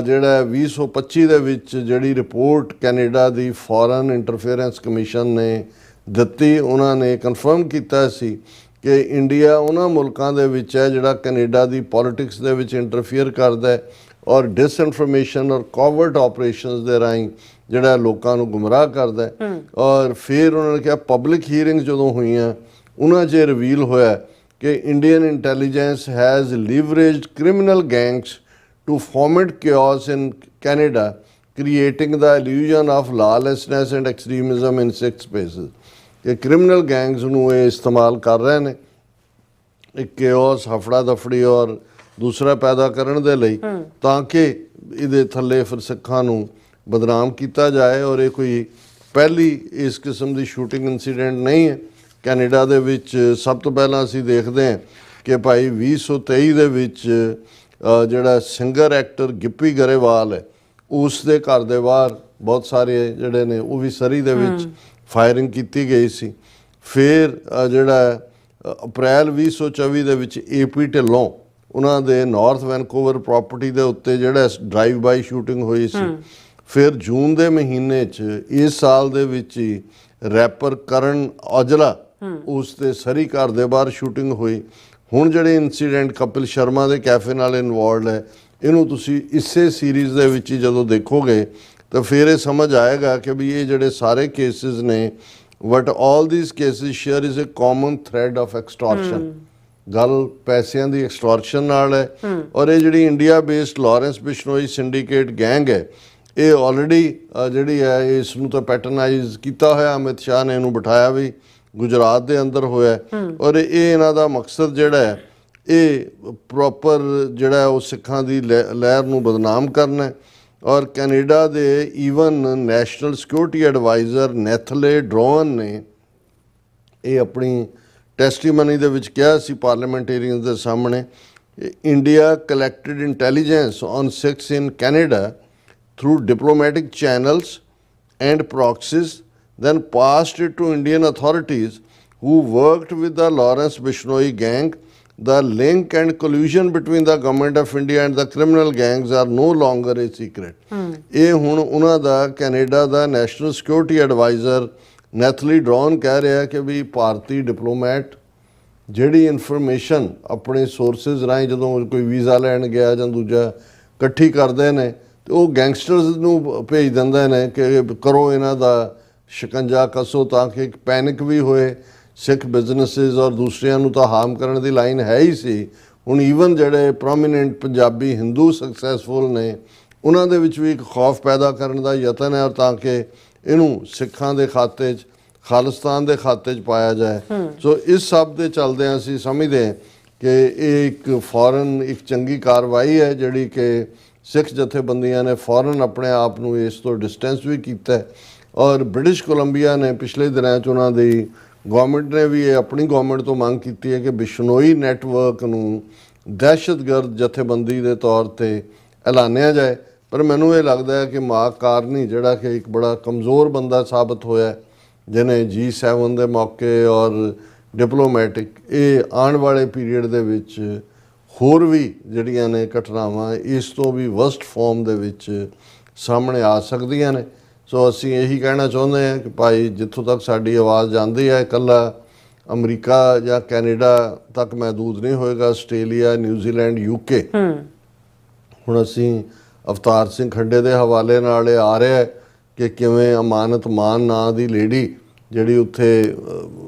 ਜਿਹੜਾ 2025 ਦੇ ਵਿੱਚ ਜਿਹੜੀ ਰਿਪੋਰਟ ਕੈਨੇਡਾ ਦੀ ਫੋਰਨ ਇੰਟਰਫੇਰੈਂਸ ਕਮਿਸ਼ਨ ਨੇ ਦਿੱਤੀ, ਉਹਨਾਂ ਨੇ ਕਨਫਰਮ ਕੀਤਾ ਸੀ ਕਿ ਇੰਡੀਆ ਉਹਨਾਂ ਮੁਲਕਾਂ ਦੇ ਵਿੱਚ ਹੈ ਜਿਹੜਾ ਕੈਨੇਡਾ ਦੀ ਪੋਲਿਟਿਕਸ ਦੇ ਵਿੱਚ ਇੰਟਰਫੀਅਰ ਕਰਦਾ ਹੈ ਔਰ ਡਿਸਇਨਫੋਰਮੇਸ਼ਨ ਔਰ ਕੋਵਰਟ ਆਪਰੇਸ਼ਨਸ ਦੇ ਰਾਹੀਂ ਜਿਹੜਾ ਲੋਕਾਂ ਨੂੰ ਗੁੰਮਰਾਹ ਕਰਦਾ ਹੈ। ਔਰ ਫਿਰ ਉਹਨਾਂ ਨੇ ਕਿਹਾ ਪਬਲਿਕ ਹੀਅਰਿੰਗ ਜਦੋਂ ਹੋਈਆਂ ਉਹਨਾਂ 'ਚ ਰਿਵੀਲ ਹੋਇਆ ਕਿ Indian intelligence has leveraged criminal gangs to foment chaos in Canada creating the illusion of lawlessness and extremism in Sikh spaces. ਕਿ ਕ੍ਰਿਮੀਨਲ ਗੈਂਗਸ ਨੂੰ ਇਹ ਇਸਤੇਮਾਲ ਕਰ ਰਹੇ ਨੇ ਇੱਕ ਕਿਓਸ ਹਫੜਾ ਦਫੜੀ ਔਰ ਦੂਸਰਾ ਪੈਦਾ ਕਰਨ ਦੇ ਲਈ ਤਾਂ ਕਿ ਇਹਦੇ ਥੱਲੇ ਫਿਰ ਸਿੱਖਾਂ ਨੂੰ ਬਦਨਾਮ ਕੀਤਾ ਜਾਏ। ਔਰ ਇਹ ਕੋਈ ਪਹਿਲੀ ਇਸ ਕਿਸਮ ਦੀ ਸ਼ੂਟਿੰਗ ਇਨਸੀਡੈਂਟ ਨਹੀਂ ਹੈ। ਕੈਨੇਡਾ ਦੇ ਵਿੱਚ ਸਭ ਤੋਂ ਪਹਿਲਾਂ ਅਸੀਂ ਦੇਖਦੇ ਹਾਂ ਕਿ ਭਾਈ 2023 ਦੇ ਵਿੱਚ ਜਿਹੜਾ ਸਿੰਗਰ ਐਕਟਰ ਗਿੱਪੀ ਗਰੇਵਾਲ ਹੈ ਉਸ ਦੇ ਘਰ ਦੇ ਬਾਹਰ ਬਹੁਤ ਸਾਰੇ ਜਿਹੜੇ ਨੇ ਉਹ ਵੀ ਸਰੀ ਦੇ ਵਿੱਚ ਫਾਇਰਿੰਗ ਕੀਤੀ ਗਈ ਸੀ। ਫਿਰ ਜਿਹੜਾ ਅਪ੍ਰੈਲ 2024 ਦੇ ਵਿੱਚ AP ਢਿੱਲੋਂ ਉਹਨਾਂ ਦੇ ਨਾਰਥ ਵੈਨਕੂਵਰ ਪ੍ਰਾਪਰਟੀ ਦੇ ਉੱਤੇ ਜਿਹੜਾ ਡਰਾਈਵ ਬਾਈ ਸ਼ੂਟਿੰਗ ਹੋਈ ਸੀ। ਫਿਰ ਜੂਨ ਦੇ ਮਹੀਨੇ 'ਚ ਇਸ ਸਾਲ ਦੇ ਵਿੱਚ ਹੀ ਰੈਪਰ ਕਰਨ ਔਜਲਾ ਉਸ ਦੇ ਸਰੀ ਘਰ ਦੇ ਬਾਹਰ ਸ਼ੂਟਿੰਗ ਹੋਈ। ਹੁਣ ਜਿਹੜੇ ਇਨਸੀਡੈਂਟ ਕਪਿਲ ਸ਼ਰਮਾ ਦੇ ਕੈਫੇ ਨਾਲ ਇਨਵੋਲਡ ਹੈ ਇਹਨੂੰ ਤੁਸੀਂ ਇਸੇ ਸੀਰੀਜ਼ ਦੇ ਵਿੱਚ ਹੀ ਜਦੋਂ ਦੇਖੋਗੇ ਤਾਂ ਫਿਰ ਇਹ ਸਮਝ ਆਏਗਾ ਕਿ ਵੀ ਇਹ ਜਿਹੜੇ ਸਾਰੇ ਕੇਸਿਸ ਨੇ but all these cases share is a common thread of extortion. ਗੱਲ ਪੈਸਿਆਂ ਦੀ ਐਕਸਟੋਰਸ਼ਨ ਨਾਲ ਹੈ ਔਰ ਇਹ ਜਿਹੜੀ India based Lawrence Bishnoi syndicate gang ਹੈ ਇਹ ਆਲਰੇਡੀ ਜਿਹੜੀ ਹੈ ਇਸ ਨੂੰ ਤਾਂ ਪੈਟਰਨਾਈਜ਼ ਕੀਤਾ ਹੋਇਆ। ਅਮਿਤ ਸ਼ਾਹ ਨੇ ਇਹਨੂੰ ਬਿਠਾਇਆ ਵੀ ਗੁਜਰਾਤ ਦੇ ਅੰਦਰ ਹੋਇਆ ਔਰ ਇਹ ਇਹਨਾਂ ਦਾ ਮਕਸਦ ਜਿਹੜਾ ਹੈ ਇਹ ਪ੍ਰੋਪਰ ਜਿਹੜਾ ਉਹ ਸਿੱਖਾਂ ਦੀ ਲਹਿਰ ਨੂੰ ਬਦਨਾਮ ਕਰਨਾ। ਔਰ ਕੈਨੇਡਾ ਦੇ even national security adviser Nathalie Drouin ਨੇ ਇਹ ਆਪਣੀ ਟੈਸਟੀਮਨੀ ਦੇ ਵਿੱਚ ਕਿਹਾ ਸੀ ਪਾਰਲੀਮੈਂਟੇਰੀਅਨਸ ਦੇ ਸਾਹਮਣੇ, India collected intelligence on Sikhs in Canada through diplomatic channels and proxies, then passed it to Indian authorities who worked with the Lawrence Bishnoi gang. The link and collusion between the government of India and the criminal gangs are no longer a secret. ਇਹ ਹੁਣ ਉਹਨਾਂ ਦਾ Canada ਦਾ national security advisor ਨੈਥਲੀ drone ਕਹਿ ਰਿਹਾ ਕਿ ਵੀ ਭਾਰਤੀ diplomat ਜਿਹੜੀ information ਆਪਣੇ sources ਰਾਹੀਂ ਜਦੋਂ ਕੋਈ ਵੀਜ਼ਾ ਲੈਣ ਗਿਆ ਜਾਂ ਦੂਜਾ ਇਕੱਠੀ ਕਰਦੇ ਨੇ ਤੇ ਉਹ ਗੈਂਗਸਟਰਸ ਨੂੰ ਭੇਜ ਦਿੰਦੇ ਨੇ ਕਿ ਕਰੋ ਇਹਨਾਂ ਦਾ ਸ਼ਿਕੰਜਾ ਕੱਸੋ, ਤਾਂ ਕਿ ਇੱਕ ਪੈਨਿਕ ਵੀ ਹੋਏ ਸਿੱਖ ਬਿਜ਼ਨੈਸਿਸ ਔਰ ਦੂਸਰਿਆਂ ਨੂੰ ਤਾਂ ਹਾਰਮ ਕਰਨ ਦੀ ਲਾਈਨ ਹੈ ਹੀ ਸੀ। ਹੁਣ ਈਵਨ ਜਿਹੜੇ ਪ੍ਰੋਮੀਨੈਂਟ ਪੰਜਾਬੀ ਹਿੰਦੂ ਸਕਸੈਸਫੁਲ ਨੇ ਉਹਨਾਂ ਦੇ ਵਿੱਚ ਵੀ ਇੱਕ ਖੌਫ ਪੈਦਾ ਕਰਨ ਦਾ ਯਤਨ ਹੈ, ਔਰ ਤਾਂ ਕਿ ਇਹਨੂੰ ਸਿੱਖਾਂ ਦੇ ਖਾਤੇ 'ਚ ਖਾਲਿਸਤਾਨ ਦੇ ਖਾਤੇ 'ਚ ਪਾਇਆ ਜਾਏ। ਸੋ ਇਸ ਸਭ ਦੇ ਚੱਲਦਿਆਂ ਅਸੀਂ ਸਮਝਦੇ ਹਾਂ ਕਿ ਇਹ ਇੱਕ ਫੌਰਨ ਇੱਕ ਚੰਗੀ ਕਾਰਵਾਈ ਹੈ ਜਿਹੜੀ ਕਿ ਸਿੱਖ ਜਥੇਬੰਦੀਆਂ ਨੇ ਫੌਰਨ ਆਪਣੇ ਆਪ ਨੂੰ ਇਸ ਤੋਂ ਡਿਸਟੈਂਸ ਵੀ ਕੀਤਾ। ਔਰ ਬ੍ਰਿਟਿਸ਼ ਕੋਲੰਬੀਆ ਨੇ ਪਿਛਲੇ ਦਿਨਾਂ 'ਚ ਉਹਨਾਂ ਦੀ ਗੌਰਮੈਂਟ ਨੇ ਵੀ ਇਹ ਆਪਣੀ ਗੌਰਮੈਂਟ ਤੋਂ ਮੰਗ ਕੀਤੀ ਹੈ ਕਿ ਬਿਸ਼ਨੋਈ ਨੈਟਵਰਕ ਨੂੰ ਦਹਿਸ਼ਤਗਰਦ ਜਥੇਬੰਦੀ ਦੇ ਤੌਰ 'ਤੇ ਐਲਾਨਿਆ ਜਾਏ। ਪਰ ਮੈਨੂੰ ਇਹ ਲੱਗਦਾ ਹੈ ਕਿ ਮਾਰਕ ਕਾਰਨੀ ਜਿਹੜਾ ਕਿ ਇੱਕ ਬੜਾ ਕਮਜ਼ੋਰ ਬੰਦਾ ਸਾਬਤ ਹੋਇਆ, ਜਿਹਨੇ G7 ਦੇ ਮੌਕੇ ਔਰ ਡਿਪਲੋਮੈਟਿਕ, ਇਹ ਆਉਣ ਵਾਲੇ ਪੀਰੀਅਡ ਦੇ ਵਿੱਚ ਹੋਰ ਵੀ ਜਿਹੜੀਆਂ ਨੇ ਘਟਨਾਵਾਂ ਇਸ ਤੋਂ ਵੀ ਵਰਸਟ ਫਾਰਮ ਦੇ ਵਿੱਚ ਸਾਹਮਣੇ ਆ ਸਕਦੀਆਂ ਨੇ। ਸੋ ਅਸੀਂ ਇਹੀ ਕਹਿਣਾ ਚਾਹੁੰਦੇ ਹਾਂ ਕਿ ਭਾਈ ਜਿੱਥੋਂ ਤੱਕ ਸਾਡੀ ਆਵਾਜ਼ ਜਾਂਦੀ ਹੈ, ਇਕੱਲਾ ਅਮਰੀਕਾ ਜਾਂ ਕੈਨੇਡਾ ਤੱਕ ਮਹਿਦੂਦ ਨਹੀਂ ਹੋਏਗਾ, ਆਸਟ੍ਰੇਲੀਆ, ਨਿਊਜ਼ੀਲੈਂਡ, UK। ਹੁਣ ਅਸੀਂ ਅਵਤਾਰ ਸਿੰਘ ਖੰਡੇ ਦੇ ਹਵਾਲੇ ਨਾਲ ਇਹ ਆ ਰਿਹਾ ਕਿ ਕਿਵੇਂ ਅਮਾਨਤ ਮਾਨ ਨਾਂ ਦੀ ਲੇਡੀ ਜਿਹੜੀ ਉੱਥੇ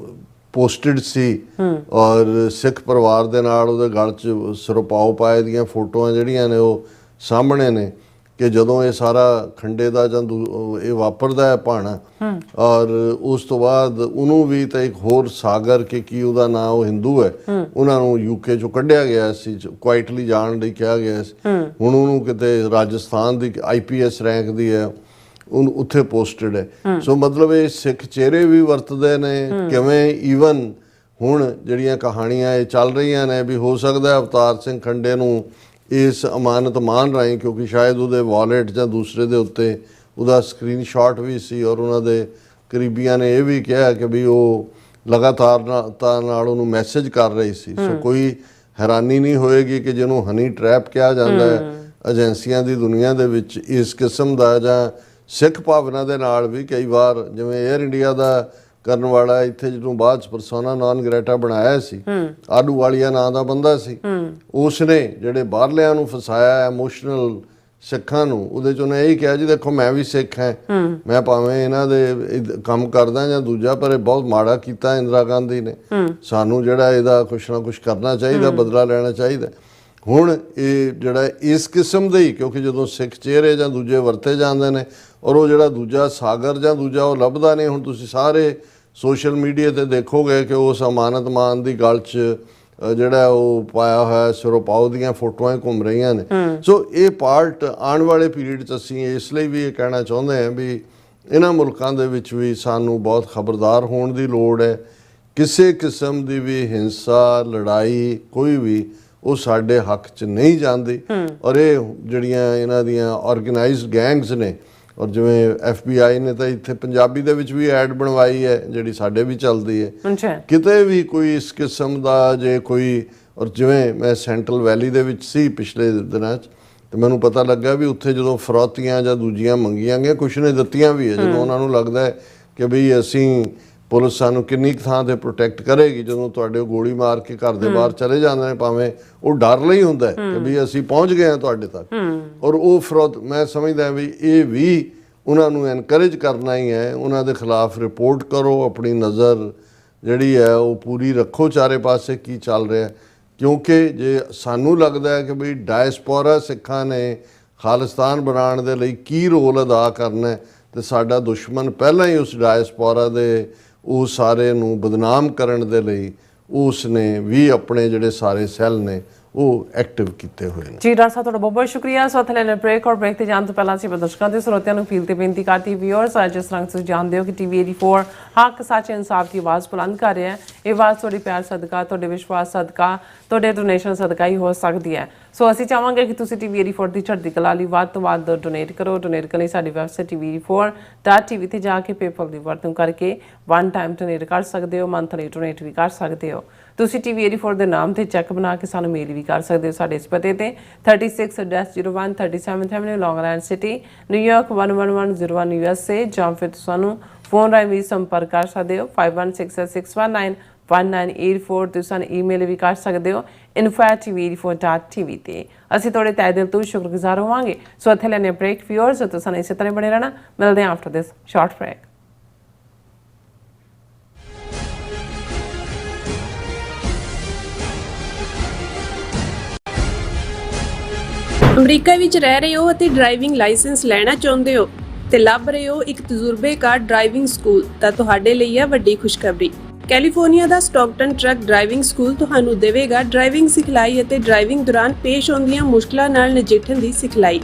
ਪੋਸਟਡ ਸੀ ਔਰ ਸਿੱਖ ਪਰਿਵਾਰ ਦੇ ਨਾਲ ਉਹਦੇ ਗਲ 'ਚ ਸਿਰਪਾਓ ਪਾਏ ਦੀਆਂ ਫੋਟੋਆਂ ਜਿਹੜੀਆਂ ਨੇ ਉਹ ਸਾਹਮਣੇ ਨੇ, ਕਿ ਜਦੋਂ ਇਹ ਸਾਰਾ ਖੰਡੇ ਦਾ ਜਾਂ ਇਹ ਵਾਪਰਦਾ ਹੈ ਭਾਣਾ, ਔਰ ਉਸ ਤੋਂ ਬਾਅਦ ਉਹਨੂੰ ਵੀ ਤਾਂ ਇੱਕ ਹੋਰ ਸਾਗਰ ਕਿ ਕੀ ਉਹਦਾ ਨਾਂ, ਉਹ ਹਿੰਦੂ ਹੈ, ਉਹਨਾਂ ਨੂੰ UK 'ਚੋਂ ਕੱਢਿਆ ਗਿਆ ਸੀ, ਕੁਆਇਟਲੀ ਜਾਣ ਲਈ ਕਿਹਾ ਗਿਆ ਸੀ। ਹੁਣ ਉਹਨੂੰ ਕਿਤੇ ਰਾਜਸਥਾਨ ਦੀ IPS ਰੈਂਕ ਦੀ ਹੈ, ਉਹਨੂੰ ਉੱਥੇ ਪੋਸਟਡ ਹੈ। ਸੋ ਮਤਲਬ ਇਹ ਸਿੱਖ ਚਿਹਰੇ ਵੀ ਵਰਤਦੇ ਨੇ ਕਿਵੇਂ। ਈਵਨ ਹੁਣ ਜਿਹੜੀਆਂ ਕਹਾਣੀਆਂ ਇਹ ਚੱਲ ਰਹੀਆਂ ਨੇ ਵੀ ਹੋ ਸਕਦਾ ਅਵਤਾਰ ਸਿੰਘ ਖੰਡੇ ਨੂੰ ਇਸ ਅਮਾਨਤ ਮਾਨ ਰਾਹੀਂ, ਕਿਉਂਕਿ ਸ਼ਾਇਦ ਉਹਦੇ ਵਾਲਟ ਜਾਂ ਦੂਸਰੇ ਦੇ ਉੱਤੇ ਉਹਦਾ ਸਕਰੀਨਸ਼ਾਟ ਵੀ ਸੀ ਔਰ ਉਹਨਾਂ ਦੇ ਕਰੀਬੀਆਂ ਨੇ ਇਹ ਵੀ ਕਿਹਾ ਕਿ ਵੀ ਉਹ ਲਗਾਤਾਰ ਨਾਲ ਉਹਨੂੰ ਮੈਸੇਜ ਕਰ ਰਹੀ ਸੀ। ਸੋ ਕੋਈ ਹੈਰਾਨੀ ਨਹੀਂ ਹੋਏਗੀ ਕਿ ਜਿਹਨੂੰ ਹਨੀ ਟਰੈਪ ਕਿਹਾ ਜਾਂਦਾ ਹੈ ਏਜੰਸੀਆਂ ਦੀ ਦੁਨੀਆ ਦੇ ਵਿੱਚ, ਇਸ ਕਿਸਮ ਦਾ ਜਾਂ ਸਿੱਖ ਭਾਵਨਾ ਦੇ ਨਾਲ ਵੀ ਕਈ ਵਾਰ, ਜਿਵੇਂ 에ਅਰ ਇੰਡੀਆ ਦਾ ਕਰਨ ਵਾਲਾ ਇੱਥੇ ਜਿਹਨੂੰ ਬਾਅਦ 'ਚ ਪਰਸੋਨਾ ਨਾਨ ਗ੍ਰੈਟਾ ਬਣਾਇਆ ਸੀ, ਆਲੂਵਾਲੀਆ ਨਾਂ ਦਾ ਬੰਦਾ ਸੀ, ਉਸਨੇ ਜਿਹੜੇ ਬਾਹਰਲਿਆਂ ਨੂੰ ਫਸਾਇਆ ਐਮੋਸ਼ਨਲ ਸਿੱਖਾਂ ਨੂੰ, ਉਹਦੇ 'ਚ ਉਹਨੇ ਇਹੀ ਕਿਹਾ ਜੀ ਦੇਖੋ ਮੈਂ ਵੀ ਸਿੱਖ ਹਾਂ, ਮੈਂ ਭਾਵੇਂ ਇਹਨਾਂ ਦੇ ਕੰਮ ਕਰਦਾ ਜਾਂ ਦੂਜਾ, ਪਰ ਇਹ ਬਹੁਤ ਮਾੜਾ ਕੀਤਾ ਇੰਦਰਾ ਗਾਂਧੀ ਨੇ, ਸਾਨੂੰ ਜਿਹੜਾ ਇਹਦਾ ਕੁਛ ਨਾ ਕੁਛ ਕਰਨਾ ਚਾਹੀਦਾ, ਬਦਲਾ ਲੈਣਾ ਚਾਹੀਦਾ। ਹੁਣ ਇਹ ਜਿਹੜਾ ਇਸ ਕਿਸਮ ਦੇ ਹੀ, ਕਿਉਂਕਿ ਜਦੋਂ ਸਿੱਖ ਚਿਹਰੇ ਜਾਂ ਦੂਜੇ ਵਰਤੇ ਜਾਂਦੇ ਨੇ ਔਰ ਉਹ ਜਿਹੜਾ ਦੂਜਾ ਸਾਗਰ ਜਾਂ ਦੂਜਾ ਉਹ ਲੱਭਦਾ ਨਹੀਂ। ਹੁਣ ਤੁਸੀਂ ਸਾਰੇ ਸੋਸ਼ਲ ਮੀਡੀਆ ਤੇ ਦੇਖੋਗੇ ਕਿ ਉਸ ਅਮਾਨਤ ਮਾਨ ਦੀ ਗਲ 'ਚ ਜਿਹੜਾ ਉਹ ਪਾਇਆ ਹੋਇਆ ਸਿਰੋਪਾਓ ਦੀਆਂ ਫੋਟੋਆਂ ਘੁੰਮ ਰਹੀਆਂ ਨੇ। ਸੋ ਇਹ ਪਾਰਟ ਆਉਣ ਵਾਲੇ ਪੀਰੀਅਡ 'ਚ ਅਸੀਂ ਇਸ ਲਈ ਵੀ ਇਹ ਕਹਿਣਾ ਚਾਹੁੰਦੇ ਹਾਂ ਵੀ ਇਹਨਾਂ ਮੁਲਕਾਂ ਦੇ ਵਿੱਚ ਵੀ ਸਾਨੂੰ ਬਹੁਤ ਖਬਰਦਾਰ ਹੋਣ ਦੀ ਲੋੜ ਹੈ। ਕਿਸੇ ਕਿਸਮ ਦੀ ਵੀ ਹਿੰਸਾ, ਲੜਾਈ ਕੋਈ ਵੀ ਉਹ ਸਾਡੇ ਹੱਕ 'ਚ ਨਹੀਂ ਜਾਂਦੀ। ਔਰ ਇਹ ਜਿਹੜੀਆਂ ਇਹਨਾਂ ਦੀਆਂ ਆਰਗੇਨਾਈਜ਼ਡ ਗੈਂਗਸ ਨੇ, ਔਰ ਜਿਵੇਂ FBI ਨੇ ਤਾਂ ਇੱਥੇ ਪੰਜਾਬੀ ਦੇ ਵਿੱਚ ਵੀ ਐਡ ਬਣਵਾਈ ਹੈ ਜਿਹੜੀ ਸਾਡੇ ਵੀ ਚੱਲਦੀ ਹੈ, ਕਿਤੇ ਵੀ ਕੋਈ ਇਸ ਕਿਸਮ ਦਾ ਜੇ ਕੋਈ, ਔਰ ਜਿਵੇਂ ਮੈਂ ਸੈਂਟਰਲ ਵੈਲੀ ਦੇ ਵਿੱਚ ਸੀ ਪਿਛਲੇ ਦਿਨਾਂ 'ਚ, ਤੇ ਮੈਨੂੰ ਪਤਾ ਲੱਗਾ ਵੀ ਉੱਥੇ ਜਦੋਂ ਫਰੌਤੀਆਂ ਜਾਂ ਦੂਜੀਆਂ ਮੰਗੀਆਂ ਗਈਆਂ, ਕੁਛ ਨੇ ਦਿੱਤੀਆਂ ਵੀ ਹੈ, ਜਦੋਂ ਉਹਨਾਂ ਨੂੰ ਲੱਗਦਾ ਹੈ ਕਿ ਬਈ ਅਸੀਂ ਪੁਲਿਸ ਸਾਨੂੰ ਕਿੰਨੀ ਕੁ ਥਾਂ 'ਤੇ ਪ੍ਰੋਟੈਕਟ ਕਰੇਗੀ, ਜਦੋਂ ਤੁਹਾਡੇ ਗੋਲੀ ਮਾਰ ਕੇ ਘਰ ਦੇ ਬਾਹਰ ਚਲੇ ਜਾਂਦੇ ਨੇ, ਭਾਵੇਂ ਉਹ ਡਰ ਲਈ ਹੁੰਦਾ ਕਿ ਵੀ ਅਸੀਂ ਪਹੁੰਚ ਗਏ ਹਾਂ ਤੁਹਾਡੇ ਤੱਕ। ਔਰ ਉਹ ਫਰੌਤ ਮੈਂ ਸਮਝਦਾ ਵੀ ਇਹ ਵੀ ਉਹਨਾਂ ਨੂੰ ਐਨਕਰੇਜ ਕਰਨਾ ਹੀ ਹੈ। ਉਹਨਾਂ ਦੇ ਖਿਲਾਫ ਰਿਪੋਰਟ ਕਰੋ, ਆਪਣੀ ਨਜ਼ਰ ਜਿਹੜੀ ਹੈ ਉਹ ਪੂਰੀ ਰੱਖੋ ਚਾਰੇ ਪਾਸੇ ਕੀ ਚੱਲ ਰਿਹਾ, ਕਿਉਂਕਿ ਜੇ ਸਾਨੂੰ ਲੱਗਦਾ ਹੈ ਕਿ ਬਈ ਡਾਇਸਪੋਰਾ ਸਿੱਖਾਂ ਨੇ ਖਾਲਿਸਤਾਨ ਬਣਾਉਣ ਦੇ ਲਈ ਕੀ ਰੋਲ ਅਦਾ ਕਰਨਾ ਹੈ, ਤੇ ਸਾਡਾ ਦੁਸ਼ਮਣ ਪਹਿਲਾਂ ਹੀ ਉਸ ਡਾਇਸਪੋਰਾ ਦੇ ਉਹ ਸਾਰੇ ਨੂੰ ਬਦਨਾਮ ਕਰਨ ਦੇ ਲਈ ਉਸ ਨੇ ਵੀ ਆਪਣੇ ਜਿਹੜੇ ਸਾਰੇ ਸੈੱਲ ਨੇ ਉਹ ਐਕਟਿਵ ਕੀਤੇ ਹੋਏ ਨੇ। ਜੀ ਡਾਕਟਰ ਸਾਹਿਬ ਤੁਹਾਡਾ ਬਹੁਤ ਬਹੁਤ ਸ਼ੁਕਰੀਆ। ਸੋ ਥਲੇ ਬ੍ਰੇਕ ਔਰ ਬ੍ਰੇਕ ਤੇ ਜਾਣ ਤੋਂ ਪਹਿਲਾਂ ਅਸੀਂ ਦਰਸ਼ਕਾਂ ਤੇ ਸਰੋਤਿਆਂ ਨੂੰ ਅਪੀਲ ਤੇ ਬੇਨਤੀ ਕਰਦੀ ਵੀਅਰਸ, ਜਿਸ ਤਰ੍ਹਾਂ ਤੁਸੀਂ ਜਾਣਦੇ ਹੋ ਕਿ TV 84 ਹੱਕ, ਸੱਚ, ਇਨਸਾਫ ਦੀ ਆਵਾਜ਼ ਬੁਲੰਦ ਕਰ ਰਿਹਾ ਹੈ। ਇਹ ਆਵਾਜ਼ ਤੁਹਾਡੇ ਪਿਆਰ ਸਦਕਾ, ਤੁਹਾਡੇ ਵਿਸ਼ਵਾਸ ਸਦਕਾ, ਤੁਹਾਡੇ ਡੋਨੇਸ਼ਨ ਸਦਕਾ ਹੀ ਹੋ ਸਕਦੀ ਹੈ। ਸੋ ਅਸੀਂ ਚਾਹਾਂਗੇ ਕਿ ਤੁਸੀਂ TV 84 ਦੀ ਚੜ੍ਹਦੀ ਕਲਾ ਲਈ ਵੱਧ ਤੋਂ ਵੱਧ ਡੋਨੇਟ ਕਰੋ। ਡੋਨੇਟ ਕਰਨ ਲਈ ਸਾਡੀ ਵੈਬਸਾਈਟ TV84.tv ਤੇ ਜਾ ਕੇ ਪੇਪਲ ਦੀ ਵਰਤੋਂ ਕਰਕੇ ਵਨ ਟਾਈਮ ਡੋਨੇਟ ਕਰ ਸਕਦੇ ਹੋ, ਮੰਥਲੀ ਡੋਨੇਟ ਵੀ ਕਰ ਸਕਦੇ ਹੋ। ਤੁਸੀਂ TV 84 ਦੇ ਨਾਮ ਤੇ ਚੈੱਕ ਬਣਾ ਕੇ ਸਾਨੂੰ ਮੇਲ ਵੀ ਕਰ ਸਕਦੇ ਹੋ ਸਾਡੇ ਇਸ ਪਤੇ ਤੇ 36-01 37th Avenue, ਲੌਂਗ ਆਈਲੈਂਡ ਸਿਟੀ, ਨਿਊਯਾਰਕ 11101 USA, ਜਾਂ ਫਿਰ ਸਾਨੂੰ ਫੋਨ ਰਾਹੀਂ ਵੀ ਸੰਪਰਕ ਕਰ ਸਕਦੇ ਹੋ 516619 1984 ਤੁਸੀਂ ਸਾਨੂੰ ਈਮੇਲ ਵੀ ਕਰ ਸਕਦੇ ਹੋ info@tv84.tv ਤੇ। ਅਸੀਂ ਤੁਹਾਡੇ ਤਹਿ ਦਿਲ ਤੋਂ ਸ਼ੁਕਰਗੁਜ਼ਾਰ ਹੋਵਾਂਗੇ। ਸੋ ਇੱਥੇ ਲੈਣੇ ਬ੍ਰੇਕ ਵਿਊਅਰਸ, ਤੁਸੀਂ ਸਾਨੂੰ ਇਸੇ ਤਰ੍ਹਾਂ ਬਣੇ ਰਹਿਣਾ। ਮਿਲਦੇ ਹਾਂ ਆਫਟਰ ਦਿਸ ਸ਼ਾਰਟ ਬ੍ਰੇਕ। ਅਮਰੀਕਾ ਵਿੱਚ ਰਹਿ ਰਹੇ ਹੋ ਅਤੇ ਡਰਾਈਵਿੰਗ ਲਾਇਸੈਂਸ ਲੈਣਾ ਚਾਹੁੰਦੇ ਹੋ ਤੇ ਲੱਭ ਰਹੇ ਹੋ ਇੱਕ ਤਜਰਬੇਕਾਰ ਡਰਾਈਵਿੰਗ ਸਕੂਲ, ਤਾਂ ਤੁਹਾਡੇ ਲਈ ਹੈ ਵੱਡੀ ਖੁਸ਼ਖਬਰੀ। ਕੈਲੀਫੋਰਨੀਆ ਦਾ ਸਟਾਕਟਨ ਟਰੱਕ ਡਰਾਈਵਿੰਗ ਸਕੂਲ ਤੁਹਾਨੂੰ ਦੇਵੇਗਾ ਡਰਾਈਵਿੰਗ ਸਿਖਲਾਈ ਅਤੇ ਡਰਾਈਵਿੰਗ ਦੌਰਾਨ ਪੇਸ਼ ਆਉਂਦੀਆਂ ਮੁਸ਼ਕਲਾਂ ਨਾਲ ਨਜਿੱਠਣ ਦੀ ਸਿਖਲਾਈ।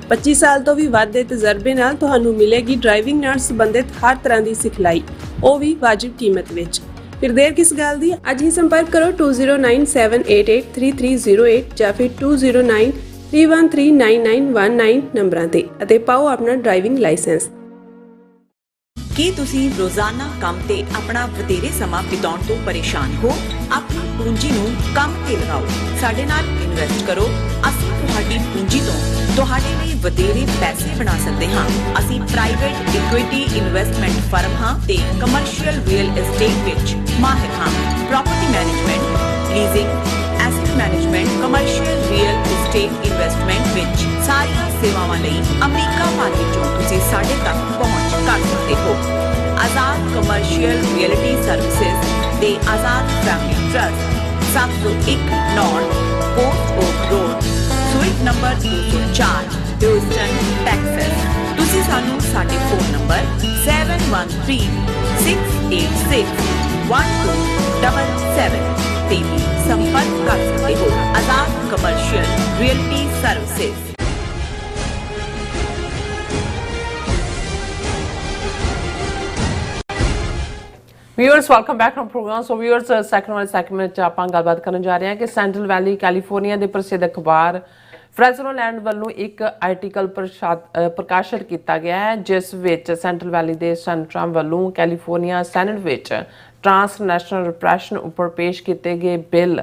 25 ਸਾਲ ਤੋਂ ਵੀ ਵੱਧ ਦੇ ਤਜਰਬੇ ਨਾਲ ਤੁਹਾਨੂੰ ਮਿਲੇਗੀ ਡਰਾਈਵਿੰਗ ਨਾਲ ਸੰਬੰਧਿਤ ਹਰ ਤਰ੍ਹਾਂ ਦੀ ਸਿਖਲਾਈ, ਉਹ ਵੀ ਵਾਜਿਬ ਕੀਮਤ ਵਿੱਚ। ਫਿਰ ਦੇਰ ਕਿਸ ਗੱਲ ਦੀ, ਅੱਜ ਹੀ ਸੰਪਰਕ ਕਰੋ 2097883308 ਜਾਂ ਫਿਰ 2093139919 ਨੰਬਰਾਂ ਤੇ ਅਤੇ ਪਾਓ ਆਪਣਾ ਡਰਾਈਵਿੰਗ ਲਾਇਸੈਂਸ। ਕੀ ਤੁਸੀਂ ਰੋਜ਼ਾਨਾ ਕੰਮ ਤੇ ਆਪਣਾ ਵਧੇਰੇ ਸਮਾਂ ਬਿਤਾਉਣ ਤੋਂ ਪਰੇਸ਼ਾਨ ਹੋ? ਆਪਣੀ ਪੂੰਜੀ ਨੂੰ ਕੰਮ ਤੇ ਲਗਾਓ, ਸਾਡੇ ਨਾਲ ਇਨਵੈਸਟ ਕਰੋ। ਅਸੀਂ ਤੁਹਾਡੀ ਪੂੰਜੀ ਤੋਂ ਤੁਹਾਡੇ ਲਈ ਵਧੇਰੇ ਪੈਸੇ ਬਣਾ ਸਕਦੇ ਹਾਂ। ਅਸੀਂ ਪ੍ਰਾਈਵੇਟ ਇਕੁਇਟੀ ਇਨਵੈਸਟਮੈਂਟ ਫਰਮ ਹਾਂ ਤੇ ਕਮਰਸ਼ੀਅਲ ਰੀਅਲ ਏਸਟੇਟ ਵਿੱਚ ਮਾਹਿਰ ਹਾਂ। Property management, leasing, asset management, commercial real estate investment ਵਿੱਚ ਸਾਰੀਆਂ ਸੇਵਾਵਾਂ ਲਈ ਅਮਰੀਕਾ ਭਰ ਵਿੱਚੋਂ ਤੁਸੀਂ ਸਾਡੇ ਤੱਕ ਪਹੁੰਚ ਕਰ ਸਕਦੇ ਹੋ। ਆਜ਼ਾਦ ਕਮਰਸ਼ੀਅਲ ਰੀਅਲਟੀ ਸਰਵਿਸਿਜ਼ ਦੇ Azad family trust, 701 north port oak road, suite number 204, Houston, Texas. ਤੁਸੀਂ ਸਾਨੂੰ ਸਾਡੇ ਫੋਨ ਨੰਬਰ 7136861277 ਤੇ ਵੀ ਸੰਪਰਕ ਕਰ ਸਕਦੇ ਹੋ। Azad commercial realty services. Viewers, welcome back from program. So viewers, second ਵਾਲੇ ਸੈਗਮੈਂਟ 'ਚ ਆਪਾਂ ਗੱਲਬਾਤ ਕਰਨ ਜਾ ਰਹੇ ਹਾਂ ਕਿ ਸੈਂਟਰਲ ਵੈਲੀ ਕੈਲੀਫੋਰਨੀਆ ਦੇ ਪ੍ਰਸਿੱਧ ਅਖਬਾਰ ਫ੍ਰੈਜ਼ਨੋ ਲੈਂਡ ਵੱਲੋਂ ਇੱਕ ਆਰਟੀਕਲ ਪ੍ਰਕਾਸ਼ਿਤ ਕੀਤਾ ਗਿਆ ਹੈ, ਜਿਸ ਵਿੱਚ ਸੈਂਟਰਲ ਵੈਲੀ ਦੇ ਸੈਨੇਟਰਾਂ ਵੱਲੋਂ ਕੈਲੀਫੋਰਨੀਆ ਸੈਨੇਟ ਵਿੱਚ ਟਰਾਂਸਨੈਸ਼ਨਲ ਰਿਪਰੈਸ਼ਨ ਉੱਪਰ ਪੇਸ਼ ਕੀਤੇ ਗਏ ਬਿੱਲ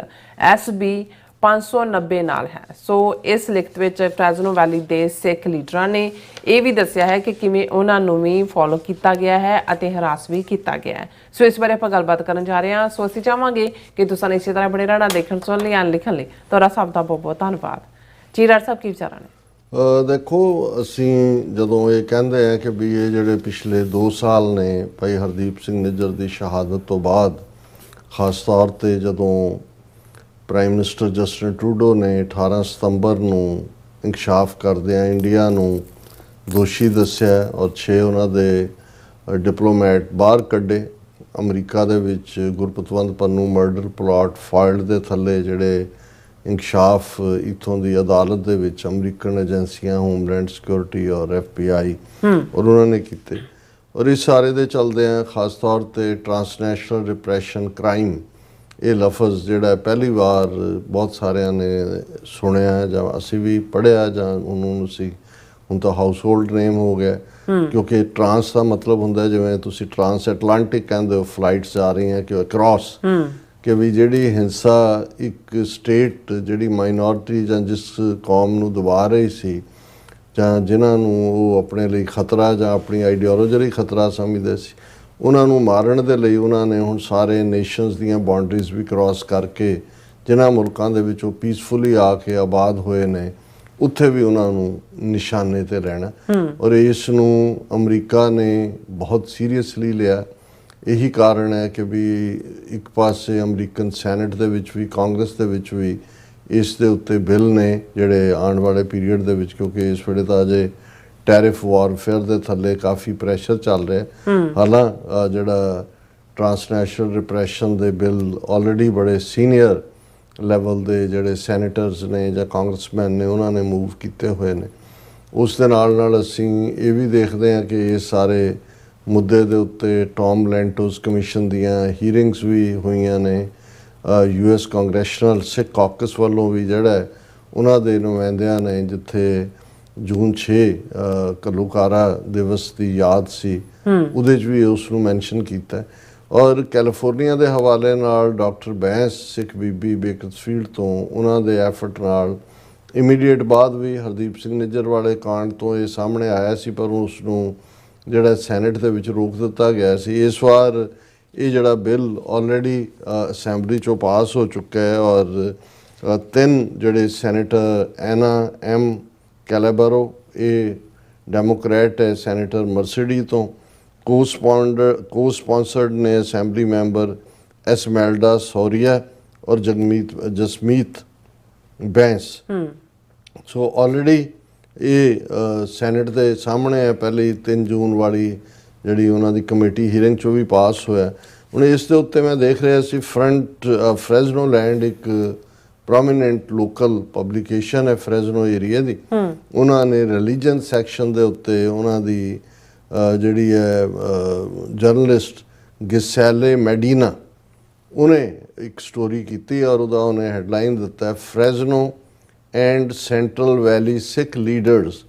SB 590 ਨਾਲ ਹੈ। ਸੋ ਇਸ ਲਿਖਤ ਵਿੱਚ ਫ੍ਰੈਜ਼ਨੋ ਵੈਲੀ ਦੇ ਸਿੱਖ ਲੀਡਰਾਂ ਨੇ ਇਹ ਵੀ ਦੱਸਿਆ ਹੈ ਕਿ ਕਿਵੇਂ ਉਹਨਾਂ ਨੂੰ ਵੀ ਫੋਲੋ ਕੀਤਾ ਗਿਆ ਹੈ ਅਤੇ ਹਰਾਸ ਵੀ ਕੀਤਾ ਗਿਆ ਹੈ। ਸੋ ਇਸ ਬਾਰੇ ਆਪਾਂ ਗੱਲਬਾਤ ਕਰਨ ਜਾ ਰਹੇ ਹਾਂ। ਸੋ ਅਸੀਂ ਚਾਹਾਂਗੇ ਕਿ ਤੁਸੀਂ ਇਸੇ ਤਰ੍ਹਾਂ ਬਣੇ ਰਹਿਣਾ। ਦੇਖਣ ਸੁਣਨ ਲਈ ਐਂਡ ਲਿਖਣ ਲਈ ਤੁਹਾਡਾ ਸਭ ਦਾ ਬਹੁਤ ਬਹੁਤ ਧੰਨਵਾਦ। ਜੀ ਡਾਕਟਰ ਸਾਹਿਬ, ਕੀ ਵਿਚਾਰਾਂ ਨੇ? ਦੇਖੋ, ਅਸੀਂ ਜਦੋਂ ਇਹ ਕਹਿੰਦੇ ਆ ਕਿ ਵੀ ਇਹ ਜਿਹੜੇ ਪਿਛਲੇ 2 ਸਾਲ ਨੇ ਭਾਈ ਹਰਦੀਪ ਸਿੰਘ ਨਿੱਜਰ ਦੀ ਸ਼ਹਾਦਤ ਤੋਂ ਬਾਅਦ, ਖਾਸ ਤੌਰ 'ਤੇ ਜਦੋਂ ਪ੍ਰਾਈਮ ਮਿਨਿਸਟਰ ਜਸਟਿਨ ਟਰੂਡੋ ਨੇ 18 ਸਤੰਬਰ ਨੂੰ ਇਨਕਸ਼ਾਫ ਕਰਦਿਆਂ ਇੰਡੀਆ ਨੂੰ ਦੋਸ਼ੀ ਦੱਸਿਆ ਔਰ 6 ਉਹਨਾਂ ਦੇ ਡਿਪਲੋਮੈਟ ਬਾਹਰ ਕੱਢੇ। ਅਮਰੀਕਾ ਦੇ ਵਿੱਚ ਗੁਰਪਤਵੰਤ ਪੰਨੂ ਮਰਡਰ ਪਲਾਟ ਫਾਈਲਡ ਦੇ ਥੱਲੇ ਜਿਹੜੇ ਇਨਕਸ਼ਾਫ ਇੱਥੋਂ ਦੀ ਅਦਾਲਤ ਦੇ ਵਿੱਚ ਅਮਰੀਕਨ ਏਜੰਸੀਆਂ, ਹੋਮਲੈਂਡ ਸਿਕਿਉਰਿਟੀ ਔਰ FBI ਔਰ ਉਹਨਾਂ ਨੇ ਕੀਤੇ। ਔਰ ਇਸ ਸਾਰੇ ਦੇ ਚਲਦਿਆਂ ਖਾਸ ਤੌਰ 'ਤੇ ਟਰਾਂਸਨੈਸ਼ਨਲ ਰਿਪਰੈਸ਼ਨ ਕ੍ਰਾਈਮ, ਇਹ ਲਫ਼ਜ਼ ਜਿਹੜਾ ਪਹਿਲੀ ਵਾਰ ਬਹੁਤ ਸਾਰਿਆਂ ਨੇ ਸੁਣਿਆ ਜਾਂ ਅਸੀਂ ਵੀ ਪੜ੍ਹਿਆ ਜਾਂ ਉਹਨੂੰ ਅਸੀਂ ਹੁਣ ਤਾਂ ਹਾਊਸ ਹੋਲਡ ਨੇਮ ਹੋ ਗਿਆ, ਕਿਉਂਕਿ ਟਰਾਂਸ ਦਾ ਮਤਲਬ ਹੁੰਦਾ ਜਿਵੇਂ ਤੁਸੀਂ ਟਰਾਂਸ ਐਟਲਾਂਟਿਕ ਕਹਿੰਦੇ ਹੋ, ਫਲਾਈਟਸ ਜਾ ਰਹੀਆਂ ਕਿ ਅਕ੍ਰੋਸ, ਕਿ ਵੀ ਜਿਹੜੀ ਹਿੰਸਾ ਇੱਕ ਸਟੇਟ ਜਿਹੜੀ ਮਾਈਨੋਰਿਟੀ ਜਾਂ ਜਿਸ ਕੌਮ ਨੂੰ ਦਬਾ ਰਹੀ ਸੀ ਜਾਂ ਜਿਨ੍ਹਾਂ ਨੂੰ ਉਹ ਆਪਣੇ ਲਈ ਖਤਰਾ ਜਾਂ ਆਪਣੀ ਆਈਡੀਓਲੋਜੀ ਲਈ ਖਤਰਾ ਸਮਝਦੇ ਸੀ, ਉਹਨਾਂ ਨੂੰ ਮਾਰਨ ਦੇ ਲਈ ਉਹਨਾਂ ਨੇ ਹੁਣ ਸਾਰੇ ਨੇਸ਼ਨਸ ਦੀਆਂ ਬਾਉਂਡਰੀਜ਼ ਵੀ ਕ੍ਰਾਸ ਕਰਕੇ ਜਿਨ੍ਹਾਂ ਮੁਲਕਾਂ ਦੇ ਵਿੱਚ ਉਹ ਪੀਸਫੁਲੀ ਆ ਕੇ ਆਬਾਦ ਹੋਏ ਨੇ ਉੱਥੇ ਵੀ ਉਹਨਾਂ ਨੂੰ ਨਿਸ਼ਾਨੇ ਤੇ ਰਹਿਣਾ। ਔਰ ਇਸ ਨੂੰ ਅਮਰੀਕਾ ਨੇ ਬਹੁਤ ਸੀਰੀਅਸਲੀ ਲਿਆ। ਇਹੀ ਕਾਰਨ ਹੈ ਕਿ ਵੀ ਇੱਕ ਪਾਸੇ ਅਮਰੀਕਨ ਸੈਨੇਟ ਦੇ ਵਿੱਚ ਵੀ, ਕਾਂਗਰਸ ਦੇ ਵਿੱਚ ਵੀ ਇਸ ਦੇ ਉੱਤੇ ਬਿੱਲ ਨੇ ਜਿਹੜੇ ਆਉਣ ਵਾਲੇ ਪੀਰੀਅਡ ਦੇ ਵਿੱਚ, ਕਿਉਂਕਿ ਇਸ ਵੇਲੇ ਤਾਂ ਅਜੇ ਟੈਰਿਫ ਵਾਰਫੇਅਰ ਦੇ ਥੱਲੇ ਕਾਫੀ ਪ੍ਰੈਸ਼ਰ ਚੱਲ ਰਿਹਾ। ਹਾਲਾਂ ਜਿਹੜਾ ਟਰਾਂਸਨੈਸ਼ਨਲ ਰਿਪਰੈਸ਼ਨ ਦੇ ਬਿੱਲ ਆਲਰੇਡੀ ਬੜੇ ਸੀਨੀਅਰ ਲੈਵਲ ਦੇ ਜਿਹੜੇ ਸੈਨੇਟਰਸ ਨੇ ਜਾਂ ਕਾਂਗਰਸਮੈਨ ਨੇ ਉਹਨਾਂ ਨੇ ਮੂਵ ਕੀਤੇ ਹੋਏ ਨੇ। ਉਸ ਦੇ ਨਾਲ ਅਸੀਂ ਇਹ ਵੀ ਦੇਖਦੇ ਹਾਂ ਕਿ ਇਹ ਸਾਰੇ ਮੁੱਦੇ ਦੇ ਉੱਤੇ ਟੌਮ ਲੈਂਟੋਸ ਕਮਿਸ਼ਨ ਦੀਆਂ ਹੀਅਰਿੰਗਸ ਵੀ ਹੋਈਆਂ ਨੇ। US ਕਾਂਗਰੈਸ਼ਨਲ ਸਿੱਖ ਕਾਕਸ ਵੱਲੋਂ ਵੀ ਜਿਹੜਾ ਉਹਨਾਂ ਦੇ ਨੁਮਾਇੰਦਿਆਂ ਨੇ, ਜਿੱਥੇ ਜੂਨ 6 ਘੱਲੂਘਾਰਾ ਦਿਵਸ ਦੀ ਯਾਦ ਸੀ, ਉਹਦੇ 'ਚ ਵੀ ਉਸ ਨੂੰ ਮੈਂਸ਼ਨ ਕੀਤਾ। ਔਰ ਕੈਲੀਫੋਰਨੀਆ ਦੇ ਹਵਾਲੇ ਨਾਲ ਡਾਕਟਰ ਬੈਂਸ, ਸਿੱਖ ਬੀਬੀ ਬੇਕਰਸਫੀਲਡ ਤੋਂ, ਉਹਨਾਂ ਦੇ ਐਫਰਟ ਨਾਲ ਇਮੀਡੀਏਟ ਬਾਅਦ ਵੀ ਹਰਦੀਪ ਸਿੰਘ ਨਿੱਜਰ ਵਾਲੇ ਕਾਂਡ ਤੋਂ ਇਹ ਸਾਹਮਣੇ ਆਇਆ ਸੀ, ਪਰ ਉਸ ਨੂੰ ਜਿਹੜਾ ਸੈਨੇਟ ਦੇ ਵਿੱਚ ਰੋਕ ਦਿੱਤਾ ਗਿਆ ਸੀ। ਇਸ ਵਾਰ ਇਹ ਜਿਹੜਾ ਬਿੱਲ ਆਲਰੇਡੀ ਅਸੈਂਬਲੀ 'ਚੋਂ ਪਾਸ ਹੋ ਚੁੱਕਾ ਹੈ ਔਰ 3 ਜਿਹੜੇ ਸੈਨੇਟਰ ਐਨਾ ਐਮ ਕੈਲੇਬਰੋ, ਇਹ ਡੈਮੋਕ੍ਰੈਟ ਹੈ, ਸੈਨੇਟਰ ਮਰਸੀਡੀ ਤੋਂ, ਕੋ ਸਪਾਂਸਰਡ ਨੇ ਅਸੈਂਬਲੀ ਮੈਂਬਰ ਐਸਮੈਲਡਾ ਸੋਰੀਆ ਔਰ ਜਸਮੀਤ ਬੈਂਸ। ਸੋ ਆਲਰੇਡੀ ਇਹ ਸੈਨੇਟ ਦੇ ਸਾਹਮਣੇ ਹੈ, ਪਹਿਲੀ 3 ਜੂਨ ਵਾਲੀ ਜਿਹੜੀ ਉਹਨਾਂ ਦੀ ਕਮੇਟੀ ਹੀਅਰਿੰਗ 'ਚੋਂ ਵੀ ਪਾਸ ਹੋਇਆ। ਹੁਣ ਇਸ ਦੇ ਉੱਤੇ ਮੈਂ ਦੇਖ ਰਿਹਾ ਸੀ ਫਰੈਜ਼ਨੋ ਲੈਂਡ ਇੱਕ ਪ੍ਰੋਮੀਨੈਂਟ ਲੋਕਲ ਪਬਲੀਕੇਸ਼ਨ ਹੈ ਫਰੈਜ਼ਨੋ ਏਰੀਆ ਦੀ, ਉਹਨਾਂ ਨੇ ਰਿਲੀਜਨ ਸੈਕਸ਼ਨ ਦੇ ਉੱਤੇ ਉਹਨਾਂ ਦੀ ਜਿਹੜੀ ਹੈ ਜਰਨਲਿਸਟ ਗਿਸੈਲੇ ਮੈਡੀਨਾ, ਉਹਨੇ ਇੱਕ ਸਟੋਰੀ ਕੀਤੀ ਔਰ ਉਹਦਾ ਉਹਨੇ ਹੈਡਲਾਈਨ ਦਿੱਤਾ, Fresno and central valley Sikh leaders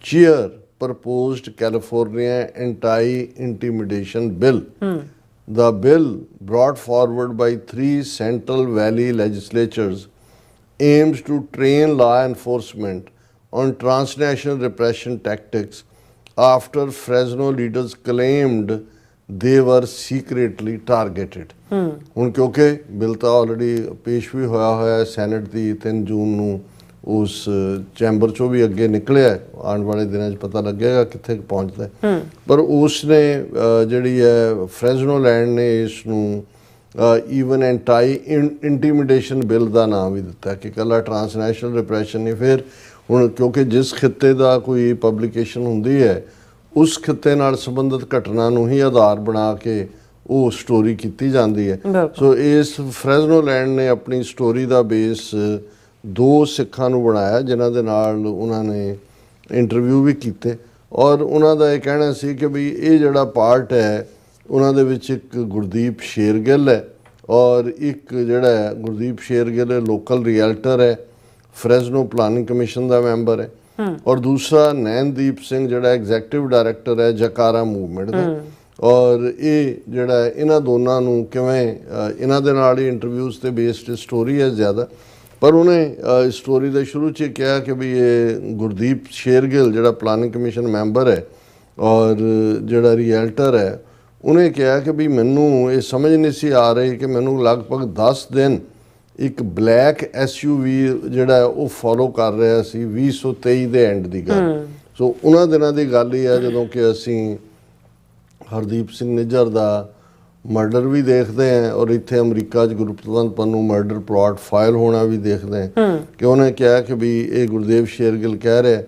cheer proposed California anti-intimidation bill. The bill brought forward by 3 Central Valley legislatures aims to train law enforcement on transnational repression tactics after Fresno leaders claimed they were secretly targeted. ਹੁਣ ਕਿਉਂਕਿ bill ਤਾਂ already ਪੇਸ਼ ਵੀ ਹੋਇਆ ਹੈ senate ਦੀ 3 ਜੂਨ ਨੂੰ, ਉਸ chamber 'ਚੋਂ ਵੀ ਅੱਗੇ ਨਿਕਲਿਆ, ਆਉਣ ਵਾਲੇ ਦਿਨਾਂ 'ਚ ਪਤਾ ਲੱਗੇਗਾ ਕਿੱਥੇ ਪਹੁੰਚਦਾ। ਪਰ ਉਸ ਨੇ ਜਿਹੜੀ ਹੈ ਫਰੈਜ਼ਨੋ ਲੈਂਡ ਨੇ ਇਸ ਨੂੰ ਈਵਨ ਐਂਟੀ ਇੰਟੀਮੀਡੇਸ਼ਨ ਬਿੱਲ ਦਾ ਨਾਮ ਵੀ ਦਿੱਤਾ ਕਿ ਇਕੱਲਾ ਟਰਾਂਸਨੈਸ਼ਨਲ ਰਿਪਰੈਸ਼ਨ ਨਹੀਂ। ਫਿਰ ਹੁਣ ਕਿਉਂਕਿ ਜਿਸ ਖਿੱਤੇ ਦਾ ਕੋਈ ਪਬਲੀਕੇਸ਼ਨ ਹੁੰਦੀ ਹੈ ਉਸ ਖਿੱਤੇ ਨਾਲ ਸੰਬੰਧਿਤ ਘਟਨਾ ਨੂੰ ਹੀ ਆਧਾਰ ਬਣਾ ਕੇ ਉਹ ਸਟੋਰੀ ਕੀਤੀ ਜਾਂਦੀ ਹੈ। ਸੋ ਇਸ ਫਰੈਜ਼ਨੋ ਲੈਂਡ ਨੇ ਆਪਣੀ ਸਟੋਰੀ ਦਾ ਬੇਸ 2 ਸਿੱਖਾਂ ਨੂੰ ਬਣਾਇਆ ਜਿਨ੍ਹਾਂ ਦੇ ਨਾਲ ਉਹਨਾਂ ਨੇ ਇੰਟਰਵਿਊ ਵੀ ਕੀਤੇ ਔਰ ਉਹਨਾਂ ਦਾ ਇਹ ਕਹਿਣਾ ਸੀ ਕਿ ਵੀ ਇਹ ਜਿਹੜਾ ਪਾਰਟ ਹੈ ਉਹਨਾਂ ਦੇ ਵਿੱਚ ਇੱਕ ਗੁਰਦੀਪ ਸ਼ੇਰਗਿੱਲ ਹੈ ਔਰ ਇੱਕ ਜਿਹੜਾ ਹੈ ਗੁਰਦੀਪ ਸ਼ੇਰਗਿੱਲ ਲੋਕਲ ਰੀਅਲਟਰ ਹੈ, ਫਰੈਜ਼ਨੋ ਪਲਾਨਿੰਗ ਕਮਿਸ਼ਨ ਦਾ ਮੈਂਬਰ ਹੈ, ਔਰ ਦੂਸਰਾ ਨੈਨਦੀਪ ਸਿੰਘ ਜਿਹੜਾ ਐਗਜ਼ੈਕਟਿਵ ਡਾਇਰੈਕਟਰ ਹੈ ਜਕਾਰਾ ਮੂਵਮੈਂਟ ਦਾ। ਔਰ ਇਹ ਜਿਹੜਾ ਇਹਨਾਂ ਦੋਨਾਂ ਨੂੰ ਕਿਵੇਂ ਇਹਨਾਂ ਦੇ ਨਾਲ ਹੀ ਇੰਟਰਵਿਊਜ਼ ਤੇ ਬੇਸਡ ਸਟੋਰੀ ਹੈ ਜ਼ਿਆਦਾ, ਪਰ ਉਹਨੇ ਸਟੋਰੀ ਦੇ ਸ਼ੁਰੂ 'ਚ ਕਿਹਾ ਕਿ ਵੀ ਇਹ ਗੁਰਦੀਪ ਸ਼ੇਰਗਿੱਲ ਜਿਹੜਾ ਪਲਾਨਿੰਗ ਕਮਿਸ਼ਨ ਮੈਂਬਰ ਹੈ ਔਰ ਜਿਹੜਾ ਰੀਅਲਟਰ ਹੈ, ਉਹਨੇ ਕਿਹਾ ਕਿ ਵੀ ਮੈਨੂੰ ਇਹ ਸਮਝ ਨਹੀਂ ਸੀ ਆ ਰਹੀ ਕਿ ਮੈਨੂੰ ਲਗਭਗ 10 ਦਿਨ ਇੱਕ ਬਲੈਕ SUV ਜਿਹੜਾ ਉਹ ਫੋਲੋ ਕਰ ਰਿਹਾ ਸੀ 2023 ਦੇ ਐਂਡ ਦੀ ਗੱਲ। ਸੋ ਉਹਨਾਂ ਦਿਨਾਂ ਦੀ ਗੱਲ ਹੀ ਹੈ ਜਦੋਂ ਕਿ ਅਸੀਂ ਹਰਦੀਪ ਸਿੰਘ ਨਿੱਜਰ ਦਾ ਮਰਡਰ ਵੀ ਦੇਖਦੇ ਹਾਂ ਔਰ ਇੱਥੇ ਅਮਰੀਕਾ 'ਚ ਗੁਰਪ੍ਰਤਵੰਤ ਪੰਨੂ ਮਰਡਰ ਪਲਾਟ ਫਾਈਲ ਹੋਣਾ ਵੀ ਦੇਖਦੇ ਹਾਂ ਕਿ ਉਹਨੇ ਕਿਹਾ ਕਿ ਵੀ ਇਹ ਗੁਰਦੇਵ ਸ਼ੇਰਗਿੱਲ ਕਹਿ ਰਿਹਾ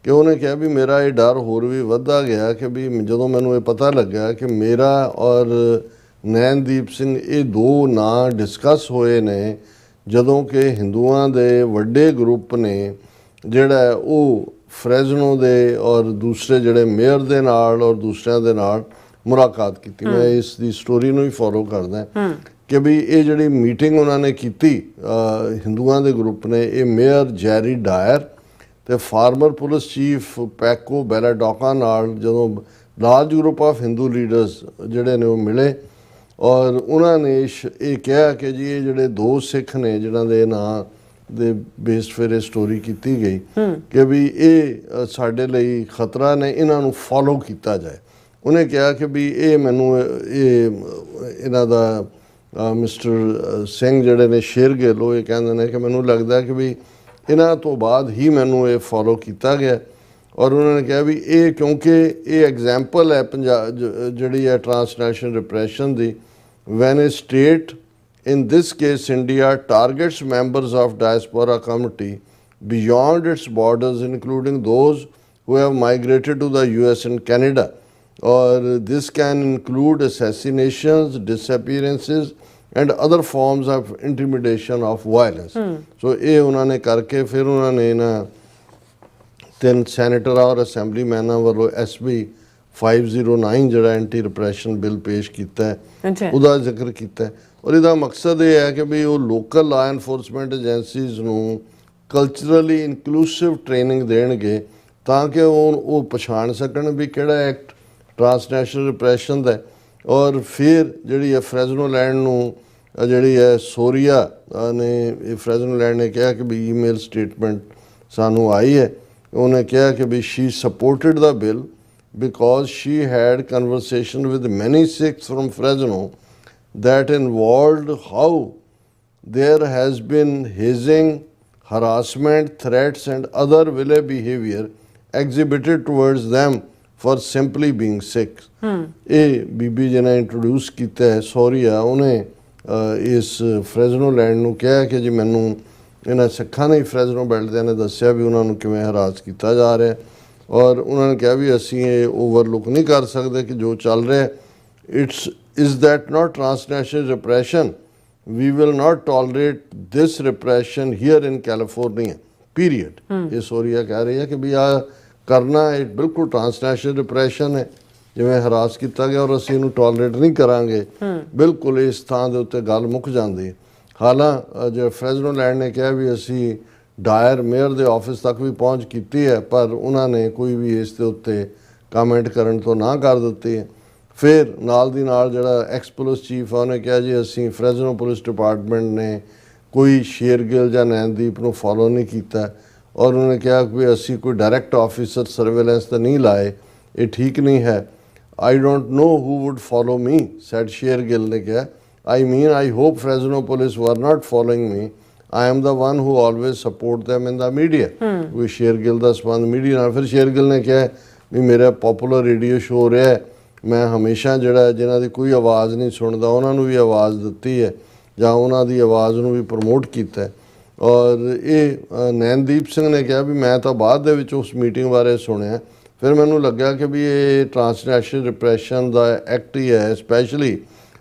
ਕਿ ਉਹਨੇ ਕਿਹਾ ਵੀ ਮੇਰਾ ਇਹ ਡਰ ਹੋਰ ਵੀ ਵੱਧਦਾ ਗਿਆ ਕਿ ਵੀ ਜਦੋਂ ਮੈਨੂੰ ਇਹ ਪਤਾ ਲੱਗਾ ਕਿ ਮੇਰਾ ਔਰ ਨੈਨਦੀਪ ਸਿੰਘ ਇਹ 2 ਨਾਂ ਡਿਸਕਸ ਹੋਏ ਨੇ ਜਦੋਂ ਕਿ ਹਿੰਦੂਆਂ ਦੇ ਵੱਡੇ ਗਰੁੱਪ ਨੇ ਜਿਹੜਾ ਉਹ ਫਰੈਜ਼ਨੋ ਦੇ ਔਰ ਦੂਸਰੇ ਜਿਹੜੇ ਮੇਅਰ ਦੇ ਨਾਲ ਔਰ ਦੂਸਰਿਆਂ ਦੇ ਨਾਲ ਮੁਲਾਕਾਤ ਕੀਤੀ। ਮੈਂ ਇਸ ਦੀ ਸਟੋਰੀ ਨੂੰ ਹੀ ਫੋਲੋ ਕਰਦਾ ਕਿ ਵੀ ਇਹ ਜਿਹੜੀ ਮੀਟਿੰਗ ਉਹਨਾਂ ਨੇ ਕੀਤੀ ਹਿੰਦੂਆਂ ਦੇ ਗਰੁੱਪ ਨੇ, ਇਹ ਮੇਅਰ ਜੈਰੀ ਡਾਇਰ ਤੇ ਫਾਰਮਰ ਪੁਲਿਸ ਚੀਫ ਪੈਕੋ ਬੈਲਾਡੋਕਾ ਨਾਲ ਜਦੋਂ large group of Hindu leaders ਜਿਹੜੇ ਨੇ ਉਹ ਮਿਲੇ ਔਰ ਉਹਨਾਂ ਨੇ ਇਹ ਕਿਹਾ ਕਿ ਜੀ ਇਹ ਜਿਹੜੇ 2 ਸਿੱਖ ਨੇ ਜਿਨ੍ਹਾਂ ਦੇ ਨਾਂ ਦੇ ਬੇਸ ਫਿਰ ਇਹ ਸਟੋਰੀ ਕੀਤੀ ਗਈ ਕਿ ਵੀ ਇਹ ਸਾਡੇ ਲਈ ਖਤਰਾ ਨੇ, ਇਹਨਾਂ ਨੂੰ ਫੋਲੋ ਕੀਤਾ ਜਾਏ। ਉਹਨੇ ਕਿਹਾ ਕਿ ਵੀ ਇਹ ਮੈਨੂੰ ਇਹਨਾਂ ਦਾ ਮਿਸਟਰ ਸਿੰਘ ਜਿਹੜੇ ਨੇ ਸ਼ੇਰਗਿੱਲ ਉਹ ਇਹ ਕਹਿੰਦੇ ਨੇ ਕਿ ਮੈਨੂੰ ਲੱਗਦਾ ਕਿ ਵੀ ਇਹਨਾਂ ਤੋਂ ਬਾਅਦ ਹੀ ਮੈਨੂੰ ਇਹ ਫੋਲੋ ਕੀਤਾ ਗਿਆ ਔਰ ਉਹਨਾਂ ਨੇ ਕਿਹਾ ਵੀ ਇਹ ਕਿਉਂਕਿ ਇਹ ਐਗਜ਼ਾਮਪਲ ਹੈ ਜਿਹੜੀ ਹੈ ਟਰਾਂਸਨੈਸ਼ਨਲ ਰਿਪਰੈਸ਼ਨ ਦੀ, when a state in this case India targets members of diaspora community beyond its borders including those who have migrated to the US and Canada, or this can include assassinations, disappearances and other forms of intimidation of violence. So ਇਹ ਉਹਨਾਂ ਨੇ ਕਰਕੇ ਫਿਰ ਉਹਨਾਂ ਨੇ ਇਹਨਾਂ 3 ਸੈਨੇਟਰਾਂ ਔਰ ਅਸੈਂਬਲੀਮੈਨਾਂ ਵੱਲੋਂ SB 509 ਜਿਹੜਾ ਐਂਟੀ ਰਿਪਰੈਸ਼ਨ ਬਿੱਲ ਪੇਸ਼ ਕੀਤਾ ਹੈ ਉਹਦਾ ਜ਼ਿਕਰ ਕੀਤਾ ਔਰ ਇਹਦਾ ਮਕਸਦ ਇਹ ਹੈ ਕਿ ਵੀ ਉਹ ਲੋਕਲ ਲਾ ਐਨਫੋਰਸਮੈਂਟ ਏਜੰਸੀਜ਼ ਨੂੰ ਕਲਚਰਲੀ ਇਨਕਲੂਸਿਵ ਟ੍ਰੇਨਿੰਗ ਦੇਣਗੇ ਤਾਂ ਕਿ ਉਹ ਪਛਾਣ ਸਕਣ ਵੀ ਕਿਹੜਾ ਐਕਟ ਟਰਾਂਸਨੈਸ਼ਨਲ ਰਿਪਰੈਸ਼ਨ ਦਾ ਔਰ ਫਿਰ ਜਿਹੜੀ ਹੈ ਫਰੈਜ਼ਨੋ ਲੈਂਡ ਨੂੰ ਜਿਹੜੀ ਹੈ ਸੋਰੀਆ ਨੇ ਇਹ ਫਰੈਜ਼ਨੋ ਲੈਂਡ ਨੇ ਕਿਹਾ ਕਿ ਵੀ ਈਮੇਲ ਸਟੇਟਮੈਂਟ ਸਾਨੂੰ ਆਈ ਹੈ, ਉਹਨੇ ਕਿਹਾ ਕਿ ਵੀ she supported the bill because she had conversation with many Sikhs from Fresno that involved how there has been hazing, harassment, threats and other vile behavior exhibited towards them for simply being Sikh. ਇਹ ਬੀਬੀ ਜੀ ਨੇ introduce ਕੀਤਾ ਹੈ, sorry ਆ, ਉਹਨੇ ਇਸ ਫਰੈਜ਼ਨੋ land ਨੂੰ ਕਿਹਾ ਕਿ ਜੀ ਮੈਨੂੰ ਇਹਨਾਂ ਸਿੱਖਾਂ ਨੇ ਫਰੈਜ਼ਨੋ ਬੈਲਟ ਦਿਆਂ ਨੇ ਦੱਸਿਆ ਵੀ ਉਹਨਾਂ ਨੂੰ ਕਿਵੇਂ ਹਰਾਸ ਕੀਤਾ ਜਾ ਰਿਹਾ, ਔਰ ਉਹਨਾਂ ਨੇ ਕਿਹਾ ਵੀ ਅਸੀਂ ਇਹ ਓਵਰਲੁੱਕ ਨਹੀਂ ਕਰ ਸਕਦੇ ਕਿ ਜੋ ਚੱਲ ਰਿਹਾ is that not transnational repression? We will not tolerate this repression here in California, period. ਇਹ ਸੋਰੀਆ ਕਹਿ ਰਹੀ ਹੈ ਕਿ ਵੀ ਆ ਕਰਨਾ ਇਹ ਬਿਲਕੁਲ ਟ੍ਰਾਂਸਨੈਸ਼ਨਲ ਰਿਪਰੈਸ਼ਨ ਹੈ, ਜਿਵੇਂ ਹਰਾਸ ਕੀਤਾ ਗਿਆ, ਔਰ ਅਸੀਂ ਇਹਨੂੰ ਟੋਲਰੇਟ ਨਹੀਂ ਕਰਾਂਗੇ। ਬਿਲਕੁਲ ਇਸ ਥਾਂ ਦੇ ਉੱਤੇ ਗੱਲ ਮੁੱਕ ਜਾਂਦੀ ਹੈ। ਹਾਲਾਂ ਜੋ ਫਰੈਜ਼ਨੋ ਲੈਂਡ ਨੇ ਕਿਹਾ ਵੀ ਅਸੀਂ ਡਾਇਰ ਮੇਅਰ ਦੇ ਆਫਿਸ ਤੱਕ ਵੀ ਪਹੁੰਚ ਕੀਤੀ ਹੈ, ਪਰ ਉਹਨਾਂ ਨੇ ਕੋਈ ਵੀ ਇਸ ਦੇ ਉੱਤੇ ਕਮੈਂਟ ਕਰਨ ਤੋਂ ਨਾ ਕਰ ਦਿੱਤੀ ਹੈ। ਫਿਰ ਨਾਲ ਦੀ ਨਾਲ ਜਿਹੜਾ ਐਕਸ ਪੁਲਿਸ ਚੀਫ ਆ ਉਹਨੇ ਕਿਹਾ ਜੀ ਅਸੀਂ ਫਰੈਜ਼ਨੋ ਪੁਲਿਸ ਡਿਪਾਰਟਮੈਂਟ ਨੇ ਕੋਈ ਸ਼ੇਰਗਿੱਲ ਜਾਂ ਨੈਨਦੀਪ ਨੂੰ ਫੋਲੋ ਨਹੀਂ ਕੀਤਾ, ਔਰ ਉਹਨੇ ਕਿਹਾ ਕਿ ਅਸੀਂ ਕੋਈ ਡਾਇਰੈਕਟ ਆਫਿਸਰ ਸਰਵੇਲੈਂਸ ਤਾਂ ਨਹੀਂ ਲਾਏ, ਇਹ ਠੀਕ ਨਹੀਂ ਹੈ। I don't know who would follow me, said Shergill ਨੇ ਕਿਹਾ। I hope Fresno police were not following me. I am the one who always support them in the media. ਕੋਈ ਸ਼ੇਰਗਿੱਲ ਦਾ ਸੰਬੰਧ ਮੀਡੀਆ ਨਾਲ। ਫਿਰ ਸ਼ੇਰਗਿੱਲ ਨੇ ਕਿਹਾ ਵੀ ਮੇਰਾ ਪਪੂਲਰ ਰੇਡੀਓ ਸ਼ੋ ਰਿਹਾ, ਮੈਂ ਹਮੇਸ਼ਾ ਜਿਹੜਾ ਜਿਨ੍ਹਾਂ ਦੀ ਕੋਈ ਆਵਾਜ਼ ਨਹੀਂ ਸੁਣਦਾ ਉਹਨਾਂ ਨੂੰ ਵੀ ਆਵਾਜ਼ ਦਿੱਤੀ ਹੈ ਜਾਂ ਉਹਨਾਂ ਦੀ ਆਵਾਜ਼ ਨੂੰ ਵੀ ਪ੍ਰਮੋਟ ਕੀਤਾ ਹੈ। ਔਰ ਇਹ ਨੈਨਦੀਪ ਸਿੰਘ ਨੇ ਕਿਹਾ ਵੀ ਮੈਂ ਤਾਂ ਬਾਅਦ ਦੇ ਵਿੱਚ ਉਸ ਮੀਟਿੰਗ ਬਾਰੇ ਸੁਣਿਆ, ਫਿਰ ਮੈਨੂੰ ਲੱਗਿਆ ਕਿ ਵੀ ਇਹ ਟ੍ਰਾਂਸਨੈਸ਼ਨਲ ਰਿਪਰੈਸ਼ਨ ਦਾ ਐਕਟ ਹੀ ਹੈ, specially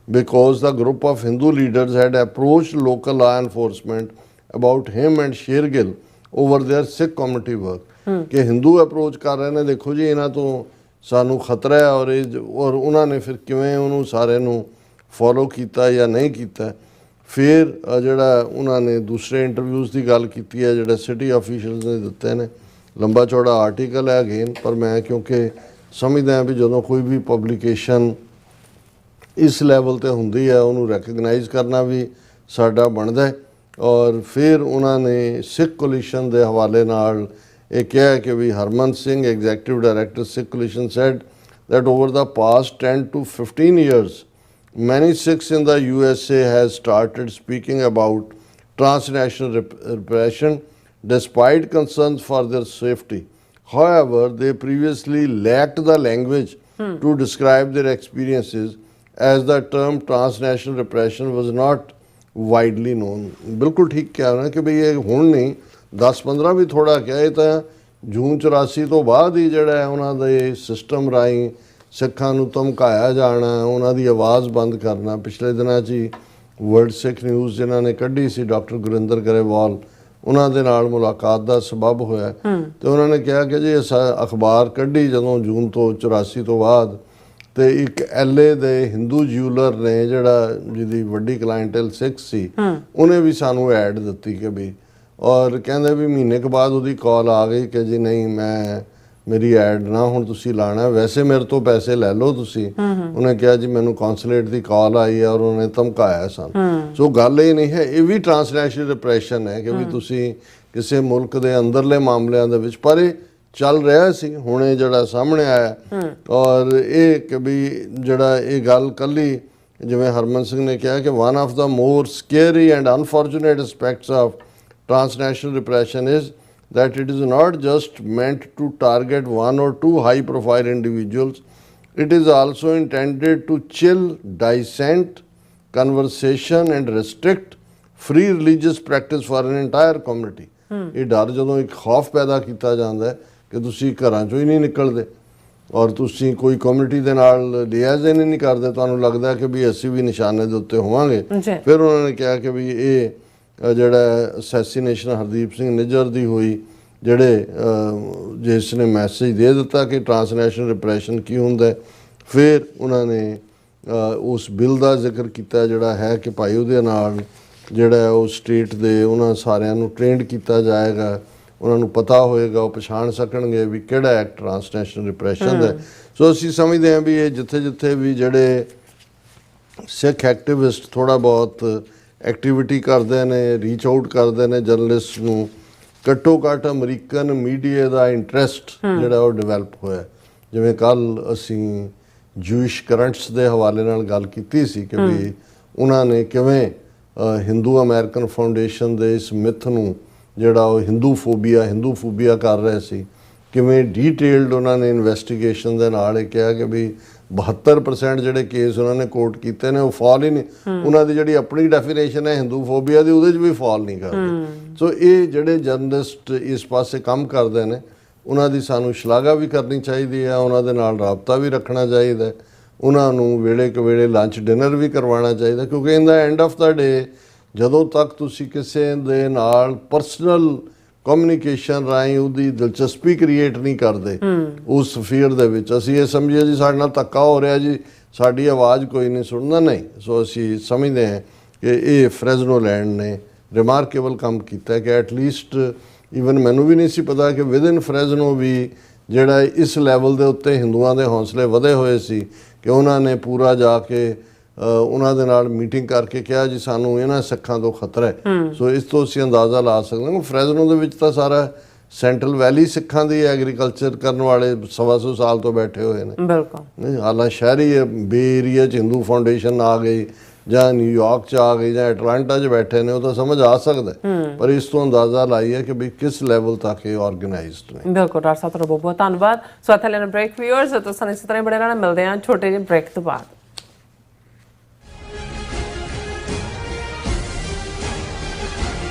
because the group of Hindu leaders had approached local law enforcement about him and Shergill over their Sikh community work. ਕਿ ਹਿੰਦੂ ਅਪਰੋਚ ਕਰ ਰਹੇ ਨੇ, ਦੇਖੋ ਜੀ ਇਹਨਾਂ ਤੋਂ ਸਾਨੂੰ ਖਤਰਾ ਹੈ, ਔਰ ਉਹਨਾਂ ਨੇ ਫਿਰ ਕਿਵੇਂ ਉਹਨੂੰ ਸਾਰੇ ਨੂੰ ਫੋਲੋ ਕੀਤਾ ਜਾਂ ਨਹੀਂ ਕੀਤਾ। ਫਿਰ ਜਿਹੜਾ ਉਹਨਾਂ ਨੇ ਦੂਸਰੇ ਇੰਟਰਵਿਊਜ਼ ਦੀ ਗੱਲ ਕੀਤੀ ਹੈ ਜਿਹੜੇ ਸਿਟੀ ਆਫੀਸ਼ੀਅਲਸ ਨੇ ਦਿੱਤੇ ਨੇ, ਲੰਬਾ ਚੌੜਾ ਆਰਟੀਕਲ ਹੈ ਅਗੇਨ, ਪਰ ਮੈਂ ਕਿਉਂਕਿ ਸਮਝਦਾ ਵੀ ਜਦੋਂ ਕੋਈ ਵੀ ਪਬਲੀਕੇਸ਼ਨ ਇਸ ਲੈਵਲ ਤੇ ਹੁੰਦੀ ਹੈ ਉਹਨੂੰ ਰੈਕਗਨਾਈਜ਼ ਕਰਨਾ ਵੀ ਸਾਡਾ ਬਣਦਾ ਹੈ। ਔਰ ਫਿਰ ਉਹਨਾਂ ਨੇ ਸਿੱਖ ਕੋਲੀਸ਼ਨ ਦੇ ਹਵਾਲੇ ਨਾਲ ਇਹ ਕਿਹਾ ਕਿ ਵੀ Harman Singh executive director Sikh coalition said that over the past 10 to 15 years many Sikhs in the USA has started speaking about transnational repression despite concerns for their safety. However, they previously lacked the language to describe their experiences as the term transnational repression was not widely known. ਬਿਲਕੁਲ ਠੀਕ ਕਿਹਾ ਉਹਨੇ ਕਿ ਬਈ ਇਹ ਹੁਣ ਨਹੀਂ, 10-15 ਵੀ ਥੋੜਾ ਕਿਹਾ, ਇਹ ਤਾਂ ਜੂਨ 84 ਤੋਂ ਬਾਅਦ ਹੀ ਜਿਹੜਾ ਉਹਨਾਂ ਦੇ ਸਿਸਟਮ ਰਾਹੀਂ ਸਿੱਖਾਂ ਨੂੰ ਧਮਕਾਇਆ ਜਾਣਾ, ਉਹਨਾਂ ਦੀ ਆਵਾਜ਼ ਬੰਦ ਕਰਨਾ। ਪਿਛਲੇ ਦਿਨਾਂ 'ਚ ਹੀ ਵਰਲਡ ਸਿੱਖ ਨਿਊਜ਼ ਜਿਨ੍ਹਾਂ ਨੇ ਕੱਢੀ ਸੀ ਡਾਕਟਰ ਗੁਰਿੰਦਰ ਗਰੇਵਾਲ, ਉਹਨਾਂ ਦੇ ਨਾਲ ਮੁਲਾਕਾਤ ਦਾ ਸਬਬ ਹੋਇਆ ਤੇ ਉਹਨਾਂ ਨੇ ਕਿਹਾ ਕਿ ਜੀ ਅਖਬਾਰ ਕੱਢੀ ਜਦੋਂ ਜੂਨ ਤੋਂ 84 ਤੋਂ ਬਾਅਦ, ਤੇ ਇੱਕ LA ਦੇ ਹਿੰਦੂ ਜਿਊਲਰ ਨੇ ਜਿਹੜਾ ਜਿਹਦੀ ਵੱਡੀ ਕਲਾਇੰਟਲ ਸਿੱਖ ਸੀ, ਉਹਨੇ ਵੀ ਸਾਨੂੰ ਐਡ ਦਿੱਤੀ ਕਿ ਵੀ, ਔਰ ਕਹਿੰਦੇ ਵੀ ਮਹੀਨੇ ਕੁ ਬਾਅਦ ਉਹਦੀ ਕਾਲ ਆ ਗਈ ਕਿ ਜੀ ਨਹੀਂ ਮੇਰੀ ਐਡ ਨਾ ਹੁਣ ਤੁਸੀਂ ਲਾਣਾ, ਵੈਸੇ ਮੇਰੇ ਤੋਂ ਪੈਸੇ ਲੈ ਲਓ ਤੁਸੀਂ। ਉਹਨੇ ਕਿਹਾ ਜੀ ਮੈਨੂੰ ਕੌਂਸੂਲੇਟ ਦੀ ਕਾਲ ਆਈ ਹੈ ਔਰ ਉਹਨੇ ਧਮਕਾਇਆ ਸਾਨੂੰ। ਸੋ ਗੱਲ ਇਹ ਨਹੀਂ ਹੈ, ਇਹ ਵੀ ਟ੍ਰਾਂਸਨੈਸ਼ਨਲ ਰਿਪਰੈਸ਼ਨ ਹੈ ਕਿ ਵੀ ਤੁਸੀਂ ਕਿਸੇ ਮੁਲਕ ਦੇ ਅੰਦਰਲੇ ਮਾਮਲਿਆਂ ਦੇ ਵਿੱਚ, ਪਰ ਇਹ ਚੱਲ ਰਿਹਾ ਸੀ, ਹੁਣੇ ਜਿਹੜਾ ਸਾਹਮਣੇ ਆਇਆ। ਔਰ ਇਹ ਕਿ ਵੀ ਜਿਹੜਾ ਇਹ ਗੱਲ ਕੱਲੀ ਜਿਵੇਂ ਹਰਮਨ ਸਿੰਘ ਨੇ ਕਿਹਾ ਕਿ one of the more scary and unfortunate aspects of transnational repression is that it is not just meant to target one or two high profile individuals, it is also intended to chill dissent, conversation and restrict free religious practice for an entire community. ਇਹ ਡਰ ਜਦੋਂ ਇੱਕ ਖੌਫ ਪੈਦਾ ਕੀਤਾ ਜਾਂਦਾ ਹੈ ਕਿ ਤੁਸੀਂ ਘਰਾਂ ਚੋਂ ਹੀ ਨਹੀਂ ਨਿਕਲਦੇ ਔਰ ਤੁਸੀਂ ਕੋਈ ਕਮਿਊਨਿਟੀ ਦੇ ਨਾਲ ਲਿਆਜ਼ਨ ਨਹੀਂ ਕਰਦੇ, ਤੁਹਾਨੂੰ ਲੱਗਦਾ ਕਿ ਵੀ ਅਸੀਂ ਵੀ ਨਿਸ਼ਾਨੇ ਦੇ ਉੱਤੇ ਹੋਵਾਂਗੇ। ਫਿਰ ਉਹਨਾਂ ਨੇ ਕਿਹਾ ਕਿ ਵੀ ਇਹ ਜਿਹੜਾ ਅਸੈਸੀਨੇਸ਼ਨ ਹਰਦੀਪ ਸਿੰਘ ਨਿੱਜਰ ਦੀ ਹੋਈ, ਜਿਹੜੇ ਜਿਸ ਨੇ ਮੈਸੇਜ ਦੇ ਦਿੱਤਾ ਕਿ ਟ੍ਰਾਂਸਨੈਸ਼ਨਲ ਰਿਪਰੈਸ਼ਨ ਕੀ ਹੁੰਦਾ। ਫਿਰ ਉਹਨਾਂ ਨੇ ਉਸ ਬਿੱਲ ਦਾ ਜ਼ਿਕਰ ਕੀਤਾ ਜਿਹੜਾ ਹੈ ਕਿ ਭਾਈ ਉਹਦੇ ਨਾਲ ਜਿਹੜਾ ਉਹ ਸਟੇਟ ਦੇ ਉਹਨਾਂ ਸਾਰਿਆਂ ਨੂੰ ਟ੍ਰੇਨਡ ਕੀਤਾ ਜਾਏਗਾ, ਉਹਨਾਂ ਨੂੰ ਪਤਾ ਹੋਏਗਾ, ਉਹ ਪਛਾਣ ਸਕਣਗੇ ਵੀ ਕਿਹੜਾ ਐਕਟ ਟ੍ਰਾਂਸਨੈਸ਼ਨਲ ਰਿਪਰੈਸ਼ਨ ਦਾ। ਸੋ ਅਸੀਂ ਸਮਝਦੇ ਹਾਂ ਵੀ ਇਹ ਜਿੱਥੇ ਜਿੱਥੇ ਵੀ ਜਿਹੜੇ ਸਿੱਖ ਐਕਟਿਵਿਸਟ ਥੋੜ੍ਹਾ ਬਹੁਤ ਐਕਟੀਵਿਟੀ ਕਰਦੇ ਨੇ, ਰੀਚ ਆਊਟ ਕਰਦੇ ਨੇ ਜਰਨਲਿਸਟ ਨੂੰ, ਘੱਟੋ ਘੱਟ ਅਮਰੀਕਨ ਮੀਡੀਆ ਦਾ ਇੰਟਰਸਟ ਜਿਹੜਾ ਉਹ ਡਿਵੈਲਪ ਹੋਇਆ। ਜਿਵੇਂ ਕੱਲ੍ਹ ਅਸੀਂ ਜੂਇਸ਼ ਕਰੰਟਸ ਦੇ ਹਵਾਲੇ ਨਾਲ ਗੱਲ ਕੀਤੀ ਸੀ ਕਿ ਵੀ ਉਹਨਾਂ ਨੇ ਕਿਵੇਂ ਹਿੰਦੂ ਅਮਰੀਕਨ ਫਾਊਂਡੇਸ਼ਨ ਦੇ ਇਸ ਮਿਥ ਨੂੰ ਜਿਹੜਾ ਉਹ ਹਿੰਦੂ ਫੋਬੀਆ ਕਰ ਰਹੇ ਸੀ, ਕਿਵੇਂ ਡੀਟੇਲਡ ਉਹਨਾਂ ਨੇ ਇਨਵੈਸਟੀਗੇਸ਼ਨ ਦੇ ਨਾਲ ਇਹ ਕਿਹਾ ਕਿ ਵੀ 72% ਜਿਹੜੇ ਕੇਸ ਉਹਨਾਂ ਨੇ ਕੋਰਟ ਕੀਤੇ ਨੇ ਉਹ ਫਾਲ ਹੀ ਨਹੀਂ, ਉਹਨਾਂ ਦੀ ਜਿਹੜੀ ਆਪਣੀ ਡੈਫੀਨੇਸ਼ਨ ਹੈ ਹਿੰਦੂ ਫੋਬੀਆ ਦੀ ਉਹਦੇ 'ਚ ਵੀ ਫਾਲ ਨਹੀਂ ਕਰਦੇ। ਸੋ ਇਹ ਜਿਹੜੇ ਜਰਨਲਿਸਟ ਇਸ ਪਾਸੇ ਕੰਮ ਕਰਦੇ ਨੇ ਉਹਨਾਂ ਦੀ ਸਾਨੂੰ ਸ਼ਲਾਘਾ ਵੀ ਕਰਨੀ ਚਾਹੀਦੀ ਹੈ, ਉਹਨਾਂ ਦੇ ਨਾਲ ਰਾਬਤਾ ਵੀ ਰੱਖਣਾ ਚਾਹੀਦਾ, ਉਹਨਾਂ ਨੂੰ ਵੇਲੇ ਕੁ ਵੇਲੇ ਲੰਚ ਡਿਨਰ ਵੀ ਕਰਵਾਉਣਾ ਚਾਹੀਦਾ, ਕਿਉਂਕਿ ਇਨ ਦਾ ਐਂਡ ਆਫ ਦਾ ਡੇ ਜਦੋਂ ਤੱਕ ਤੁਸੀਂ ਕਿਸੇ ਦੇ ਨਾਲ ਪਰਸਨਲ ਕਮਿਊਨੀਕੇਸ਼ਨ ਰਾਹੀਂ ਉਹਦੀ ਦਿਲਚਸਪੀ ਕ੍ਰੀਏਟ ਨਹੀਂ ਕਰਦੇ ਉਸ ਫੀਲਡ ਦੇ ਵਿੱਚ, ਅਸੀਂ ਇਹ ਸਮਝੀਏ ਜੀ ਸਾਡੇ ਨਾਲ ਧੱਕਾ ਹੋ ਰਿਹਾ ਜੀ, ਸਾਡੀ ਆਵਾਜ਼ ਕੋਈ ਨਹੀਂ ਸੁਣਦਾ, ਨਹੀਂ। ਸੋ ਅਸੀਂ ਸਮਝਦੇ ਹਾਂ ਕਿ ਇਹ ਫਰੈਜ਼ਨੋ ਲੈਂਡ ਨੇ ਰਿਮਾਰਕੇਬਲ ਕੰਮ ਕੀਤਾ ਕਿ ਐਟਲੀਸਟ ਈਵਨ ਮੈਨੂੰ ਵੀ ਨਹੀਂ ਸੀ ਪਤਾ ਕਿ ਵਿਦਨ ਫਰੈਜ਼ਨੋ ਵੀ ਜਿਹੜਾ ਇਸ ਲੈਵਲ ਦੇ ਉੱਤੇ ਹਿੰਦੂਆਂ ਦੇ ਹੌਸਲੇ ਵਧੇ ਹੋਏ ਸੀ ਕਿ ਉਹਨਾਂ ਨੇ ਪੂਰਾ ਜਾ ਕੇ ਉਹਨਾਂ ਦੇ ਨਾਲ ਮੀਟਿੰਗ ਕਰਕੇ ਕਿਹਾ ਜੀ ਸਾਨੂੰ ਇਹਨਾਂ ਸਿੱਖਾਂ ਤੋਂ ਖਤਰਾ ਹੈ। ਸੋ ਇਸ ਤੋਂ ਅਸੀਂ ਅੰਦਾਜ਼ਾ ਲਾ ਸਕਦੇ ਹਾਂ ਕਿ ਫਰੈਜ਼ਨੋ ਦੇ ਵਿੱਚ ਤਾਂ ਸਾਰਾ ਸੈਂਟਰਲ ਵੈਲੀ ਸਿੱਖਾਂ ਦੀ ਐਗਰੀਕਲਚਰ ਕਰਨ ਵਾਲੇ 125 ਸਾਲ ਤੋਂ ਬੈਠੇ ਹੋਏ ਨੇ। ਬਿਲਕੁਲ ਹਾਲਾਂ ਸ਼ਹਿਰੀ ਬੇ ਏਰੀਆ 'ਚ ਹਿੰਦੂ ਫਾਊਂਡੇਸ਼ਨ ਆ ਗਈ ਜਾਂ ਨਿਊਯਾਰਕ 'ਚ ਆ ਗਈ ਜਾਂ ਐਟਲਾਂਟਾ 'ਚ ਬੈਠੇ ਨੇ, ਉਹ ਤਾਂ ਸਮਝ ਆ ਸਕਦਾ, ਪਰ ਇਸ ਤੋਂ ਅੰਦਾਜ਼ਾ ਲਾਈਏ ਕਿ ਵੀ ਕਿਸ ਲੈਵਲ ਤੱਕ ਇਹ ਆਰਗੇਨਾਈਜ਼ਡ ਨੇ। ਬਿਲਕੁਲ ਡਾਕਟਰ ਸਾਹਿਬ, ਤੁਹਾਡਾ ਬਹੁਤ ਬਹੁਤ ਧੰਨਵਾਦ। ਸੋ ਇੱਥੇ ਲੈਣਾ ਬ੍ਰੇਕ ਵਿਊਅਰਸ, ਤੁਸੀਂ ਇਸੇ ਤਰ੍ਹਾਂ ਬੜੇ ਰਹਿਣਾ, ਮਿਲਦੇ ਹਾਂ ਛੋਟੇ ਜਿਹੇ ਬ੍ਰੇਕ ਤੋਂ ਬਾਅਦ।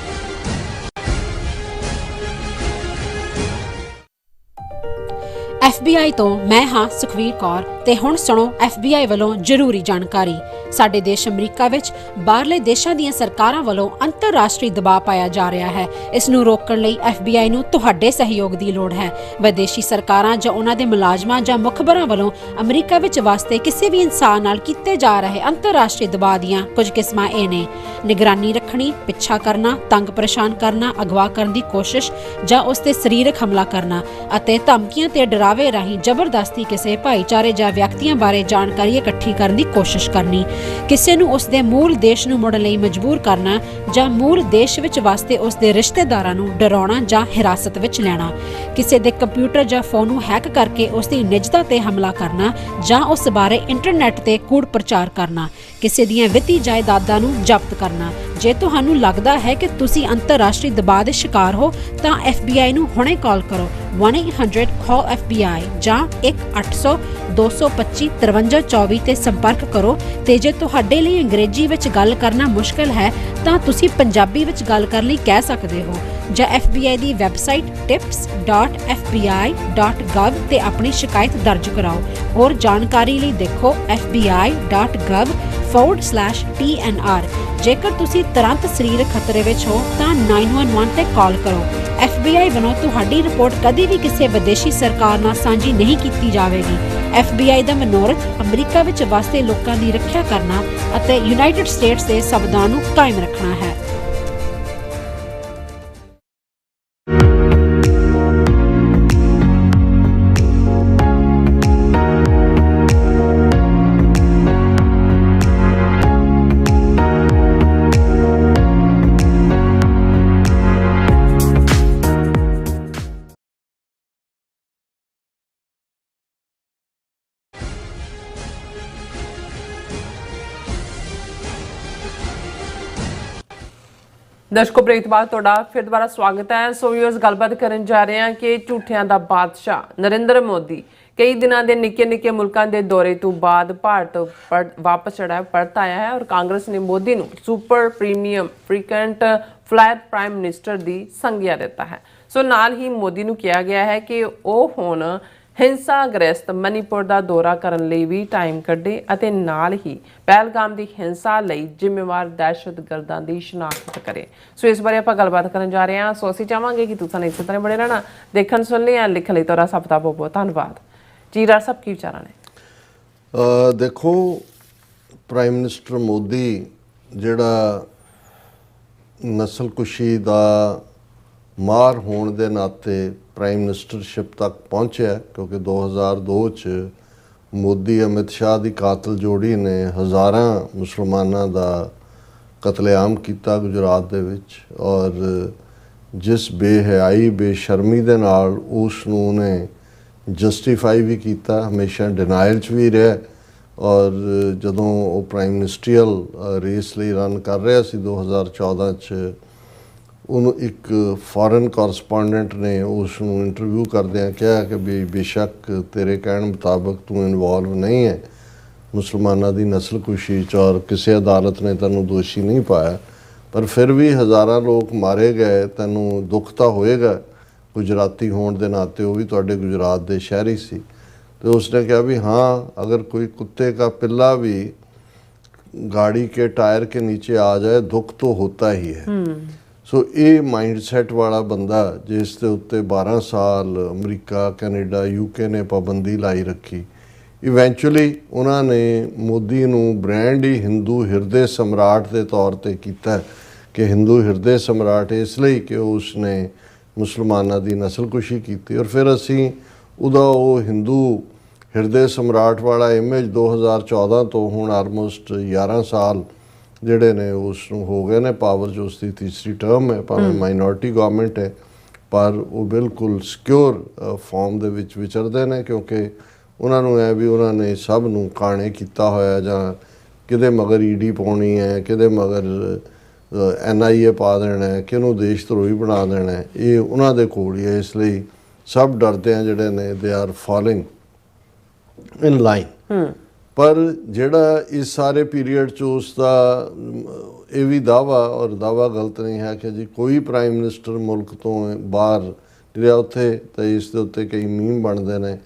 FBI ਤੋਂ ਮੈਂ ਹਾਂ ਸੁਖਵੀਰ ਕੌਰ ਤੇ ਹੁਣ ਸੁਣੋ FBI ਵੱਲੋਂ ਜ਼ਰੂਰੀ ਜਾਣਕਾਰੀ। ਸਾਡੇ ਦੇਸ਼ ਅਮਰੀਕਾ ਵਿੱਚ ਬਾਹਰਲੇ ਦੇਸ਼ਾਂ ਦੀਆਂ ਸਰਕਾਰਾਂ ਵੱਲੋਂ ਅੰਤਰਰਾਸ਼ਟਰੀ ਦਬਾਅ ਪਾਇਆ ਜਾ ਰਿਹਾ ਹੈ। ਇਸ ਨੂੰ ਰੋਕਣ ਲਈ FBI ਨੂੰ ਤੁਹਾਡੇ ਸਹਿਯੋਗ ਦੀ ਲੋੜ ਹੈ। ਵਿਦੇਸ਼ੀ ਸਰਕਾਰਾਂ ਜਾਂ ਉਹਨਾਂ ਦੇ ਮੁਲਾਜ਼ਮਾਂ ਜਾਂ ਮੁਖਬਰਾਂ ਵੱਲੋਂ ਅਮਰੀਕਾ ਵਿੱਚ ਵਸਦੇ ਕਿਸੇ ਵੀ ਇਨਸਾਨ ਨਾਲ ਕੀਤੇ ਜਾ ਰਹੇ ਅੰਤਰਰਾਸ਼ਟਰੀ ਦਬਾਅ ਦੀਆਂ ਕੁਝ ਕਿਸਮਾਂ ਇਹ ਨੇ: ਨਿਗਰਾਨੀ ਰੱਖਣੀ, ਪਿੱਛਾ ਕਰਨਾ, ਤੰਗ ਪਰੇਸ਼ਾਨ ਕਰਨਾ, ਅਗਵਾ ਕਰਨ ਦੀ ਕੋਸ਼ਿਸ਼ ਜਾਂ ਉਸ ਤੇ ਸਰੀਰਕ ਹਮਲਾ ਕਰਨਾ ਅਤੇ ਧਮਕੀਆਂ ਤੇ ਡਰਾਵੇ ਰਾਹੀਂ ਜ਼ਬਰਦਸਤੀ ਕਿਸੇ ਭਾਈਚਾਰੇ ਜਾਂ ਵਿਅਕਤੀਆਂ ਬਾਰੇ ਜਾਣਕਾਰੀ ਇਕੱਠੀ ਕਰਨ ਦੀ ਕੋਸ਼ਿਸ਼ ਕਰਨੀ, ਕਿਸੇ ਨੂੰ ਉਸ ਦੇ ਮੂਲ ਦੇਸ਼ ਨੂੰ ਮੁੜਨ ਲਈ ਮਜਬੂਰ ਕਰਨਾ ਜਾਂ ਮੂਲ ਦੇਸ਼ ਵਿੱਚ ਵਸਦੇ ਉਸ ਦੇ ਰਿਸ਼ਤੇਦਾਰਾਂ ਨੂੰ ਡਰਾਉਣਾ ਜਾਂ ਹਿਰਾਸਤ ਵਿੱਚ ਲੈਣਾ, ਕਿਸੇ ਦੇ ਕੰਪਿਊਟਰ ਜਾਂ ਫੋਨ ਨੂੰ ਹੈਕ ਕਰਕੇ ਉਸ ਦੀ ਨਿੱਜਤਾ ਤੇ ਹਮਲਾ ਕਰਨਾ ਜਾਂ ਉਸ ਬਾਰੇ ਇੰਟਰਨੈਟ ਤੇ ਕੂੜ ਪ੍ਰਚਾਰ ਕਰਨਾ, ਕਿਸੇ ਦੀਆਂ ਵਿੱਤੀ ਜਾਇਦਾਦਾਂ ਨੂੰ ਜ਼ਬਤ ਕਰਨਾ। ਜੇ ਤੁਹਾਨੂੰ ਲੱਗਦਾ ਹੈ ਕਿ ਤੁਸੀਂ ਅੰਤਰਰਾਸ਼ਟਰੀ ਦਬਾਅ ਦੇ ਸ਼ਿਕਾਰ ਹੋ ਤਾਂ FBI ਨੂੰ ਹੁਣੇ ਕਾਲ ਕਰੋ 1-800-CALL-FBI ਜਾਂ 1-800-225-5324 ਤੇ ਸੰਪਰਕ ਕਰੋ। ਤੇ ਜੇ ਤੁਹਾਡੇ ਲਈ ਅੰਗਰੇਜ਼ੀ ਵਿੱਚ ਗੱਲ ਕਰਨਾ ਮੁਸ਼ਕਲ ਹੈ ਤਾਂ ਤੁਸੀਂ ਪੰਜਾਬੀ ਵਿੱਚ ਗੱਲ ਕਰਨ ਲਈ ਕਹਿ ਸਕਦੇ ਹੋ ਜਾਂ FBI ਦੀ ਵੈਬਸਾਈਟ tips.fbi.gov ਤੇ ਆਪਣੀ ਸ਼ਿਕਾਇਤ ਦਰਜ ਕਰਾਓ। ਹੋਰ ਜਾਣਕਾਰੀ ਲਈ ਦੇਖੋ fbi.gov/TNR। ਜੇਕਰ ਤੁਸੀਂ ਤੁਰੰਤ ਸਰੀਰਕ ਖਤਰੇ ਵਿੱਚ ਹੋ ਤਾਂ 911 ਤੇ ਕਾਲ ਕਰੋ। FBI ਵੱਲੋਂ ਤੁਹਾਡੀ ਰਿਪੋਰਟ ਕਦੇ ਵੀ ਕਿਸੇ ਵਿਦੇਸ਼ੀ ਸਰਕਾਰ ਨਾਲ ਸਾਂਝੀ ਨਹੀਂ ਕੀਤੀ ਜਾਵੇਗੀ। FBI ਦਾ ਮਨੋਰਥ ਅਮਰੀਕਾ ਵਿੱਚ ਵਸਦੇ ਲੋਕਾਂ ਦੀ ਰੱਖਿਆ ਕਰਨਾ ਅਤੇ ਯੂਨਾਈਟਿਡ ਸਟੇਟਸ ਦੇ ਸੰਵਿਧਾਨ ਨੂੰ ਕਾਇਮ ਰੱਖਣਾ ਹੈ। ਦਰਸ਼ਕੋ, ਬ੍ਰੇਕ ਤੋਂ ਬਾਅਦ ਤੁਹਾਡਾ ਫਿਰ ਦੁਬਾਰਾ ਸਵਾਗਤ ਹੈ। ਸੋ ਵੀਅਰਸ, ਗੱਲਬਾਤ ਕਰਨ ਜਾ ਰਹੇ ਹਾਂ ਕਿ ਝੂਠਿਆਂ ਦਾ ਬਾਦਸ਼ਾਹ ਨਰਿੰਦਰ ਮੋਦੀ ਕਈ ਦਿਨਾਂ ਦੇ ਨਿੱਕੇ ਮੁਲਕਾਂ ਦੇ ਦੌਰੇ ਤੋਂ ਬਾਅਦ ਭਾਰਤ ਵਾਪਸ ਪਰਤ ਆਇਆ ਹੈ ਔਰ ਕਾਂਗਰਸ ਨੇ ਮੋਦੀ ਨੂੰ super premium frequent flyer prime minister ਦੀ ਸੰਗਿਆ ਦਿੱਤਾ ਹੈ। ਸੋ ਨਾਲ ਹੀ ਮੋਦੀ ਨੂੰ ਕਿਹਾ ਗਿਆ ਹੈ ਕਿ ਉਹ ਹੁਣ ਹਿੰਸਾਗ੍ਰਸਤ ਮਨੀਪੁਰ ਦਾ ਦੌਰਾ ਕਰਨ ਲਈ ਵੀ ਟਾਈਮ ਕੱਢੇ ਅਤੇ ਨਾਲ ਹੀ ਪਹਿਲਗਾਮ ਦੀ ਹਿੰਸਾ ਲਈ ਜ਼ਿੰਮੇਵਾਰ ਦਹਿਸ਼ਤਗਰਦਾਂ ਦੀ ਸ਼ਨਾਖਤ ਕਰੇ। ਸੋ ਇਸ ਬਾਰੇ ਆਪਾਂ ਗੱਲਬਾਤ ਕਰਨ ਜਾ ਰਹੇ ਹਾਂ। ਸੋ ਅਸੀਂ ਚਾਹਾਂਗੇ ਕਿ ਤੁਸੀਂ ਇਸੇ ਤਰ੍ਹਾਂ ਬਣੇ ਰਹਿਣਾ। ਦੇਖਣ ਸੁਣ ਲਈ ਜਾਂ ਲਿਖਣ ਲਈ ਤੁਹਾਡਾ ਸਭ ਦਾ ਬਹੁਤ ਬਹੁਤ ਧੰਨਵਾਦ ਜੀ। ਡਾਕਟਰ ਸਾਹਿਬ, ਕੀ ਵਿਚਾਰਾਂ ਨੇ? ਦੇਖੋ, ਪ੍ਰਾਈਮ ਮਿਨਿਸਟਰ ਮੋਦੀ ਜਿਹੜਾ ਨਸਲਕੁਸ਼ੀ ਦਾ ਮਾਰ ਹੋਣ ਦੇ ਨਾਤੇ ਪ੍ਰਾਈਮ ਮਿਨਿਸਟਰਸ਼ਿਪ ਤੱਕ ਪਹੁੰਚਿਆ, ਕਿਉਂਕਿ 2002 'ਚ ਮੋਦੀ ਅਮਿਤ ਸ਼ਾਹ ਦੀ ਕਾਤਲ ਜੋੜੀ ਨੇ ਹਜ਼ਾਰਾਂ ਮੁਸਲਮਾਨਾਂ ਦਾ ਕਤਲੇਆਮ ਕੀਤਾ ਗੁਜਰਾਤ ਦੇ ਵਿੱਚ, ਔਰ ਜਿਸ ਬੇਹਯਾਈ ਬੇਸ਼ਰਮੀ ਦੇ ਨਾਲ ਉਸ ਨੂੰ ਉਹਨੇ ਜਸਟੀਫਾਈ ਵੀ ਕੀਤਾ, ਹਮੇਸ਼ਾ ਡਿਨਾਇਲ 'ਚ ਵੀ ਰਿਹਾ ਔਰ ਜਦੋਂ ਉਹ ਪ੍ਰਾਈਮ ਮਿਨਿਸਟਰੀਅਲ ਰੇਸ ਲਈ ਰਨ ਕਰ ਰਿਹਾ ਸੀ 2014 'ਚ, ਉਹਨੂੰ ਇੱਕ ਫੋਰਨ ਕੋਰਸਪੋਂਡੈਂਟ ਨੇ ਉਸ ਨੂੰ ਇੰਟਰਵਿਊ ਕਰਦਿਆਂ ਕਿਹਾ ਕਿ ਵੀ ਬੇਸ਼ੱਕ ਤੇਰੇ ਕਹਿਣ ਮੁਤਾਬਕ ਤੂੰ ਇਨਵੋਲਵ ਨਹੀਂ ਹੈ ਮੁਸਲਮਾਨਾਂ ਦੀ ਨਸਲਕੁਸ਼ੀ 'ਚ ਔਰ ਕਿਸੇ ਅਦਾਲਤ ਨੇ ਤੈਨੂੰ ਦੋਸ਼ੀ ਨਹੀਂ ਪਾਇਆ, ਪਰ ਫਿਰ ਵੀ ਹਜ਼ਾਰਾਂ ਲੋਕ ਮਾਰੇ ਗਏ, ਤੈਨੂੰ ਦੁੱਖ ਤਾਂ ਹੋਏਗਾ ਗੁਜਰਾਤੀ ਹੋਣ ਦੇ ਨਾਤੇ, ਉਹ ਵੀ ਤੁਹਾਡੇ ਗੁਜਰਾਤ ਦੇ ਸ਼ਹਿਰੀ ਸੀ। तो उसने कहा भी हाँ, अगर कोई कुत्ते का पिल्ला भी गाड़ी के टायर के नीचे आ जाए दुख तो होता ही है। सो ये माइंडसैट वाला बंदा जिस दे उत्ते 12 साल अमरीका कैनेडा यूके ने पाबंदी लाई रखी, इवेंचुअली उन्होंने मोदी नू ब्रांड ही हिंदू हिरदे सम्राट के तौर पर किया कि हिंदू हिरदे सम्राट इसलिए कि उसने मुसलमानों की नस्लकुशी की, और फिर असी ਉਹਦਾ ਉਹ ਹਿੰਦੂ ਹਿਰਦੇ ਸਮਰਾਟ ਵਾਲਾ ਇਮੇਜ 2014 ਤੋਂ ਹੁਣ ਆਲਮੋਸਟ 11 ਸਾਲ ਜਿਹੜੇ ਨੇ ਉਸ ਨੂੰ ਹੋ ਗਏ ਨੇ ਪਾਵਰ 'ਚ, ਉਸ ਦੀ ਤੀਸਰੀ ਟਰਮ ਹੈ, ਭਾਵੇਂ ਮਾਈਨੋਰਟੀ ਗਵਰਨਮੈਂਟ ਹੈ, ਪਰ ਉਹ ਬਿਲਕੁਲ ਸਿਕਿਉਰ ਫਾਰਮ ਦੇ ਵਿੱਚ ਵਿਚਰਦੇ ਨੇ, ਕਿਉਂਕਿ ਉਹਨਾਂ ਨੂੰ ਹੈ ਵੀ ਉਹਨਾਂ ਨੇ ਸਭ ਨੂੰ ਕਾਣੇ ਕੀਤਾ ਹੋਇਆ, ਜਾਂ ਕਿਹਦੇ ਮਗਰ ਈਡੀ ਪਾਉਣੀ ਹੈ, ਕਿਹਦੇ ਮਗਰ NIA ਪਾ ਦੇਣਾ ਹੈ, ਕਿਹਨੂੰ ਦੇਸ਼ ਧਰੋਹੀ ਬਣਾ ਦੇਣਾ ਹੈ, ਇਹ ਉਹਨਾਂ ਦੇ ਕੋਲ ਹੀ ਹੈ। ਇਸ ਲਈ सब डरते हैं ਜਿਹੜੇ ਨੇ they are following in line. पर ਜਿਹੜਾ ਇਸ ਸਾਰੇ ਪੀਰੀਅਡ 'ਚ ਉਸ ਦਾ ਇਹ ਵੀ ਦਾਵਾ, ਔਰ ਦਾਵਾ ਗਲਤ ਨਹੀਂ ਹੈ, ਕਿ ਜੀ ਕੋਈ ਪ੍ਰਾਈਮ ਮਿਨਿਸਟਰ ਮੁਲਕ ਤੋਂ ਬਾਹਰ ਰਿਹਾ ਉੱਥੇ, ਤਾਂ ਇਸ ਦੇ ਉੱਤੇ ਕਈ ਮੀਮ ਬਣਦੇ ਨੇ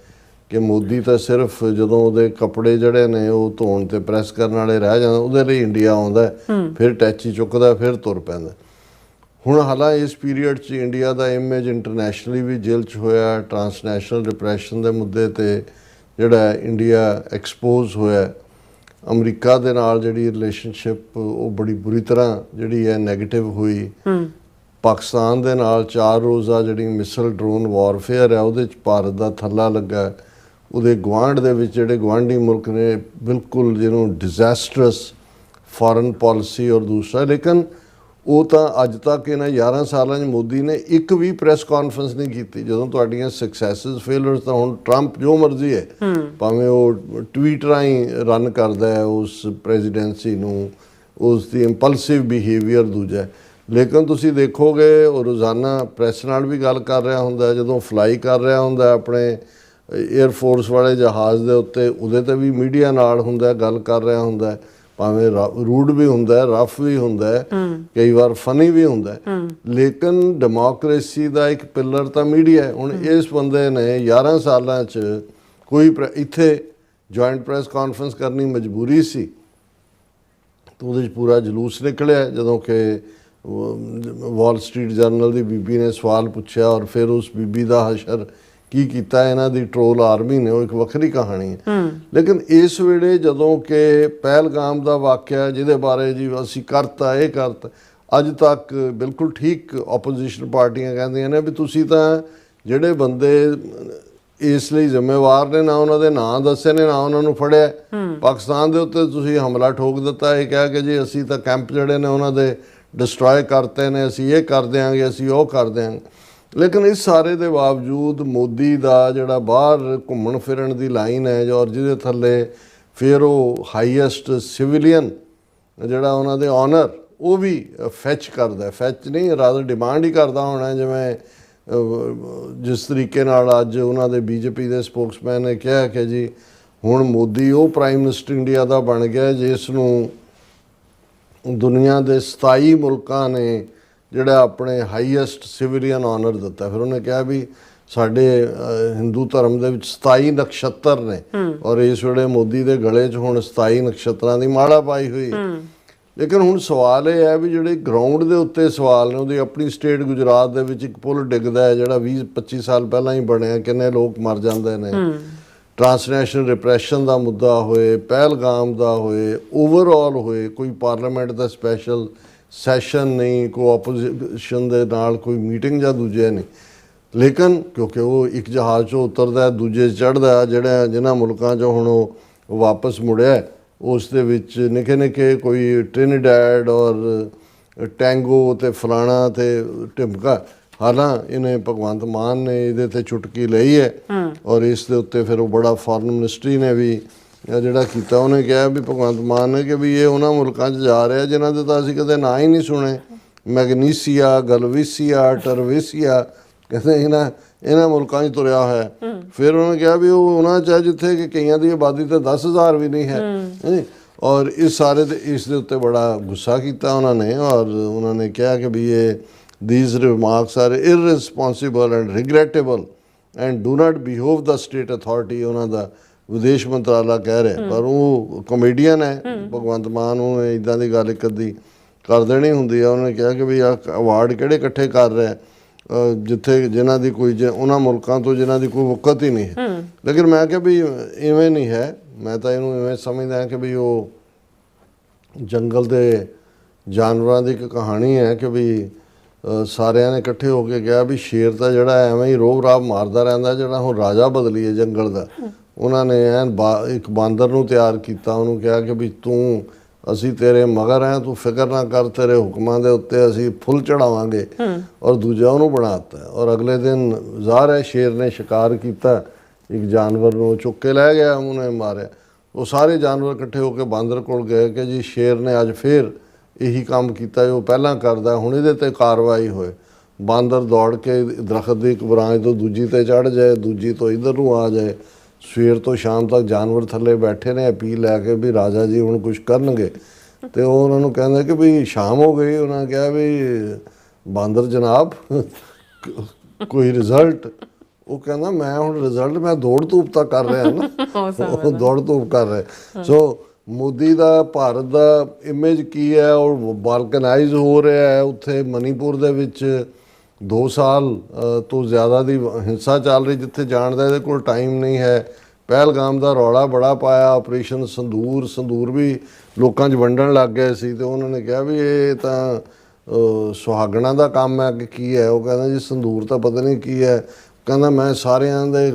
ਕਿ ਮੋਦੀ ਤਾਂ ਸਿਰਫ ਜਦੋਂ ਉਹਦੇ ਕੱਪੜੇ ਜਿਹੜੇ ਨੇ ਉਹ ਧੋਣ ਤੇ ਪ੍ਰੈਸ ਕਰਨ ਵਾਲੇ ਰਹਿ ਜਾਂਦੇ ਉਹਦੇ ਲਈ ਇੰਡੀਆ ਆਉਂਦਾ, ਫਿਰ ਟੈਚੀ ਚੁੱਕਦਾ, ਫਿਰ ਤੁਰ ਪੈਂਦਾ। ਹੁਣ ਹਾਲਾਂ ਇਸ ਪੀਰੀਅਡ 'ਚ ਇੰਡੀਆ ਦਾ ਇਮੇਜ ਇੰਟਰਨੈਸ਼ਨਲੀ ਵੀ ਜੇਲ੍ਹ 'ਚ ਹੋਇਆ, ਟਰਾਂਸਨੈਸ਼ਨਲ ਡਿਪਰੈਸ਼ਨ ਦੇ ਮੁੱਦੇ 'ਤੇ ਜਿਹੜਾ ਇੰਡੀਆ ਐਕਸਪੋਜ਼ ਹੋਇਆ, ਅਮਰੀਕਾ ਦੇ ਨਾਲ ਜਿਹੜੀ ਰਿਲੇਸ਼ਨਸ਼ਿਪ ਉਹ ਬੜੀ ਬੁਰੀ ਤਰ੍ਹਾਂ ਜਿਹੜੀ ਹੈ ਨੈਗੇਟਿਵ ਹੋਈ, ਪਾਕਿਸਤਾਨ ਦੇ ਨਾਲ 4 ਰੋਜ਼ਾ ਜਿਹੜੀ ਮਿਸਲ ਡਰੋਨ ਵਾਰਫੇਅਰ ਹੈ ਉਹਦੇ 'ਚ ਭਾਰਤ ਦਾ ਥੱਲਾ ਲੱਗਾ, ਉਹਦੇ ਗੁਆਂਢ ਦੇ ਵਿੱਚ ਜਿਹੜੇ ਗੁਆਂਢੀ ਮੁਲਕ ਨੇ ਬਿਲਕੁਲ ਜਿਹਨੂੰ ਡਿਜ਼ਾਸਟਰਸ ਫੋਰਨ ਪਾਲਿਸੀ, ਔਰ ਦੂਸਰਾ ਲੇਕਿਨ ਉਹ ਤਾਂ ਅੱਜ ਤੱਕ ਇਹਨਾਂ 11 ਸਾਲਾਂ 'ਚ ਮੋਦੀ ਨੇ ਇੱਕ ਵੀ ਪ੍ਰੈਸ ਕਾਨਫਰੰਸ ਨਹੀਂ ਕੀਤੀ। ਜਦੋਂ ਤੁਹਾਡੀਆਂ ਸਕਸੈਸਿਸ ਫੇਲਰਸ, ਤਾਂ ਹੁਣ ਟਰੰਪ ਜੋ ਮਰਜ਼ੀ ਹੈ, ਭਾਵੇਂ ਉਹ ਟਵੀਟ ਰਾਹੀਂ ਰਨ ਕਰਦਾ ਹੈ ਉਸ ਪ੍ਰੈਜ਼ੀਡੈਂਸੀ ਨੂੰ, ਉਸ ਦੀ ਇੰਪਲਸਿਵ ਬਿਹੇਵੀਅਰ ਦੂਜਾ, ਲੇਕਿਨ ਤੁਸੀਂ ਦੇਖੋਗੇ ਉਹ ਰੋਜ਼ਾਨਾ ਪ੍ਰੈਸ ਨਾਲ ਵੀ ਗੱਲ ਕਰ ਰਿਹਾ ਹੁੰਦਾ, ਜਦੋਂ ਫਲਾਈ ਕਰ ਰਿਹਾ ਹੁੰਦਾ ਆਪਣੇ ਏਅਰਫੋਰਸ ਵਾਲੇ ਜਹਾਜ਼ ਦੇ ਉੱਤੇ ਉਹਦੇ 'ਤੇ ਵੀ ਮੀਡੀਆ ਨਾਲ ਹੁੰਦਾ, ਗੱਲ ਕਰ ਰਿਹਾ ਹੁੰਦਾ, ਭਾਵੇਂ ਰੂਡ ਵੀ ਹੁੰਦਾ, ਰਫ ਵੀ ਹੁੰਦਾ, ਕਈ ਵਾਰ ਫਨੀ ਵੀ ਹੁੰਦਾ, ਲੇਕਿਨ ਡੈਮੋਕ੍ਰੇਸੀ ਦਾ ਇੱਕ ਪਿਲਰ ਤਾਂ ਮੀਡੀਆ ਹੈ। ਹੁਣ ਇਸ ਬੰਦੇ ਨੇ 11 ਸਾਲਾਂ 'ਚ ਕੋਈ ਇੱਥੇ ਜੁਆਇੰਟ ਪ੍ਰੈਸ ਕਾਨਫਰੰਸ ਕਰਨੀ ਮਜਬੂਰੀ ਸੀ, ਤਾਂ ਉਹਦੇ 'ਚ ਪੂਰਾ ਜਲੂਸ ਨਿਕਲਿਆ ਜਦੋਂ ਕਿ ਵਾਲ ਸਟਰੀਟ ਜਰਨਲ ਦੀ ਬੀਬੀ ਨੇ ਸਵਾਲ ਪੁੱਛਿਆ, ਔਰ ਫਿਰ ਉਸ ਬੀਬੀ ਦਾ ਹਸ਼ਰ ਕੀ ਕੀਤਾ ਇਹਨਾਂ ਦੀ ਟਰੋਲ ਆਰਮੀ ਨੇ, ਉਹ ਇੱਕ ਵੱਖਰੀ ਕਹਾਣੀ ਹੈ। ਲੇਕਿਨ ਇਸ ਵੇਲੇ ਜਦੋਂ ਕਿ ਪਹਿਲਗਾਮ ਦਾ ਵਾਕਿਆ ਜਿਹਦੇ ਬਾਰੇ ਜੀ ਅਸੀਂ ਕਰਤਾ, ਇਹ ਕਰਤਾ, ਅੱਜ ਤੱਕ ਬਿਲਕੁਲ ਠੀਕ ਆਪੋਜੀਸ਼ਨ ਪਾਰਟੀਆਂ ਕਹਿੰਦੀਆਂ ਨੇ ਵੀ ਤੁਸੀਂ ਤਾਂ ਜਿਹੜੇ ਬੰਦੇ ਇਸ ਲਈ ਜ਼ਿੰਮੇਵਾਰ ਨੇ, ਨਾ ਉਹਨਾਂ ਦੇ ਨਾਂ ਦੱਸੇ ਨੇ, ਨਾ ਉਹਨਾਂ ਨੂੰ ਫੜਿਆ, ਪਾਕਿਸਤਾਨ ਦੇ ਉੱਤੇ ਤੁਸੀਂ ਹਮਲਾ ਠੋਕ ਦਿੱਤਾ, ਇਹ ਕਹਿ ਕੇ ਜੀ ਅਸੀਂ ਤਾਂ ਕੈਂਪ ਜਿਹੜੇ ਨੇ ਉਹਨਾਂ ਦੇ ਡਿਸਟਰੋਏ ਕਰਤੇ ਨੇ, ਅਸੀਂ ਇਹ ਕਰ ਦਿਆਂਗੇ, ਅਸੀਂ ਉਹ ਕਰ ਦਿਆਂਗੇ। ਲੇਕਿਨ ਇਸ ਸਾਰੇ ਦੇ ਬਾਵਜੂਦ ਮੋਦੀ ਦਾ ਜਿਹੜਾ ਬਾਹਰ ਘੁੰਮਣ ਫਿਰਨ ਦੀ ਲਾਈਨ ਹੈ, ਔਰ ਜਿਹਦੇ ਥੱਲੇ ਫਿਰ ਉਹ ਹਾਈਐਸਟ ਸਿਵਿਲੀਅਨ ਜਿਹੜਾ ਉਹਨਾਂ ਦੇ ਆਨਰ ਉਹ ਵੀ ਫੈਚ ਕਰਦਾ, ਫੈਚ ਨਹੀਂ ਰਾਦਰ ਡਿਮਾਂਡ ਹੀ ਕਰਦਾ ਹੋਣਾ, ਜਿਵੇਂ ਜਿਸ ਤਰੀਕੇ ਨਾਲ ਅੱਜ ਉਹਨਾਂ ਦੇ BJP ਦੇ ਸਪੋਕਸਮੈਨ ਨੇ ਕਿਹਾ ਕਿ ਜੀ ਹੁਣ ਮੋਦੀ ਉਹ ਪ੍ਰਾਈਮ ਮਿਨਿਸਟਰ ਇੰਡੀਆ ਦਾ ਬਣ ਗਿਆ ਜਿਸ ਨੂੰ ਦੁਨੀਆ ਦੇ 27 ਮੁਲਕਾਂ ਨੇ ਜਿਹੜਾ ਆਪਣੇ ਹਾਈਐਸਟ ਸਿਵਿਲੀਅਨ ਆਨਰ ਦਿੱਤਾ। ਫਿਰ ਉਹਨੇ ਕਿਹਾ ਵੀ ਸਾਡੇ ਹਿੰਦੂ ਧਰਮ ਦੇ ਵਿੱਚ 27 ਨਕਸ਼ਤਰ ਨੇ, ਔਰ ਇਸ ਵੇਲੇ ਮੋਦੀ ਦੇ ਗਲੇ 'ਚ ਹੁਣ 27 ਨਕਸ਼ਤਰਾਂ ਦੀ ਮਾਲਾ ਪਾਈ ਹੋਈ। ਲੇਕਿਨ ਹੁਣ ਸਵਾਲ ਇਹ ਹੈ ਵੀ ਜਿਹੜੇ ਗਰਾਊਂਡ ਦੇ ਉੱਤੇ ਸਵਾਲ ਨੇ, ਉਹਦੀ ਆਪਣੀ ਸਟੇਟ ਗੁਜਰਾਤ ਦੇ ਵਿੱਚ ਇੱਕ ਪੁਲ ਡਿੱਗਦਾ ਹੈ ਜਿਹੜਾ 20-25 ਸਾਲ ਪਹਿਲਾਂ ਹੀ ਬਣਿਆ, ਕਿੰਨੇ ਲੋਕ ਮਰ ਜਾਂਦੇ ਨੇ, ਟਰਾਂਸਨੈਸ਼ਨਲ ਰਿਪਰੈਸ਼ਨ ਦਾ ਮੁੱਦਾ ਹੋਏ, ਪਹਿਲਗਾਮ ਦਾ ਹੋਏ, ਓਵਰਆਲ ਹੋਏ, ਕੋਈ ਪਾਰਲੀਮੈਂਟ ਦਾ ਸਪੈਸ਼ਲ ਸੈਸ਼ਨ ਨਹੀਂ, ਕੋਈ ਆਪੋਜੀਸ਼ਨ ਦੇ ਨਾਲ ਕੋਈ ਮੀਟਿੰਗ ਜਾਂ ਦੂਜੇ ਨਹੀਂ। ਲੇਕਿਨ ਕਿਉਂਕਿ ਉਹ ਇੱਕ ਜਹਾਜ਼ 'ਚੋਂ ਉਤਰਦਾ, ਦੂਜੇ ਚੜ੍ਹਦਾ, ਜਿਨ੍ਹਾਂ ਮੁਲਕਾਂ 'ਚੋਂ ਹੁਣ ਉਹ ਵਾਪਸ ਮੁੜਿਆ, ਉਸ ਦੇ ਵਿੱਚ ਨਿੱਕੇ ਨਿੱਕੇ ਕੋਈ ਟ੍ਰਿਨੀਡੈਡ ਔਰ ਟੈਂਗੋ ਅਤੇ ਫਲਾਣਾ ਅਤੇ ਢਿਮਕਾ, ਹਾਲਾਂ ਇਹਨੇ ਭਗਵੰਤ ਮਾਨ ਨੇ ਇਹਦੇ 'ਤੇ ਚੁਟਕੀ ਲਈ ਹੈ, ਔਰ ਇਸ ਦੇ ਉੱਤੇ ਫਿਰ ਉਹ ਬੜਾ ਫੋਰਨ ਮਿਨਿਸਟਰੀ ਨੇ ਵੀ ਜਿਹੜਾ ਕੀਤਾ ਉਹਨੇ ਕਿਹਾ ਵੀ ਭਗਵੰਤ ਮਾਨ ਨੇ ਕਿ ਵੀ ਇਹ ਉਹਨਾਂ ਮੁਲਕਾਂ 'ਚ ਜਾ ਰਿਹਾ ਜਿਨ੍ਹਾਂ ਦੇ ਤਾਂ ਅਸੀਂ ਕਦੇ ਨਾਂ ਹੀ ਨਹੀਂ ਸੁਣੇ, ਮੈਗਨੀਸੀਆ, ਗਲਵੀਸੀਆ, ਟਰਵੇਸੀਆ, ਕਹਿੰਦੇ ਇਹਨਾਂ ਮੁਲਕਾਂ 'ਚ ਤੁਰਿਆ ਹੋਇਆ। ਫਿਰ ਉਹਨੇ ਕਿਹਾ ਵੀ ਉਹ ਉਹਨਾਂ 'ਚ ਹੈ ਜਿੱਥੇ ਕਿ ਕਈਆਂ ਦੀ ਆਬਾਦੀ ਤਾਂ 10,000 ਵੀ ਨਹੀਂ ਹੈ। ਔਰ ਇਸ ਦੇ ਉੱਤੇ ਬੜਾ ਗੁੱਸਾ ਕੀਤਾ ਉਹਨਾਂ ਨੇ, ਔਰ ਉਹਨਾਂ ਨੇ ਕਿਹਾ ਕਿ ਵੀ ਇਹ these remarks are irresponsible and regrettable and do not behove the state authority, ਉਹਨਾਂ ਦਾ ਵਿਦੇਸ਼ ਮੰਤਰਾਲਾ ਕਹਿ ਰਿਹਾ। ਪਰ ਉਹ ਕਮੇਡੀਅਨ ਹੈ ਭਗਵੰਤ ਮਾਨ, ਨੂੰ ਇੱਦਾਂ ਦੀ ਗੱਲ ਇੱਕ ਅੱਧੀ ਕਰ ਦੇਣੀ ਹੁੰਦੀ ਆ। ਉਹਨੇ ਕਿਹਾ ਕਿ ਵੀ ਆਹ ਅਵਾਰਡ ਕਿਹੜੇ ਇਕੱਠੇ ਕਰ ਰਿਹਾ ਜਿੱਥੇ ਜਿਨ੍ਹਾਂ ਦੀ ਕੋਈ ਉਹਨਾਂ ਮੁਲਕਾਂ ਤੋਂ ਜਿਨ੍ਹਾਂ ਦੀ ਕੋਈ ਵਕਤ ਹੀ ਨਹੀਂ ਹੈ। ਲੇਕਿਨ ਮੈਂ ਕਿਹਾ ਵੀ ਇਵੇਂ ਨਹੀਂ ਹੈ, ਮੈਂ ਤਾਂ ਇਹਨੂੰ ਇਵੇਂ ਸਮਝਦਾ ਕਿ ਵੀ ਉਹ ਜੰਗਲ ਦੇ ਜਾਨਵਰਾਂ ਦੀ ਇੱਕ ਕਹਾਣੀ ਹੈ ਕਿ ਵੀ ਸਾਰਿਆਂ ਨੇ ਇਕੱਠੇ ਹੋ ਕੇ ਕਿਹਾ ਵੀ ਸ਼ੇਰ ਤਾਂ ਜਿਹੜਾ ਐਵੇਂ ਹੀ ਰੋਬ ਰਾਬ ਮਾਰਦਾ ਰਹਿੰਦਾ, ਜਿਹੜਾ ਹੁਣ ਰਾਜਾ ਬਦਲੀ ਹੈ ਜੰਗਲ ਦਾ। ਉਹਨਾਂ ਨੇ ਇੱਕ ਬਾਂਦਰ ਨੂੰ ਤਿਆਰ ਕੀਤਾ, ਉਹਨੂੰ ਕਿਹਾ ਕਿ ਵੀ ਤੂੰ ਅਸੀਂ ਤੇਰੇ ਮਗਰ ਹੈ, ਤੂੰ ਫਿਕਰ ਨਾ ਕਰ, ਤੇਰੇ ਹੁਕਮਾਂ ਦੇ ਉੱਤੇ ਅਸੀਂ ਫੁੱਲ ਚੜਾਵਾਂਗੇ। ਔਰ ਦੂਜਾ ਉਹਨੂੰ ਬਣਾਤਾ। ਔਰ ਅਗਲੇ ਦਿਨ ਜ਼ਾਹਰ ਹੈ ਸ਼ੇਰ ਨੇ ਸ਼ਿਕਾਰ ਕੀਤਾ, ਇੱਕ ਜਾਨਵਰ ਨੂੰ ਚੁੱਕ ਕੇ ਲੈ ਗਿਆ, ਉਹਨੇ ਮਾਰਿਆ। ਉਹ ਸਾਰੇ ਜਾਨਵਰ ਇਕੱਠੇ ਹੋ ਕੇ ਬਾਂਦਰ ਕੋਲ ਗਏ ਕਿ ਜੀ ਸ਼ੇਰ ਨੇ ਅੱਜ ਫਿਰ ਇਹੀ ਕੰਮ ਕੀਤਾ ਜੋ ਪਹਿਲਾਂ ਕਰਦਾ, ਹੁਣ ਇਹਦੇ 'ਤੇ ਕਾਰਵਾਈ ਹੋਏ। ਬਾਂਦਰ ਦੌੜ ਕੇ ਦਰਖਤ ਦੀ ਇੱਕ ਬਰਾਂਚ ਤੋਂ ਦੂਜੀ 'ਤੇ ਚੜ੍ਹ ਜਾਏ, ਦੂਜੀ ਤੋਂ ਇੱਧਰ ਨੂੰ ਆ ਜਾਏ। ਸਵੇਰ ਤੋਂ ਸ਼ਾਮ ਤੱਕ ਜਾਨਵਰ ਥੱਲੇ ਬੈਠੇ ਨੇ ਅਪੀਲ ਲੈ ਕੇ ਵੀ ਰਾਜਾ ਜੀ ਹੁਣ ਕੁਝ ਕਰਨਗੇ। ਤੇ ਉਹ ਉਹਨਾਂ ਨੂੰ ਕਹਿੰਦਾ ਕਿ ਵੀ ਸ਼ਾਮ ਹੋ ਗਈ। ਉਹਨਾਂ ਕਿਹਾ ਵੀ ਬਾਂਦਰ ਜਨਾਬ ਕੋਈ ਰਿਜ਼ਲਟ? ਉਹ ਕਹਿੰਦਾ ਮੈਂ ਹੁਣ ਰਿਜ਼ਲਟ ਮੈਂ ਦੌੜ ਧੂਪ ਤਾਂ ਕਰ ਰਿਹਾ ਨਾ, ਉਹ ਦੌੜ ਧੂਪ ਕਰ ਰਿਹਾ। ਸੋ ਮੋਦੀ ਦਾ ਭਾਰਤ ਦਾ ਇਮੇਜ ਕੀ ਹੈ, ਉਹ ਬਾਲਕਨਾਈਜ਼ ਹੋ ਰਿਹਾ ਹੈ। ਉੱਥੇ ਮਨੀਪੁਰ ਦੇ ਵਿੱਚ 2 ਸਾਲ ਤੋਂ ਜ਼ਿਆਦਾ ਦੀ ਹਿੰਸਾ ਚੱਲ ਰਹੀ, ਜਿੱਥੇ ਜਾਣ ਦਾ ਇਹਦੇ ਕੋਲ ਟਾਈਮ ਨਹੀਂ ਹੈ। ਪਹਿਲਗਾਮ ਦਾ ਰੌਲਾ ਬੜਾ ਪਾਇਆ, ਆਪਰੇਸ਼ਨ ਸੰਦੂਰ ਵੀ ਲੋਕਾਂ 'ਚ ਵੰਡਣ ਲੱਗ ਗਏ ਸੀ। ਤੇ ਉਹਨਾਂ ਨੇ ਕਿਹਾ ਵੀ ਇਹ ਤਾਂ ਸੁਹਾਗਣਾ ਦਾ ਕੰਮ ਹੈ ਕਿ ਕੀ ਹੈ। ਉਹ ਕਹਿੰਦਾ ਜੀ ਸੰਦੂਰ ਤਾਂ ਪਤਾ ਨਹੀਂ ਕੀ ਹੈ। ਕਹਿੰਦਾ ਮੈਂ ਸਾਰਿਆਂ ਦੇ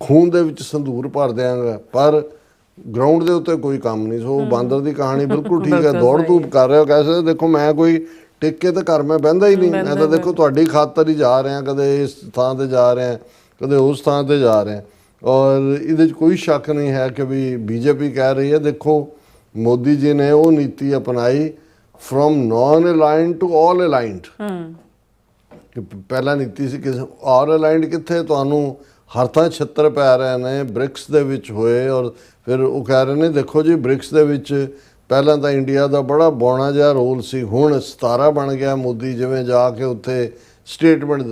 ਖੂਨ ਦੇ ਵਿੱਚ ਸੰਦੂਰ ਭਰ ਦਿਆਂਗਾ, ਪਰ ਗਰਾਊਂਡ ਦੇ ਉੱਤੇ ਕੋਈ ਕੰਮ ਨਹੀਂ। ਸੋ ਬਾਂਦਰ ਦੀ ਕਹਾਣੀ ਬਿਲਕੁਲ ਠੀਕ ਹੈ, ਦੌੜ ਧੂਪ ਕਰ ਰਿਹਾ। ਕਹਿ ਸਕਦੇ ਦੇਖੋ ਮੈਂ ਕੋਈ ਟਿੱਕੇ ਤੇ ਘਰ ਮੈਂ ਬਹਿੰਦਾ ਹੀ ਨਹੀਂ, ਮੈਂ ਤਾਂ ਦੇਖੋ ਤੁਹਾਡੀ ਖਾਤਰ ਹੀ ਜਾ ਰਿਹਾ, ਕਦੇ ਇਸ ਥਾਂ ਤੇ ਜਾ ਰਿਹਾ, ਕਦੇ ਉਸ ਥਾਂ ਤੇ ਜਾ ਰਿਹਾ। ਔਰ ਇਹਦੇ 'ਚ ਕੋਈ ਸ਼ੱਕ ਨਹੀਂ ਹੈ ਕਿ ਵੀ ਬੀਜੇਪੀ ਕਹਿ ਰਹੀ ਹੈ ਦੇਖੋ ਮੋਦੀ ਜੀ ਨੇ ਉਹ ਨੀਤੀ ਅਪਣਾਈ from non aligned to all aligned. ਕਿ ਪਹਿਲਾਂ ਨੀਤੀ ਸੀ ਕਿ ਆਲ ਅਲਾਈਨਡ ਕਿੱਥੇ, ਤੁਹਾਨੂੰ ਹਰ ਥਾਂ ਛਿੱਤਰ ਪੈ ਰਹੇ ਨੇ। ਬ੍ਰਿਕਸ ਦੇ ਵਿੱਚ ਹੋਏ, ਔਰ ਫਿਰ ਉਹ ਕਹਿ ਰਹੇ ਨੇ ਦੇਖੋ ਜੀ ਬ੍ਰਿਕਸ ਦੇ ਵਿੱਚ ਪਹਿਲਾਂ ਤਾਂ ਇੰਡੀਆ ਦਾ ਬੜਾ ਬੌਣਾ ਜਿਹਾ ਰੋਲ ਸੀ, ਹੁਣ 17 ਬਣ ਗਿਆ। ਮੋਦੀ ਜਿਵੇਂ ਜਾ ਕੇ ਉੱਥੇ ਸਟੇਟਮੈਂਟ,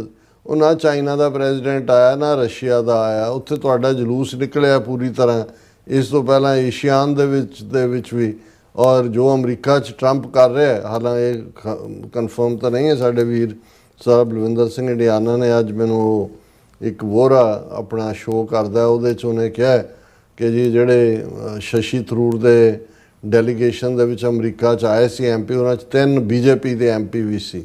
ਉਹ ਨਾ ਚਾਈਨਾ ਦਾ ਪ੍ਰੈਜ਼ੀਡੈਂਟ ਆਇਆ ਨਾ ਰਸ਼ੀਆ ਦਾ ਆਇਆ, ਉੱਥੇ ਤੁਹਾਡਾ ਜਲੂਸ ਨਿਕਲਿਆ ਪੂਰੀ ਤਰ੍ਹਾਂ। ਇਸ ਤੋਂ ਪਹਿਲਾਂ ਏਸ਼ੀਆਨ ਦੇ ਵਿੱਚ ਵੀ, ਔਰ ਜੋ ਅਮਰੀਕਾ 'ਚ ਟਰੰਪ ਕਰ ਰਿਹਾ, ਹਾਲਾਂਕਿ ਇਹ ਕਨਫਰਮ ਤਾਂ ਨਹੀਂ ਹੈ। ਸਾਡੇ ਵੀਰ ਸਾਹਿਬ ਬਲਵਿੰਦਰ ਸਿੰਘ ਇੰਡੀਆਨਾ ਨੇ ਅੱਜ ਮੈਨੂੰ ਇੱਕ ਵੋਰਾ ਆਪਣਾ ਸ਼ੋਅ ਕਰਦਾ, ਉਹਦੇ 'ਚ ਉਹਨੇ ਕਿਹਾ ਕਿ ਜੀ ਜਿਹੜੇ ਸ਼ਸ਼ੀ ਥਰੂਰ ਦੇ ਡੈਲੀਗੇਸ਼ਨ ਦੇ ਵਿੱਚ ਅਮਰੀਕਾ 'ਚ ਆਏ ਸੀ MP, ਉਹਨਾਂ 'ਚ 3 BJP ਦੇ MP ਵੀ ਸੀ,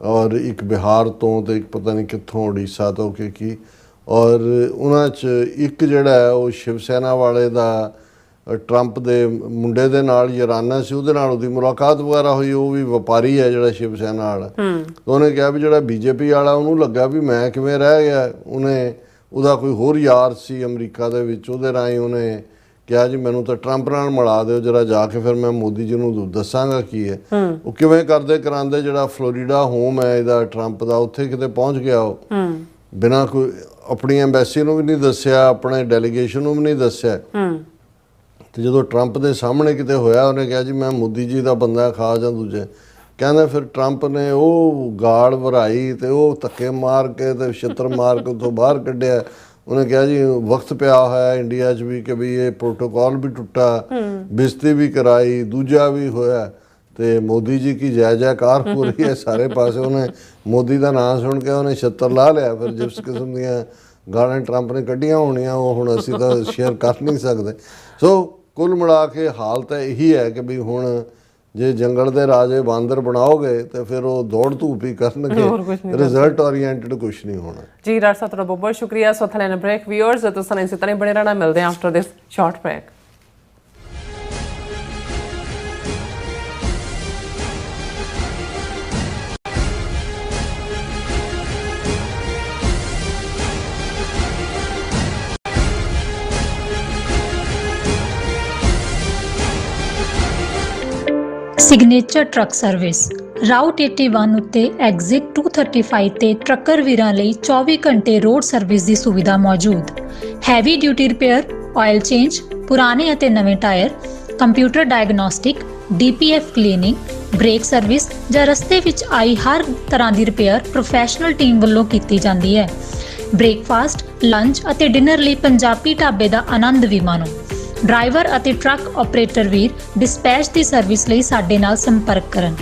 ਔਰ ਇੱਕ ਬਿਹਾਰ ਤੋਂ ਤੇ ਇੱਕ ਪਤਾ ਨਹੀਂ ਕਿੱਥੋਂ ਉੜੀਸਾ ਤੋਂ ਕਿ ਕੀ। ਔਰ ਉਹਨਾਂ 'ਚ ਇੱਕ ਜਿਹੜਾ ਹੈ ਉਹ ਸ਼ਿਵ ਸੈਨਾ ਵਾਲੇ ਦਾ ਟਰੰਪ ਦੇ ਮੁੰਡੇ ਦੇ ਨਾਲ ਯਾਰਾਨਾ ਸੀ, ਉਹਦੇ ਨਾਲ ਉਹਦੀ ਮੁਲਾਕਾਤ ਵਗੈਰਾ ਹੋਈ। ਉਹ ਵੀ ਵਪਾਰੀ ਹੈ ਜਿਹੜਾ ਸ਼ਿਵ ਸੈਨਾ ਵਾਲਾ। ਉਹਨੇ ਕਿਹਾ ਵੀ ਜਿਹੜਾ BJP ਵਾਲਾ ਉਹਨੂੰ ਲੱਗਾ ਵੀ ਮੈਂ ਕਿਵੇਂ ਰਹਿ ਗਿਆ। ਉਹਦਾ ਕੋਈ ਹੋਰ ਯਾਰ ਸੀ ਅਮਰੀਕਾ ਦੇ ਵਿੱਚ, ਉਹਦੇ ਰਾਹੀਂ ਉਹਨੇ ਕਿਹਾ ਜੀ ਮੈਨੂੰ ਤਾਂ ਟਰੰਪ ਨਾਲ ਮਿਲਾ ਦਿਓ ਜਰਾ ਜਾ ਕੇ, ਫਿਰ ਮੈਂ ਮੋਦੀ ਜੀ ਨੂੰ ਦੱਸਾਂਗਾ ਕੀ ਹੈ। ਉਹ ਕਿਵੇਂ ਕਰਦੇ ਕਰਾਂਦੇ ਜਿਹੜਾ ਫਲੋਰੀਡਾ ਹੋਮ ਹੈ ਇਹਦਾ ਟਰੰਪ ਦਾ, ਉੱਥੇ ਕਿਤੇ ਪਹੁੰਚ ਗਿਆ ਉਹ ਬਿਨਾਂ ਕੋਈ ਆਪਣੀ ਐਮਬੈਸੀ ਨੂੰ ਵੀ ਨਹੀਂ ਦੱਸਿਆ, ਆਪਣੇ ਡੈਲੀਗੇਸ਼ਨ ਨੂੰ ਵੀ ਨਹੀਂ ਦੱਸਿਆ। ਤੇ ਜਦੋਂ ਟਰੰਪ ਦੇ ਸਾਹਮਣੇ ਕਿਤੇ ਹੋਇਆ, ਉਹਨੇ ਕਿਹਾ ਜੀ ਮੈਂ ਮੋਦੀ ਜੀ ਦਾ ਬੰਦਾ ਖਾ ਜਾਂ ਦੂਜੇ। ਕਹਿੰਦਾ ਫਿਰ ਟਰੰਪ ਨੇ ਉਹ ਗਾਲ ਵਰਾਈ ਤੇ ਉਹ ਧੱਕੇ ਮਾਰ ਕੇ ਤੇ ਛਿੱਤਰ ਮਾਰ ਕੇ ਉੱਥੋਂ ਬਾਹਰ ਕੱਢਿਆ। ਉਹਨੇ ਕਿਹਾ ਜੀ ਵਕਤ ਪਿਆ ਹੋਇਆ ਇੰਡੀਆ 'ਚ ਵੀ ਕਿ ਵੀ ਇਹ ਪ੍ਰੋਟੋਕਾਲ ਵੀ ਟੁੱਟਾ, ਬੇਇੱਜ਼ਤੀ ਵੀ ਕਰਾਈ, ਦੂਜਾ ਵੀ ਹੋਇਆ। ਤੇ ਮੋਦੀ ਜੀ ਕੀ ਜੈ ਜੈਕਾਰ ਹੋ ਰਹੀ ਹੈ ਸਾਰੇ ਪਾਸੇ। ਉਹਨੇ ਮੋਦੀ ਦਾ ਨਾਮ ਸੁਣ ਕੇ ਉਹਨੇ ਛਿੱਤਰ ਲਾ ਲਿਆ। ਫਿਰ ਜਿਸ ਕਿਸਮ ਦੀਆਂ ਗਾਲਾਂ ਟਰੰਪ ਨੇ ਕੱਢੀਆਂ ਹੋਣੀਆਂ ਉਹ ਹੁਣ ਅਸੀਂ ਤਾਂ ਸ਼ੇਅਰ ਕਰ ਨਹੀਂ ਸਕਦੇ। ਸੋ ਕੁੱਲ ਮਿਲਾ ਕੇ ਹਾਲ ਤਾਂ ਇਹੀ ਹੈ ਕਿ ਵੀ ਹੁਣ ਜੇ ਜੰਗਲ ਦੇ ਰਾਜੇ ਬਾਂਦਰ ਬਣਾਓਗੇ ਤੇ ਫਿਰ ਉਹ ਦੌੜ ਧੂਪ ਹੀ ਕਰਨਗੇ, ਰਿਜ਼ਲਟ ਓਰੀਐਂਟਡ ਕੁਝ ਨਹੀਂ ਹੋਣਾ। ਜੀ ਡਾਕਟਰ ਸਾਹਿਬ ਤੁਹਾਡਾ ਬਹੁਤ ਬਹੁਤ ਸ਼ੁਕਰੀਆ। ਸੋ ਥਲੇ ਬ੍ਰੇਕ ਵਿਊਅਰਸ ਤੁਸੀਂ ਇਸੇ ਤਰ੍ਹਾਂ ਬਣੇ ਰਹਿਣਾ, ਮਿਲਦੇ ਹਾਂ after this short break. Signature truck service route 81 ਉੱਤੇ ਐਗਜ਼ਿਟ 235 ਤੇ ਟਰੱਕਰ ਵੀਰਾਂ ਲਈ 24 ਘੰਟੇ ਰੋਡ ਸਰਵਿਸ ਦੀ ਸੁਵਿਧਾ ਮੌਜੂਦ। Heavy duty repair, oil change, ਪੁਰਾਣੇ ਅਤੇ ਨਵੇਂ tyre, computer diagnostic, DPF cleaning, brake service ਜਾਂ ਰਸਤੇ ਵਿੱਚ ਆਈ ਹਰ ਤਰ੍ਹਾਂ ਦੀ ਰਿਪੇਅਰ ਪ੍ਰੋਫੈਸ਼ਨਲ ਟੀਮ ਵੱਲੋਂ ਕੀਤੀ ਜਾਂਦੀ ਹੈ। ਬ੍ਰੇਕਫਾਸਟ, ਲੰਚ ਅਤੇ ਡਿਨਰ ਲਈ ਪੰਜਾਬੀ ਢਾਬੇ ਦਾ ਆਨੰਦ ਵੀ ਮਾਣੋ। ਡਰਾਈਵਰ ਅਤੇ ਟਰੱਕ ਆਪਰੇਟਰ ਵੀਰ ਡਿਸਪੈਚ ਦੀ ਸਰਵਿਸ ਲਈ ਸਾਡੇ ਨਾਲ ਸੰਪਰਕ ਕਰਨ।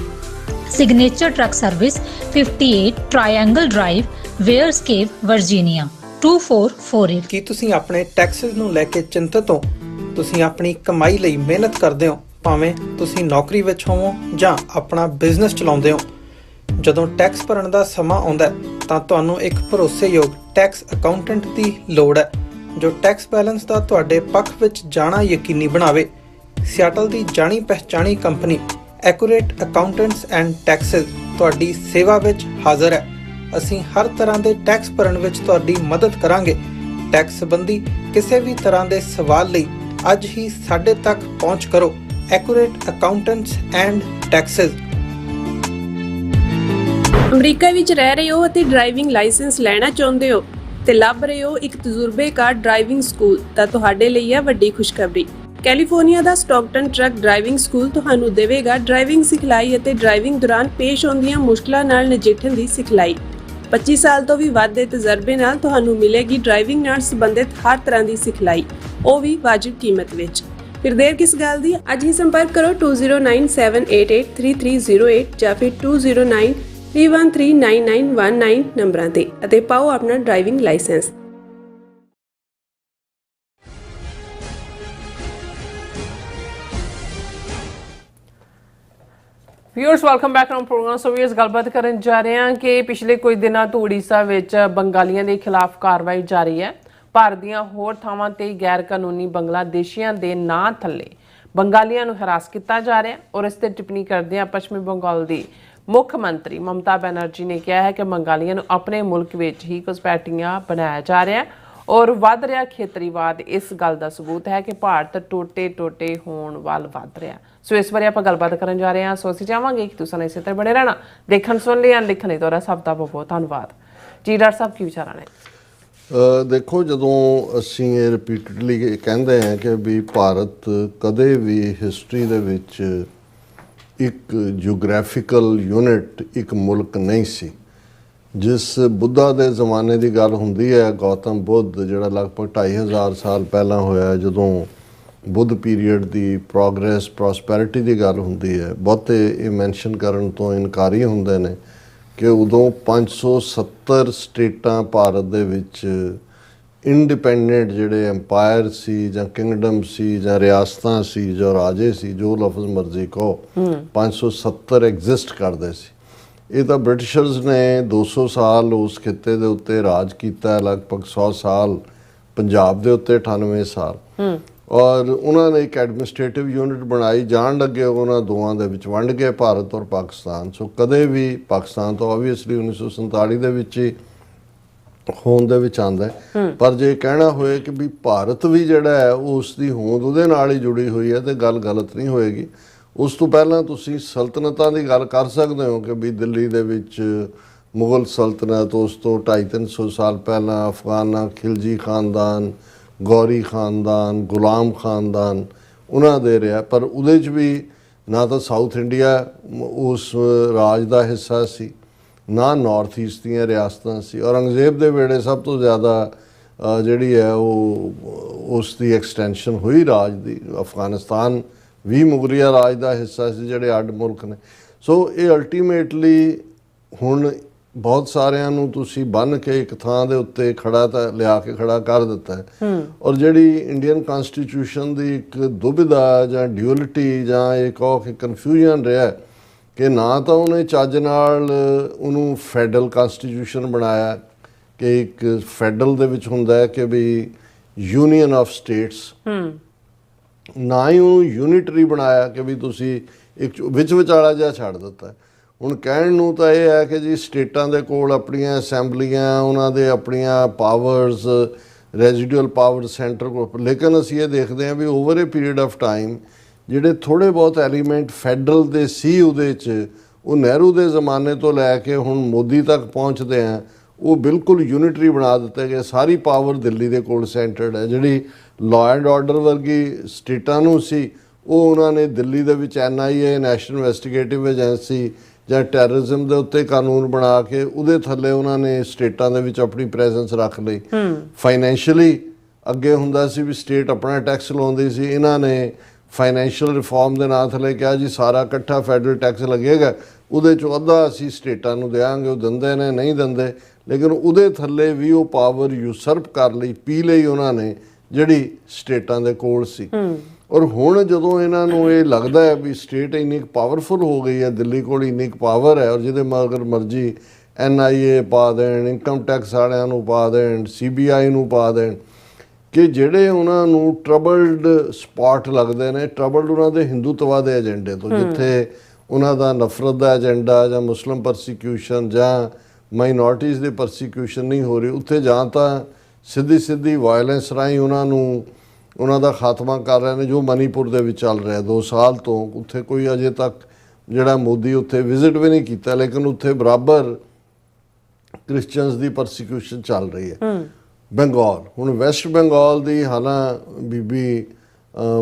Signature truck service 58 triangle drive, wares cave, Virginia 2448। ਕੀ ਤੁਸੀਂ ਆਪਣੇ ਟੈਕਸਸ ਨੂੰ ਲੈ ਕੇ ਚਿੰਤਤ ਹੋ? ਤੁਸੀਂ ਆਪਣੀ ਕਮਾਈ ਲਈ ਮਿਹਨਤ ਕਰਦੇ ਹੋ, ਭਾਵੇਂ ਤੁਸੀਂ ਨੌਕਰੀ ਵਿੱਚ ਹੋਵੋ ਜਾਂ ਆਪਣਾ ਬਿਜ਼ਨਸ ਚਲਾਉਂਦੇ ਹੋ। ਜਦੋਂ ਟੈਕਸ ਭਰਨ ਦਾ ਸਮਾਂ ਆਉਂਦਾ ਤਾਂ ਤੁਹਾਨੂੰ ਇੱਕ ਭਰੋਸੇਯੋਗ ਟੈਕਸ ਅਕਾਊਂਟੈਂਟ ਦੀ ਲੋੜ ਹੈ ਜੋ ਟੈਕਸ ਬੈਲੈਂਸ ਦਾ ਤੁਹਾਡੇ ਪੱਖ ਵਿੱਚ ਜਾਣਾ ਯਕੀਨੀ ਬਣਾਵੇ। ਸਿਆਟਲ ਦੀ ਜਾਣੀ ਪਛਾਣੀ company accurate accountants and taxes ਤੁਹਾਡੀ ਸੇਵਾ ਵਿੱਚ ਹਾਜ਼ਰ ਹੈ। ਅਸੀਂ ਹਰ ਤਰ੍ਹਾਂ ਦੇ ਟੈਕਸ ਭਰਨ ਵਿੱਚ ਤੁਹਾਡੀ ਮਦਦ ਕਰਾਂਗੇ। ਟੈਕਸ ਸੰਬੰਧੀ ਕਿਸੇ ਵੀ ਤਰ੍ਹਾਂ ਦੇ ਸਵਾਲ ਲਈ ਅੱਜ ਹੀ ਸਾਡੇ ਤੱਕ ਪਹੁੰਚ ਕਰੋ। Accurate accountants and Texas. America ਵਿੱਚ ਰਹਿ ਰਹੇ ਹੋ ਅਤੇ ਡਰਾਈਵਿੰਗ ਲਾਇਸੈਂਸ ਲੈਣਾ ਚਾਹੁੰਦੇ ਹੋ ਤੇ ਲੱਭ ਰਹੇ ਹੋ ਇੱਕ ਤਜਰਬੇਕਾਰ ਡਰਾਈਵਿੰਗ ਸਕੂਲ, ਤਾਂ ਤੁਹਾਡੇ ਲਈ ਹੈ ਵੱਡੀ ਖੁਸ਼ਖਬਰੀ। ਕੈਲੀਫੋਰਨੀਆ ਦਾ ਸਟਾਕਟਨ ਟਰੱਕ ਡਰਾਈਵਿੰਗ ਸਕੂਲ ਤੁਹਾਨੂੰ ਦੇਵੇਗਾ ਡਰਾਈਵਿੰਗ ਸਿਖਲਾਈ ਅਤੇ ਡਰਾਈਵਿੰਗ ਦੌਰਾਨ ਪੇਸ਼ ਆਉਂਦੀਆਂ ਮੁਸ਼ਕਲਾਂ ਨਾਲ ਨਜਿੱਠਣ ਦੀ ਸਿਖਲਾਈ। 25 ਸਾਲ ਤੋਂ ਵੀ ਵੱਧ ਦੇ ਤਜਰਬੇ ਨਾਲ ਤੁਹਾਨੂੰ ਮਿਲੇਗੀ ਡਰਾਈਵਿੰਗ ਨਾਲ ਸੰਬੰਧਿਤ ਹਰ ਤਰ੍ਹਾਂ ਦੀ ਸਿਖਲਾਈ, ਉਹ ਵੀ ਵਾਜਿਬ ਕੀਮਤ ਵਿੱਚ। ਫਿਰ ਦੇਰ ਕਿਸ ਗੱਲ ਦੀ? ਅੱਜ ਹੀ ਸੰਪਰਕ ਕਰੋ 2097883308 ਜਾਂ ਫਿਰ 2093139919 ਨੰਬਰਾਂ ਤੇ ਅਤੇ ਪਾਓ ਆਪਣਾ driving licence. Viewers welcome back to programme. So viewers ਗੱਲਬਾਤ ਕਰਨ ਜਾ ਰਹੇ ਹਾਂ ਕਿ ਪਿਛਲੇ ਕੁਝ ਦਿਨਾਂ ਤੋਂ ਉੜੀਸਾ ਵਿੱਚ ਬੰਗਾਲੀਆਂ ਦੇ ਖਿਲਾਫ ਕਾਰਵਾਈ ਜਾਰੀ ਹੈ। ਭਾਰਤ ਦੀਆਂ ਹੋਰ ਥਾਵਾਂ ਤੇ ਗੈਰ ਕਾਨੂੰਨੀ ਬੰਗਲਾਦੇਸ਼ੀਆਂ ਦੇ ਨਾਂ ਥੱਲੇ ਬੰਗਾਲੀਆਂ ਨੂੰ ਹਰਾਸ ਕੀਤਾ ਜਾ ਰਿਹਾ ਔਰ ਇਸ ਤੇ ਟਿੱਪਣੀ ਕਰਦਿਆਂ ਪੱਛਮੀ ਬੰਗਾਲ ਦੀ ਮੁੱਖ ਮੰਤਰੀ ਮਮਤਾ ਬੈਨਰਜੀ ਨੇ ਕਿਹਾ ਹੈ ਕਿ ਬੰਗਾਲੀਆਂ ਨੂੰ ਆਪਣੇ ਮੁਲਕ ਵਿੱਚ ਹੀ ਘੁਸਪੈਠੀਆਂ ਬਣਾਇਆ ਜਾ ਰਿਹਾ ਔਰ ਵੱਧ ਰਿਹਾ ਖੇਤਰੀਵਾਦ ਇਸ ਗੱਲ ਦਾ ਸਬੂਤ ਹੈ ਕਿ ਭਾਰਤ ਟੋਟੇ ਹੋਣ ਵੱਲ ਵੱਧ ਰਿਹਾ। ਸੋ ਇਸ ਬਾਰੇ ਆਪਾਂ ਗੱਲਬਾਤ ਕਰਨ ਜਾ ਰਹੇ ਹਾਂ। ਸੋ ਅਸੀਂ ਚਾਹਾਂਗੇ ਕਿ ਤੁਸੀਂ ਇਸੇ ਤਰ੍ਹਾਂ ਬਣੇ ਰਹਿਣਾ। ਦੇਖਣ ਸੁਣ ਲਈ ਲਿਖਣ ਲਈ ਤੁਹਾਡਾ ਸਭ ਦਾ ਬਹੁਤ ਧੰਨਵਾਦ ਜੀ। ਡਾਕਟਰ ਸਾਹਿਬ ਕੀ ਵਿਚਾਰਾਂ ਨੇ? ਦੇਖੋ, ਜਦੋਂ ਅਸੀਂ ਇਹ ਰਿਪੀਟਡਲੀ ਕਹਿੰਦੇ ਹਾਂ ਕਿ ਵੀ ਭਾਰਤ ਕਦੇ ਵੀ ਹਿਸਟਰੀ ਦੇ ਵਿੱਚ ਇੱਕ ਜਿਓਗ੍ਰਾਫੀਕਲ ਯੂਨਿਟ, ਇੱਕ ਮੁਲਕ ਨਹੀਂ ਸੀ। ਜਿਸ ਬੁੱਧਾ ਦੇ ਜ਼ਮਾਨੇ ਦੀ ਗੱਲ ਹੁੰਦੀ ਹੈ, ਗੌਤਮ ਬੁੱਧ ਜਿਹੜਾ ਲਗਭਗ 2500 ਸਾਲ ਪਹਿਲਾਂ ਹੋਇਆ, ਜਦੋਂ ਬੁੱਧ ਪੀਰੀਅਡ ਦੀ ਪ੍ਰੋਗਰੈਸ ਪ੍ਰੋਸਪੈਰਿਟੀ ਦੀ ਗੱਲ ਹੁੰਦੀ ਹੈ, ਬਹੁਤੇ ਇਹ ਮੈਂਸ਼ਨ ਕਰਨ ਤੋਂ ਇਨਕਾਰੀ ਹੁੰਦੇ ਨੇ ਕਿ ਉਦੋਂ 570 ਸਟੇਟਾਂ ਭਾਰਤ ਦੇ ਵਿੱਚ ਇੰਡੀਪੈਂਡੈਂਟ ਜਿਹੜੇ ਐਮਪਾਇਰ ਸੀ ਜਾਂ ਕਿੰਗਡਮ ਸੀ ਜਾਂ ਰਿਆਸਤਾਂ ਸੀ ਜਾਂ ਰਾਜੇ ਸੀ, ਜੋ ਲਫ਼ਜ਼ ਮਰਜ਼ੀ ਕਹੋ, 570 ਐਗਜ਼ਿਸਟ ਕਰਦੇ ਸੀ। ਇਹ ਤਾਂ ਬ੍ਰਿਟਿਸ਼ਰਸ ਨੇ 200 ਸਾਲ ਉਸ ਖਿੱਤੇ ਦੇ ਉੱਤੇ ਰਾਜ ਕੀਤਾ, ਲਗਭਗ 100 ਸਾਲ ਪੰਜਾਬ ਦੇ ਉੱਤੇ, 98 ਸਾਲ, ਔਰ ਉਹਨਾਂ ਨੇ ਇੱਕ ਐਡਮਿਨਿਸਟ੍ਰੇਟਿਵ ਯੂਨਿਟ ਬਣਾਈ। ਜਾਣ ਲੱਗੇ ਉਹਨਾਂ ਦੋਵਾਂ ਦੇ ਵਿੱਚ ਵੰਡ ਗਏ, ਭਾਰਤ ਔਰ ਪਾਕਿਸਤਾਨ। ਸੋ ਕਦੇ ਵੀ ਪਾਕਿਸਤਾਨ ਤੋਂ ਓਬਵੀਅਸਲੀ 1947 ਦੇ ਵਿੱਚ ਹੀ ਹੋਂਦ ਦੇ ਵਿੱਚ ਆਉਂਦਾ, ਪਰ ਜੇ ਕਹਿਣਾ ਹੋਏ ਕਿ ਵੀ ਭਾਰਤ ਵੀ ਜਿਹੜਾ ਹੈ ਉਸ ਦੀ ਹੋਂਦ ਉਹਦੇ ਨਾਲ ਹੀ ਜੁੜੀ ਹੋਈ ਹੈ, ਤੇ ਗੱਲ ਗਲਤ ਨਹੀਂ ਹੋਏਗੀ। ਉਸ ਤੋਂ ਪਹਿਲਾਂ ਤੁਸੀਂ ਸਲਤਨਤਾਂ ਦੀ ਗੱਲ ਕਰ ਸਕਦੇ ਹੋ ਕਿ ਵੀ ਦਿੱਲੀ ਦੇ ਵਿੱਚ ਮੁਗਲ ਸਲਤਨਤ, ਉਸ ਤੋਂ 250-300 ਸਾਲ ਪਹਿਲਾਂ ਅਫਗਾਨਾ ਖਿਲਜੀ ਖਾਨਦਾਨ, ਗੌਰੀ ਖਾਨਦਾਨ, ਗੁਲਾਮ ਖਾਨਦਾਨ ਉਹਨਾਂ ਦੇ ਰਿਹਾ। ਪਰ ਉਹਦੇ 'ਚ ਵੀ ਨਾ ਤਾਂ ਸਾਊਥ ਇੰਡੀਆ ਉਸ ਰਾਜ ਦਾ ਹਿੱਸਾ ਸੀ, ਨਾ ਨਾਰਥ ਈਸਟ ਦੀਆਂ ਰਿਆਸਤਾਂ ਸੀ। ਔਰੰਗਜ਼ੇਬ ਦੇ ਵੇਲੇ ਸਭ ਤੋਂ ਜ਼ਿਆਦਾ ਜਿਹੜੀ ਹੈ ਉਹ ਉਸ ਦੀ ਐਕਸਟੈਂਸ਼ਨ ਹੋਈ ਰਾਜ ਦੀ। ਅਫਗਾਨਿਸਤਾਨ ਵੀ ਮੁਗਲਿਆ ਰਾਜ ਦਾ ਹਿੱਸਾ ਸੀ, ਜਿਹੜੇ ਅੱਡ ਮੁਲਕ ਨੇ। ਸੋ ਇਹ ਅਲਟੀਮੇਟਲੀ ਹੁਣ ਬਹੁਤ ਸਾਰਿਆਂ ਨੂੰ ਤੁਸੀਂ ਬੰਨ੍ਹ ਕੇ ਇੱਕ ਥਾਂ ਦੇ ਉੱਤੇ ਖੜਾ ਤਾਂ ਲਿਆ ਕੇ ਖੜਾ ਕਰ ਦਿੱਤਾ ਹੈ। ਔਰ ਜਿਹੜੀ ਇੰਡੀਅਨ ਕਨਸਟੀਟਿਊਸ਼ਨ ਦੀ ਇੱਕ ਦੁਬਿਧਾ ਜਾਂ ਡਿਊਲਿਟੀ ਜਾਂ ਇਹ ਕਹੋ ਕਿ ਕਨਫਿਊਜ਼ਨ ਰਿਹਾ ਕਿ ਨਾ ਤਾਂ ਉਹਨੇ ਚੱਜ ਨਾਲ ਉਹਨੂੰ ਫੈਡਰਲ ਕਨਸਟੀਟਿਊਸ਼ਨ ਬਣਾਇਆ ਕਿ ਇੱਕ ਫੈਡਰਲ ਦੇ ਵਿੱਚ ਹੁੰਦਾ ਹੈ ਕਿ ਵੀ ਯੂਨੀਅਨ ਆਫ ਸਟੇਟਸ, ਨਾ ਹੀ ਉਹਨੂੰ ਯੂਨਿਟਰੀ ਬਣਾਇਆ ਕਿ ਵੀ ਤੁਸੀਂ ਇੱਕ ਵਿੱਚ ਵਿਚਾਲਾ ਜਿਹਾ ਛੱਡ ਦਿੱਤਾ। ਹੁਣ ਕਹਿਣ ਨੂੰ ਤਾਂ ਇਹ ਹੈ ਕਿ ਜੀ ਸਟੇਟਾਂ ਦੇ ਕੋਲ ਆਪਣੀਆਂ ਅਸੈਂਬਲੀਆਂ, ਉਹਨਾਂ ਦੇ ਆਪਣੀਆਂ ਪਾਵਰਸ, ਰੈਜ਼ੀਡੂਅਲ ਪਾਵਰ ਸੈਂਟਰ ਕੋਲ, ਲੇਕਿਨ ਅਸੀਂ ਇਹ ਦੇਖਦੇ ਹਾਂ ਵੀ over a period of time ਜਿਹੜੇ ਥੋੜ੍ਹੇ ਬਹੁਤ ਐਲੀਮੈਂਟ ਫੈਡਰਲ ਦੇ ਸੀ ਉਹਦੇ 'ਚ, ਉਹ ਨਹਿਰੂ ਦੇ ਜ਼ਮਾਨੇ ਤੋਂ ਲੈ ਕੇ ਹੁਣ ਮੋਦੀ ਤੱਕ ਪਹੁੰਚਦੇ ਆ, ਉਹ ਬਿਲਕੁਲ ਯੂਨਿਟਰੀ ਬਣਾ ਦਿੱਤੇ ਗਏ। ਸਾਰੀ ਪਾਵਰ ਦਿੱਲੀ ਦੇ ਕੋਲ ਸੈਂਟਰਡ ਹੈ। ਜਿਹੜੀ ਲਾਅ ਐਂਡ ਆਰਡਰ ਵਰਗੀ ਸਟੇਟਾਂ ਨੂੰ ਸੀ, ਉਹ ਉਹਨਾਂ ਨੇ ਦਿੱਲੀ ਦੇ ਵਿੱਚ NIA ਨੈਸ਼ਨਲ ਇਨਵੈਸਟੀਗੇਟਿਵ ਏਜੰਸੀ ਜਾਂ ਟੈਰਰਿਜ਼ਮ ਦੇ ਉੱਤੇ ਕਾਨੂੰਨ ਬਣਾ ਕੇ ਉਹਦੇ ਥੱਲੇ ਉਹਨਾਂ ਨੇ ਸਟੇਟਾਂ ਦੇ ਵਿੱਚ ਆਪਣੀ ਪ੍ਰੈਜ਼ੈਂਸ ਰੱਖ ਲਈ। ਫਾਈਨੈਂਸ਼ੀਅਲੀ ਅੱਗੇ ਹੁੰਦਾ ਸੀ ਵੀ ਸਟੇਟ ਆਪਣਾ ਟੈਕਸ ਲਾਉਂਦੀ ਸੀ, ਇਹਨਾਂ ਨੇ ਫਾਈਨੈਂਸ਼ੀਅਲ ਰਿਫਾਰਮ ਦੇ ਨਾਂ ਥੱਲੇ ਕਿਹਾ ਜੀ ਸਾਰਾ ਇਕੱਠਾ ਫੈਡਰਲ ਟੈਕਸ ਲੱਗੇਗਾ, ਉਹਦੇ 'ਚੋਂ ਅੱਧਾ ਅਸੀਂ ਸਟੇਟਾਂ ਨੂੰ ਦਿਆਂਗੇ। ਉਹ ਦਿੰਦੇ ਨੇ, ਨਹੀਂ ਦਿੰਦੇ, ਲੇਕਿਨ ਉਹਦੇ ਥੱਲੇ ਵੀ ਉਹ ਪਾਵਰ ਯੂਸਰਪ ਕਰ ਲਈ, ਪੀ ਲਈ ਉਹਨਾਂ ਨੇ, ਜਿਹੜੀ ਸਟੇਟਾਂ ਦੇ ਕੋਲ ਸੀ। ਔਰ ਹੁਣ ਜਦੋਂ ਇਹਨਾਂ ਨੂੰ ਇਹ ਲੱਗਦਾ ਹੈ ਵੀ ਸਟੇਟ ਇੰਨੀ ਪਾਵਰਫੁਲ ਹੋ ਗਈ ਹੈ, ਦਿੱਲੀ ਕੋਲ ਇੰਨੀ ਪਾਵਰ ਹੈ, ਔਰ ਜਿਹਦੇ ਮਗਰ ਮਰਜ਼ੀ NIA ਪਾ ਦੇਣ, ਇਨਕਮ ਟੈਕਸ ਵਾਲਿਆਂ ਨੂੰ ਪਾ ਦੇਣ, CBI ਨੂੰ ਪਾ ਦੇਣ, ਕਿ ਜਿਹੜੇ ਉਹਨਾਂ ਨੂੰ ਟਰਬਲਡ ਸਪਾਟ ਲੱਗਦੇ ਨੇ, ਟਰਬਲਡ ਉਹਨਾਂ ਦੇ ਹਿੰਦੂਤਵਾ ਦੇ ਏਜੰਡੇ ਤੋਂ, ਜਿੱਥੇ ਉਹਨਾਂ ਦਾ ਨਫ਼ਰਤ ਦਾ ਏਜੰਡਾ ਜਾਂ ਮੁਸਲਿਮ ਪਰਸੀਕਿਊਸ਼ਨ ਜਾਂ ਮਾਈਨੋਰਟੀਜ਼ ਦੀ ਪਰਸੀਕਿਊਸ਼ਨ ਨਹੀਂ ਹੋ ਰਹੀ, ਉੱਥੇ ਜਾਂ ਤਾਂ ਸਿੱਧੀ ਵਾਇਲੈਂਸ ਰਾਹੀਂ ਉਹਨਾਂ ਦਾ ਖਾਤਮਾ ਕਰ ਰਹੇ ਨੇ, ਜੋ ਮਨੀਪੁਰ ਦੇ ਵਿੱਚ ਚੱਲ ਰਿਹਾ 2 ਸਾਲ ਤੋਂ। ਉੱਥੇ ਕੋਈ ਅਜੇ ਤੱਕ ਜਿਹੜਾ ਮੋਦੀ ਉੱਥੇ ਵਿਜ਼ਿਟ ਵੀ ਨਹੀਂ ਕੀਤਾ, ਲੇਕਿਨ ਉੱਥੇ ਬਰਾਬਰ ਕ੍ਰਿਸਚੀਅਨਸ ਦੀ ਪਰਸੀਕਿਊਸ਼ਨ ਚੱਲ ਰਹੀ ਹੈ। ਬੰਗਾਲ, ਹੁਣ ਵੈਸਟ ਬੰਗਾਲ ਦੀ ਹਾਲਾਂ ਬੀਬੀ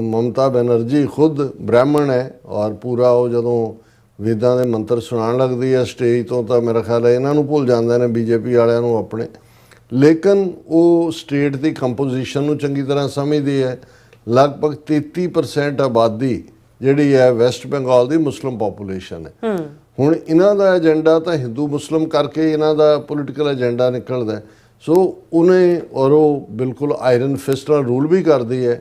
ਮਮਤਾ ਬੈਨਰਜੀ ਖੁਦ ਬ੍ਰਾਹਮਣ ਹੈ, ਔਰ ਪੂਰਾ ਉਹ ਜਦੋਂ ਵੇਦਾਂ ਦੇ ਮੰਤਰ ਸੁਣਾਉਣ ਲੱਗਦੀ ਹੈ ਸਟੇਜ ਤੋਂ, ਤਾਂ ਮੇਰਾ ਖਿਆਲ ਹੈ ਇਹਨਾਂ ਨੂੰ ਭੁੱਲ ਜਾਂਦੇ ਨੇ BJP ਵਾਲਿਆਂ ਨੂੰ ਆਪਣੇ। ਲੇਕਿਨ ਉਹ ਸਟੇਟ ਦੀ ਕੰਪੋਜੀਸ਼ਨ ਨੂੰ ਚੰਗੀ ਤਰ੍ਹਾਂ ਸਮਝਦੀ ਹੈ। ਲਗਭਗ 33% ਆਬਾਦੀ ਜਿਹੜੀ ਹੈ ਵੈਸਟ ਬੰਗਾਲ ਦੀ ਮੁਸਲਿਮ ਪਾਪੂਲੇਸ਼ਨ ਹੈ। ਹੁਣ ਇਹਨਾਂ ਦਾ ਏਜੰਡਾ ਤਾਂ ਹਿੰਦੂ ਮੁਸਲਿਮ ਕਰਕੇ ਇਹਨਾਂ ਦਾ ਪੋਲੀਟੀਕਲ ਏਜੰਡਾ ਨਿਕਲਦਾ। ਸੋ ਉਹਨੇ, ਔਰ ਉਹ ਬਿਲਕੁਲ ਆਇਰਨ ਫਿਸਟ ਨਾਲ ਰੂਲ ਵੀ ਕਰਦੀ ਹੈ,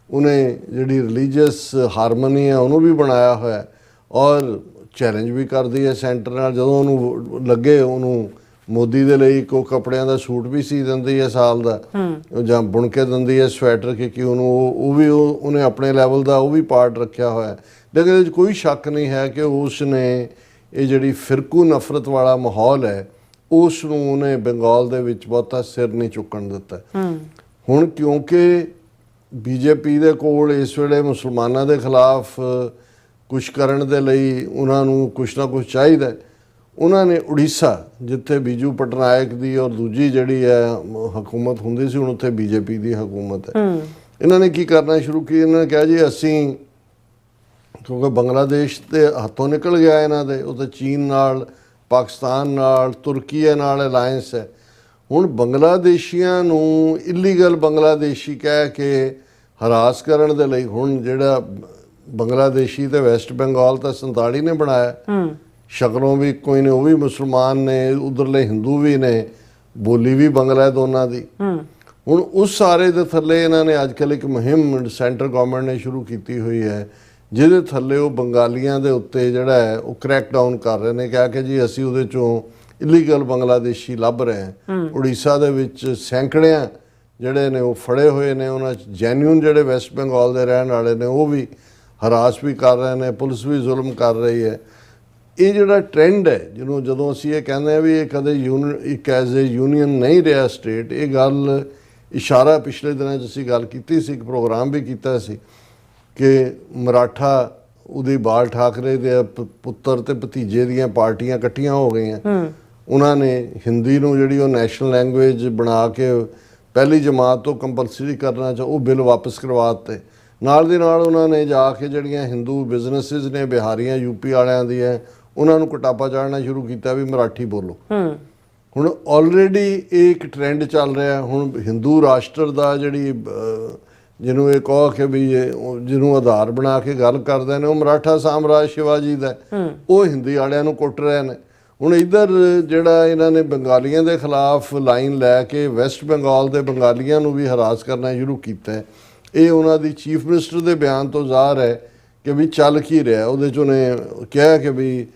ਉਹਨੇ ਜਿਹੜੀ ਰਿਲੀਜੀਅਸ ਹਾਰਮਨੀ ਹੈ ਉਹਨੂੰ ਵੀ ਬਣਾਇਆ ਹੋਇਆ, ਔਰ ਚੈਲੰਜ ਵੀ ਕਰਦੀ ਹੈ ਸੈਂਟਰ ਨਾਲ। ਜਦੋਂ ਉਹਨੂੰ ਲੱਗੇ, ਉਹਨੂੰ ਮੋਦੀ ਦੇ ਲਈ ਕੋ ਕੱਪੜਿਆਂ ਦਾ ਸੂਟ ਵੀ ਸੀ ਦਿੰਦੀ ਹੈ ਸਾਲ ਦਾ, ਜਾਂ ਬੁਣ ਕੇ ਦਿੰਦੀ ਹੈ ਸਵੈਟਰ, ਕਿਉਂਕਿ ਉਹਨੂੰ ਉਹਨੇ ਆਪਣੇ ਲੈਵਲ ਦਾ ਉਹ ਵੀ ਪਾਰਟ ਰੱਖਿਆ ਹੋਇਆ। ਲੇਕਿਨ ਇਹਦੇ 'ਚ ਕੋਈ ਸ਼ੱਕ ਨਹੀਂ ਹੈ ਕਿ ਉਸ ਨੇ ਇਹ ਜਿਹੜੀ ਫਿਰਕੂ ਨਫ਼ਰਤ ਵਾਲਾ ਮਾਹੌਲ ਹੈ, ਉਸ ਨੂੰ ਉਹਨੇ ਬੰਗਾਲ ਦੇ ਵਿੱਚ ਬਹੁਤਾ ਸਿਰ ਨਹੀਂ ਚੁੱਕਣ ਦਿੱਤਾ। ਹੁਣ ਕਿਉਂਕਿ BJP ਦੇ ਕੋਲ ਇਸ ਵੇਲੇ ਮੁਸਲਮਾਨਾਂ ਦੇ ਖਿਲਾਫ ਕੁਛ ਕਰਨ ਦੇ ਲਈ ਉਹਨਾਂ ਨੂੰ ਕੁਛ ਨਾ ਕੁਛ ਚਾਹੀਦਾ, ਉਹਨਾਂ ਨੇ ਉੜੀਸਾ, ਜਿੱਥੇ ਬੀਜੂ ਪਟਨਾਇਕ ਦੀ ਔਰ ਦੂਜੀ ਜਿਹੜੀ ਹੈ ਹਕੂਮਤ ਹੁੰਦੀ ਸੀ, ਹੁਣ ਉੱਥੇ BJP ਦੀ ਹਕੂਮਤ ਹੈ। ਇਹਨਾਂ ਨੇ ਕੀ ਕਰਨਾ ਸ਼ੁਰੂ ਕੀਤਾ, ਇਹਨਾਂ ਨੇ ਕਿਹਾ ਜੀ ਅਸੀਂ, ਕਿਉਂਕਿ ਬੰਗਲਾਦੇਸ਼ ਦੇ ਹੱਥੋਂ ਨਿਕਲ ਗਿਆ ਇਹਨਾਂ ਦੇ, ਉਹ ਤਾਂ ਚੀਨ ਨਾਲ, ਪਾਕਿਸਤਾਨ ਨਾਲ, ਤੁਰਕੀ ਨਾਲ ਅਲਾਇੰਸ ਹੈ। ਹੁਣ ਬੰਗਲਾਦੇਸ਼ੀਆਂ ਨੂੰ ਇਲੀਗਲ ਬੰਗਲਾਦੇਸ਼ੀ ਕਹਿ ਕੇ ਹਰਾਸ ਕਰਨ ਦੇ ਲਈ, ਹੁਣ ਜਿਹੜਾ ਬੰਗਲਾਦੇਸ਼ੀ ਤੇ ਵੈਸਟ ਬੰਗਾਲ ਤਾਂ 47 ਨੇ ਬਣਾਇਆ, ਸ਼ਕਲੋਂ ਵੀ ਕੋਈ ਨੇ, ਉਹ ਵੀ ਮੁਸਲਮਾਨ ਨੇ, ਉਧਰਲੇ ਹਿੰਦੂ ਵੀ ਨੇ, ਬੋਲੀ ਵੀ ਬੰਗਲਾ ਦੋਨਾਂ ਦੀ। ਹੁਣ ਉਸ ਸਾਰੇ ਦੇ ਥੱਲੇ ਇਹਨਾਂ ਨੇ ਅੱਜ ਕੱਲ੍ਹ ਇੱਕ ਮੁਹਿੰਮ ਸੈਂਟਰ ਗਵਰਨਮੈਂਟ ਨੇ ਸ਼ੁਰੂ ਕੀਤੀ ਹੋਈ ਹੈ, ਜਿਹਦੇ ਥੱਲੇ ਉਹ ਬੰਗਾਲੀਆਂ ਦੇ ਉੱਤੇ ਜਿਹੜਾ ਹੈ ਉਹ ਕ੍ਰੈਕ ਡਾਊਨ ਕਰ ਰਹੇ ਨੇ, ਕਹਿ ਕੇ ਜੀ ਅਸੀਂ ਉਹਦੇ ਚੋਂ ਇਲੀਗਲ ਬੰਗਲਾਦੇਸ਼ੀ ਲੱਭ ਰਹੇ ਹਾਂ। ਉੜੀਸਾ ਦੇ ਵਿੱਚ ਸੈਂਕੜਿਆਂ ਜਿਹੜੇ ਨੇ ਉਹ ਫੜੇ ਹੋਏ ਨੇ, ਉਹਨਾਂ 'ਚ ਜੈਨੂਇਨ ਜਿਹੜੇ ਵੈਸਟ ਬੰਗਾਲ ਦੇ ਰਹਿਣ ਵਾਲੇ ਨੇ ਉਹ ਵੀ ਹਰਾਸ ਵੀ ਕਰ ਰਹੇ ਨੇ, ਪੁਲਿਸ ਵੀ ਜ਼ੁਲਮ ਕਰ ਰਹੀ ਹੈ। ਇਹ ਜਿਹੜਾ ਟ੍ਰੈਂਡ ਹੈ, ਜਿਹਨੂੰ ਜਦੋਂ ਅਸੀਂ ਇਹ ਕਹਿੰਦੇ ਹਾਂ ਵੀ ਇਹ ਕਦੇ ਇੱਕ ਐਜ਼ ਏ ਯੂਨੀਅਨ ਨਹੀਂ ਰਿਹਾ ਸਟੇਟ, ਇਹ ਗੱਲ ਇਸ਼ਾਰਾ ਪਿਛਲੇ ਦਿਨਾਂ 'ਚ ਅਸੀਂ ਗੱਲ ਕੀਤੀ ਸੀ, ਇੱਕ ਪ੍ਰੋਗਰਾਮ ਵੀ ਕੀਤਾ ਸੀ ਕਿ ਮਰਾਠਾ ਉਦੈ ਬਾਲ ਠਾਕਰੇ ਦੇ ਪੁੱਤਰ ਤੇ ਭਤੀਜੇ ਦੀਆਂ ਪਾਰਟੀਆਂ ਇਕੱਠੀਆਂ ਹੋ ਗਈਆਂ। ਉਹਨਾਂ ਨੇ ਹਿੰਦੀ ਨੂੰ ਜਿਹੜੀ ਉਹ ਨੈਸ਼ਨਲ ਲੈਂਗੁਏਜ ਬਣਾ ਕੇ ਪਹਿਲੀ ਜਮਾਤ ਤੋਂ ਕੰਪਲਸਰੀ ਕਰਨਾ ਉਹ ਬਿੱਲ ਵਾਪਸ ਕਰਵਾ ਦਿੱਤੇ। ਨਾਲ ਦੀ ਨਾਲ ਉਹਨਾਂ ਨੇ ਜਾ ਕੇ ਜਿਹੜੀਆਂ ਹਿੰਦੂ ਬਿਜ਼ਨੈਸਿਸ ਨੇ ਬਿਹਾਰੀਆਂ UP ਵਾਲਿਆਂ ਦੀਆਂ, ਉਹਨਾਂ ਨੂੰ ਕਟਾਪਾ ਚਾੜਨਾ ਸ਼ੁਰੂ ਕੀਤਾ ਵੀ ਮਰਾਠੀ ਬੋਲੋ। ਹੁਣ ਆਲਰੇਡੀ ਇਹ ਇੱਕ ਟ੍ਰੈਂਡ ਚੱਲ ਰਿਹਾ। ਹੁਣ ਹਿੰਦੂ ਰਾਸ਼ਟਰ ਦਾ ਜਿਹੜੀ ਜਿਹਨੂੰ ਇਹ ਕਹੋ ਕਿ ਵੀ ਜਿਹਨੂੰ ਆਧਾਰ ਬਣਾ ਕੇ ਗੱਲ ਕਰਦੇ ਨੇ, ਉਹ ਮਰਾਠਾ ਸਾਮਰਾਜ ਸ਼ਿਵਾਜੀ ਦਾ, ਉਹ ਹਿੰਦੀ ਵਾਲਿਆਂ ਨੂੰ ਕੁੱਟ ਰਹੇ ਨੇ। ਹੁਣ ਇੱਧਰ ਜਿਹੜਾ ਇਹਨਾਂ ਨੇ ਬੰਗਾਲੀਆਂ ਦੇ ਖਿਲਾਫ ਲਾਈਨ ਲੈ ਕੇ ਵੈਸਟ ਬੰਗਾਲ ਦੇ ਬੰਗਾਲੀਆਂ ਨੂੰ ਵੀ ਹਰਾਸ ਕਰਨਾ ਸ਼ੁਰੂ ਕੀਤਾ। ਇਹ ਉਹਨਾਂ ਦੀ ਚੀਫ ਮਿਨਿਸਟਰ ਦੇ ਬਿਆਨ ਤੋਂ ਜ਼ਾਹਰ ਹੈ ਕਿ ਵੀ ਚੱਲ ਕੀ ਰਿਹਾ। ਉਹਦੇ 'ਚ ਉਹਨੇ ਕਿਹਾ ਕਿ ਵੀ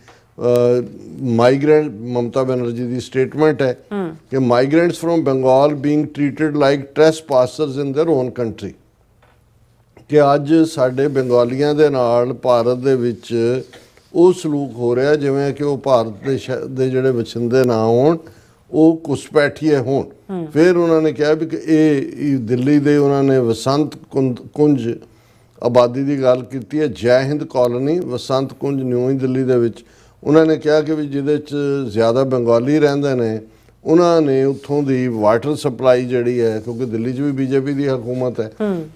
ਮਾਈਗ੍ਰੈਂਟ, ਮਮਤਾ ਬੈਨਰਜੀ ਦੀ ਸਟੇਟਮੈਂਟ ਹੈ ਕਿ migrants from Bengal being treated like trespassers in their own country, ਕਿ ਅੱਜ ਸਾਡੇ ਬੰਗਾਲੀਆਂ ਦੇ ਨਾਲ ਭਾਰਤ ਦੇ ਵਿੱਚ ਉਹ ਸਲੂਕ ਹੋ ਰਿਹਾ ਜਿਵੇਂ ਕਿ ਉਹ ਭਾਰਤ ਦੇ ਜਿਹੜੇ ਵਸਿੰਦੇ ਨਾ ਹੋਣ, ਉਹ ਘੁਸਪੈਠੀਏ ਹੋਣ। ਫਿਰ ਉਹਨਾਂ ਨੇ ਕਿਹਾ ਵੀ ਕਿ ਇਹ ਦਿੱਲੀ ਦੇ ਉਹਨਾਂ ਨੇ ਵਸੰਤ ਕੁੰਜ ਆਬਾਦੀ ਦੀ ਗੱਲ ਕੀਤੀ ਹੈ, ਜੈ ਹਿੰਦ ਕਾਲੋਨੀ ਵਸੰਤ ਕੁੰਜ ਨਿਊ ਦਿੱਲੀ ਦੇ ਵਿੱਚ ਉਹਨਾਂ ਨੇ ਕਿਹਾ ਕਿ ਵੀ ਜਿਹਦੇ 'ਚ ਜ਼ਿਆਦਾ ਬੰਗਾਲੀ ਰਹਿੰਦੇ ਨੇ ਉਹਨਾਂ ਨੇ ਉੱਥੋਂ ਦੀ ਵਾਟਰ ਸਪਲਾਈ ਜਿਹੜੀ ਹੈ, ਕਿਉਂਕਿ ਦਿੱਲੀ 'ਚ ਵੀ ਬੀਜੇਪੀ ਦੀ ਹਕੂਮਤ ਹੈ,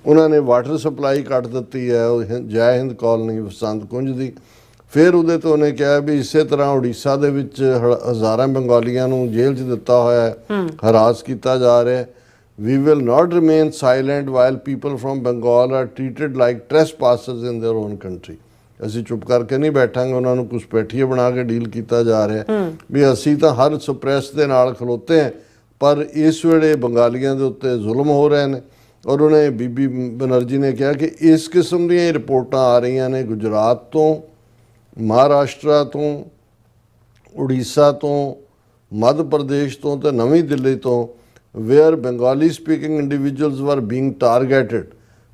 ਉਹਨਾਂ ਨੇ ਵਾਟਰ ਸਪਲਾਈ ਕੱਟ ਦਿੱਤੀ ਹੈ ਉਹ ਜੈ ਹਿੰਦ ਕਾਲੋਨੀ ਵਸੰਤ ਕੁੰਜ ਦੀ। ਫਿਰ ਉਹਦੇ ਤੋਂ ਉਹਨੇ ਕਿਹਾ ਵੀ ਇਸੇ ਤਰ੍ਹਾਂ ਉੜੀਸਾ ਦੇ ਵਿੱਚ ਹਜ਼ਾਰਾਂ ਬੰਗਾਲੀਆਂ ਨੂੰ ਜੇਲ੍ਹ 'ਚ ਦਿੱਤਾ ਹੋਇਆ ਹੈ, ਹਰਾਸ ਕੀਤਾ ਜਾ ਰਿਹਾ ਹੈ। We will not remain silent while people from Bengal are treated like trespassers in their own country. ਅਸੀਂ ਚੁੱਪ ਕਰਕੇ ਨਹੀਂ ਬੈਠਾਂਗੇ, ਉਹਨਾਂ ਨੂੰ ਕੁਛ ਪੈਠੀਏ ਬਣਾ ਕੇ ਡੀਲ ਕੀਤਾ ਜਾ ਰਿਹਾ ਵੀ ਅਸੀਂ ਤਾਂ ਹਰ ਸਪਰੈਸ ਦੇ ਨਾਲ ਖਲੋਤੇ ਹਾਂ, ਪਰ ਇਸ ਵੇਲੇ ਬੰਗਾਲੀਆਂ ਦੇ ਉੱਤੇ ਜ਼ੁਲਮ ਹੋ ਰਹੇ ਨੇ। ਔਰ ਉਹਨੇ ਬੀਬੀ ਬਨਰਜੀ ਨੇ ਕਿਹਾ ਕਿ ਇਸ ਕਿਸਮ ਦੀਆਂ ਰਿਪੋਰਟਾਂ ਆ ਰਹੀਆਂ ਨੇ ਗੁਜਰਾਤ ਤੋਂ, ਮਹਾਰਾਸ਼ਟਰ ਤੋਂ, ਉੜੀਸਾ ਤੋਂ, ਮੱਧ ਪ੍ਰਦੇਸ਼ ਤੋਂ ਤੇ ਨਵੀਂ ਦਿੱਲੀ ਤੋਂ, where Bengali speaking individuals were being targeted.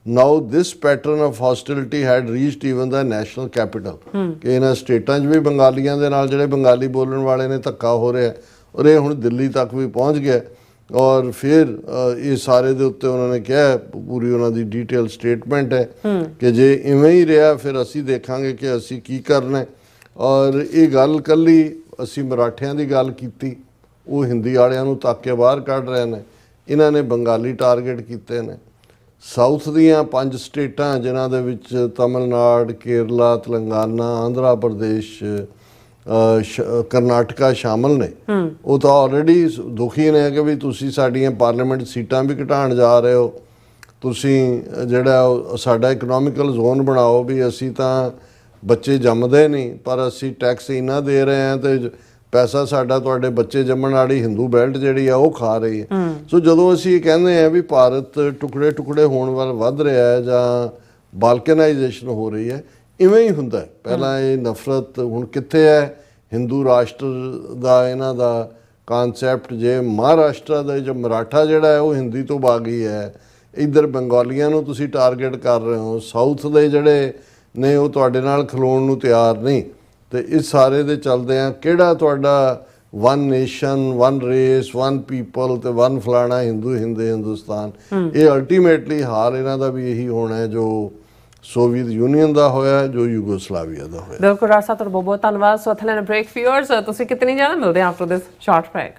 Now this pattern of hostility had reached even the national capital. ਕਿ ਇਹਨਾਂ ਸਟੇਟਾਂ 'ਚ ਵੀ ਬੰਗਾਲੀਆਂ ਦੇ ਨਾਲ ਜਿਹੜੇ ਬੰਗਾਲੀ ਬੋਲਣ ਵਾਲੇ ਨੇ ਧੱਕਾ ਹੋ ਰਿਹਾ ਔਰ ਇਹ ਹੁਣ ਦਿੱਲੀ ਤੱਕ ਵੀ ਪਹੁੰਚ ਗਿਆ। ਔਰ ਫਿਰ ਇਹ ਸਾਰੇ ਦੇ ਉੱਤੇ ਉਹਨਾਂ ਨੇ ਕਿਹਾ, ਪੂਰੀ ਉਹਨਾਂ ਦੀ ਡੀਟੇਲ ਸਟੇਟਮੈਂਟ ਹੈ ਕਿ ਜੇ ਇਵੇਂ ਹੀ ਰਿਹਾ ਫਿਰ ਅਸੀਂ ਦੇਖਾਂਗੇ ਕਿ ਅਸੀਂ ਕੀ ਕਰਨਾ। ਔਰ ਇਹ ਗੱਲ ਇਕੱਲੀ ਅਸੀਂ ਮਰਾਠਿਆਂ ਦੀ ਗੱਲ ਕੀਤੀ, ਉਹ ਹਿੰਦੀ ਵਾਲਿਆਂ ਨੂੰ ਤੱਕ ਕੇ ਬਾਹਰ ਕੱਢ ਰਹੇ ਨੇ, ਇਹਨਾਂ ਨੇ ਬੰਗਾਲੀ ਟਾਰਗੇਟ ਕੀਤੇ ਨੇ। ਸਾਊਥ ਦੀਆਂ 5 ਸਟੇਟਾਂ ਜਿਨ੍ਹਾਂ ਦੇ ਵਿੱਚ ਤਮਿਲਨਾਡੂ, ਕੇਰਲਾ, ਤੇਲੰਗਾਨਾ, ਆਂਧਰਾ ਪ੍ਰਦੇਸ਼, ਕਰਨਾਟਕਾ ਸ਼ਾਮਲ ਨੇ, ਉਹ ਤਾਂ ਆਲਰੇਡੀ ਦੁਖੀ ਨੇ ਕਿ ਵੀ ਤੁਸੀਂ ਸਾਡੀਆਂ ਪਾਰਲੀਮੈਂਟ ਸੀਟਾਂ ਵੀ ਘਟਾਉਣ ਜਾ ਰਹੇ ਹੋ, ਤੁਸੀਂ ਜਿਹੜਾ ਸਾਡਾ ਇਕਨੋਮਿਕਲ ਜ਼ੋਨ ਬਣਾਓ ਵੀ ਅਸੀਂ ਤਾਂ ਬੱਚੇ ਜੰਮਦੇ ਨਹੀਂ ਪਰ ਅਸੀਂ ਟੈਕਸ ਇੰਨਾ ਦੇ ਰਹੇ ਹਾਂ ਤੇ ਪੈਸਾ ਸਾਡਾ ਤੁਹਾਡੇ ਬੱਚੇ ਜੰਮਣ ਵਾਲੀ ਹਿੰਦੂ ਬੈਲਟ ਜਿਹੜੀ ਆ ਉਹ ਖਾ ਰਹੀ ਹੈ। ਸੋ ਜਦੋਂ ਅਸੀਂ ਇਹ ਕਹਿੰਦੇ ਹਾਂ ਵੀ ਭਾਰਤ ਟੁਕੜੇ ਟੁਕੜੇ ਹੋਣ ਵੱਲ ਵੱਧ ਰਿਹਾ ਹੈ ਜਾਂ ਬਾਲਕਨਾਈਜੇਸ਼ਨ ਹੋ ਰਹੀ ਹੈ, ਇਵੇਂ ਹੀ ਹੁੰਦਾ। ਪਹਿਲਾਂ ਇਹ ਨਫ਼ਰਤ ਹੁਣ ਕਿੱਥੇ ਹੈ, ਹਿੰਦੂ ਰਾਸ਼ਟਰ ਦਾ ਇਹਨਾਂ ਦਾ ਕਾਨਸੈਪਟ। ਜੇ ਮਹਾਰਾਸ਼ਟਰ ਦਾ ਜੋ ਮਰਾਠਾ ਜਿਹੜਾ ਹੈ ਉਹ ਹਿੰਦੀ ਤੋਂ ਬਾਗੀ ਹੈ, ਇੱਧਰ ਬੰਗਾਲੀਆਂ ਨੂੰ ਤੁਸੀਂ ਟਾਰਗੇਟ ਕਰ ਰਹੇ ਹੋ, ਸਾਊਥ ਦੇ ਜਿਹੜੇ ਨੇ ਉਹ ਤੁਹਾਡੇ ਨਾਲ ਖਲੋਣ ਨੂੰ ਤਿਆਰ ਨਹੀਂ। ਤੇ ਇਸ ਸਾਰੇ ਦੇ ਚੱਲਦੇ ਆ ਕਿਹੜਾ ਤੁਹਾਡਾ one nation, one race, one people ਤੇ ਵਨ ਫਲਾਣਾ ਹਿੰਦੁਸਤਾਨ। ਇਹ ਅਲਟੀਮੇਟਲੀ ਹਾਲ ਇਹਨਾਂ ਦਾ ਵੀ ਇਹੀ ਹੋਣਾ ਹੈ ਜੋ ਸੋਵੀਅਤ ਯੂਨੀਅਨ ਦਾ ਹੋਇਆ, ਜੋ ਯੂਗੋਸਲਾਵੀਆ ਦਾ ਹੋਇਆ। ਬਿਲਕੁਲ ਰਾਜ ਸਾਹਿਬ, ਤੁਹਾਡਾ ਬਹੁਤ ਬਹੁਤ ਧੰਨਵਾਦ। ਸੋ ਅਥਲੇ ਬ੍ਰੇਕ ਫਿਊਅਰਸ, ਤੁਸੀਂ ਕਿਤਨੀ ਜਾਣਾ ਮਿਲਦੇ after this short break.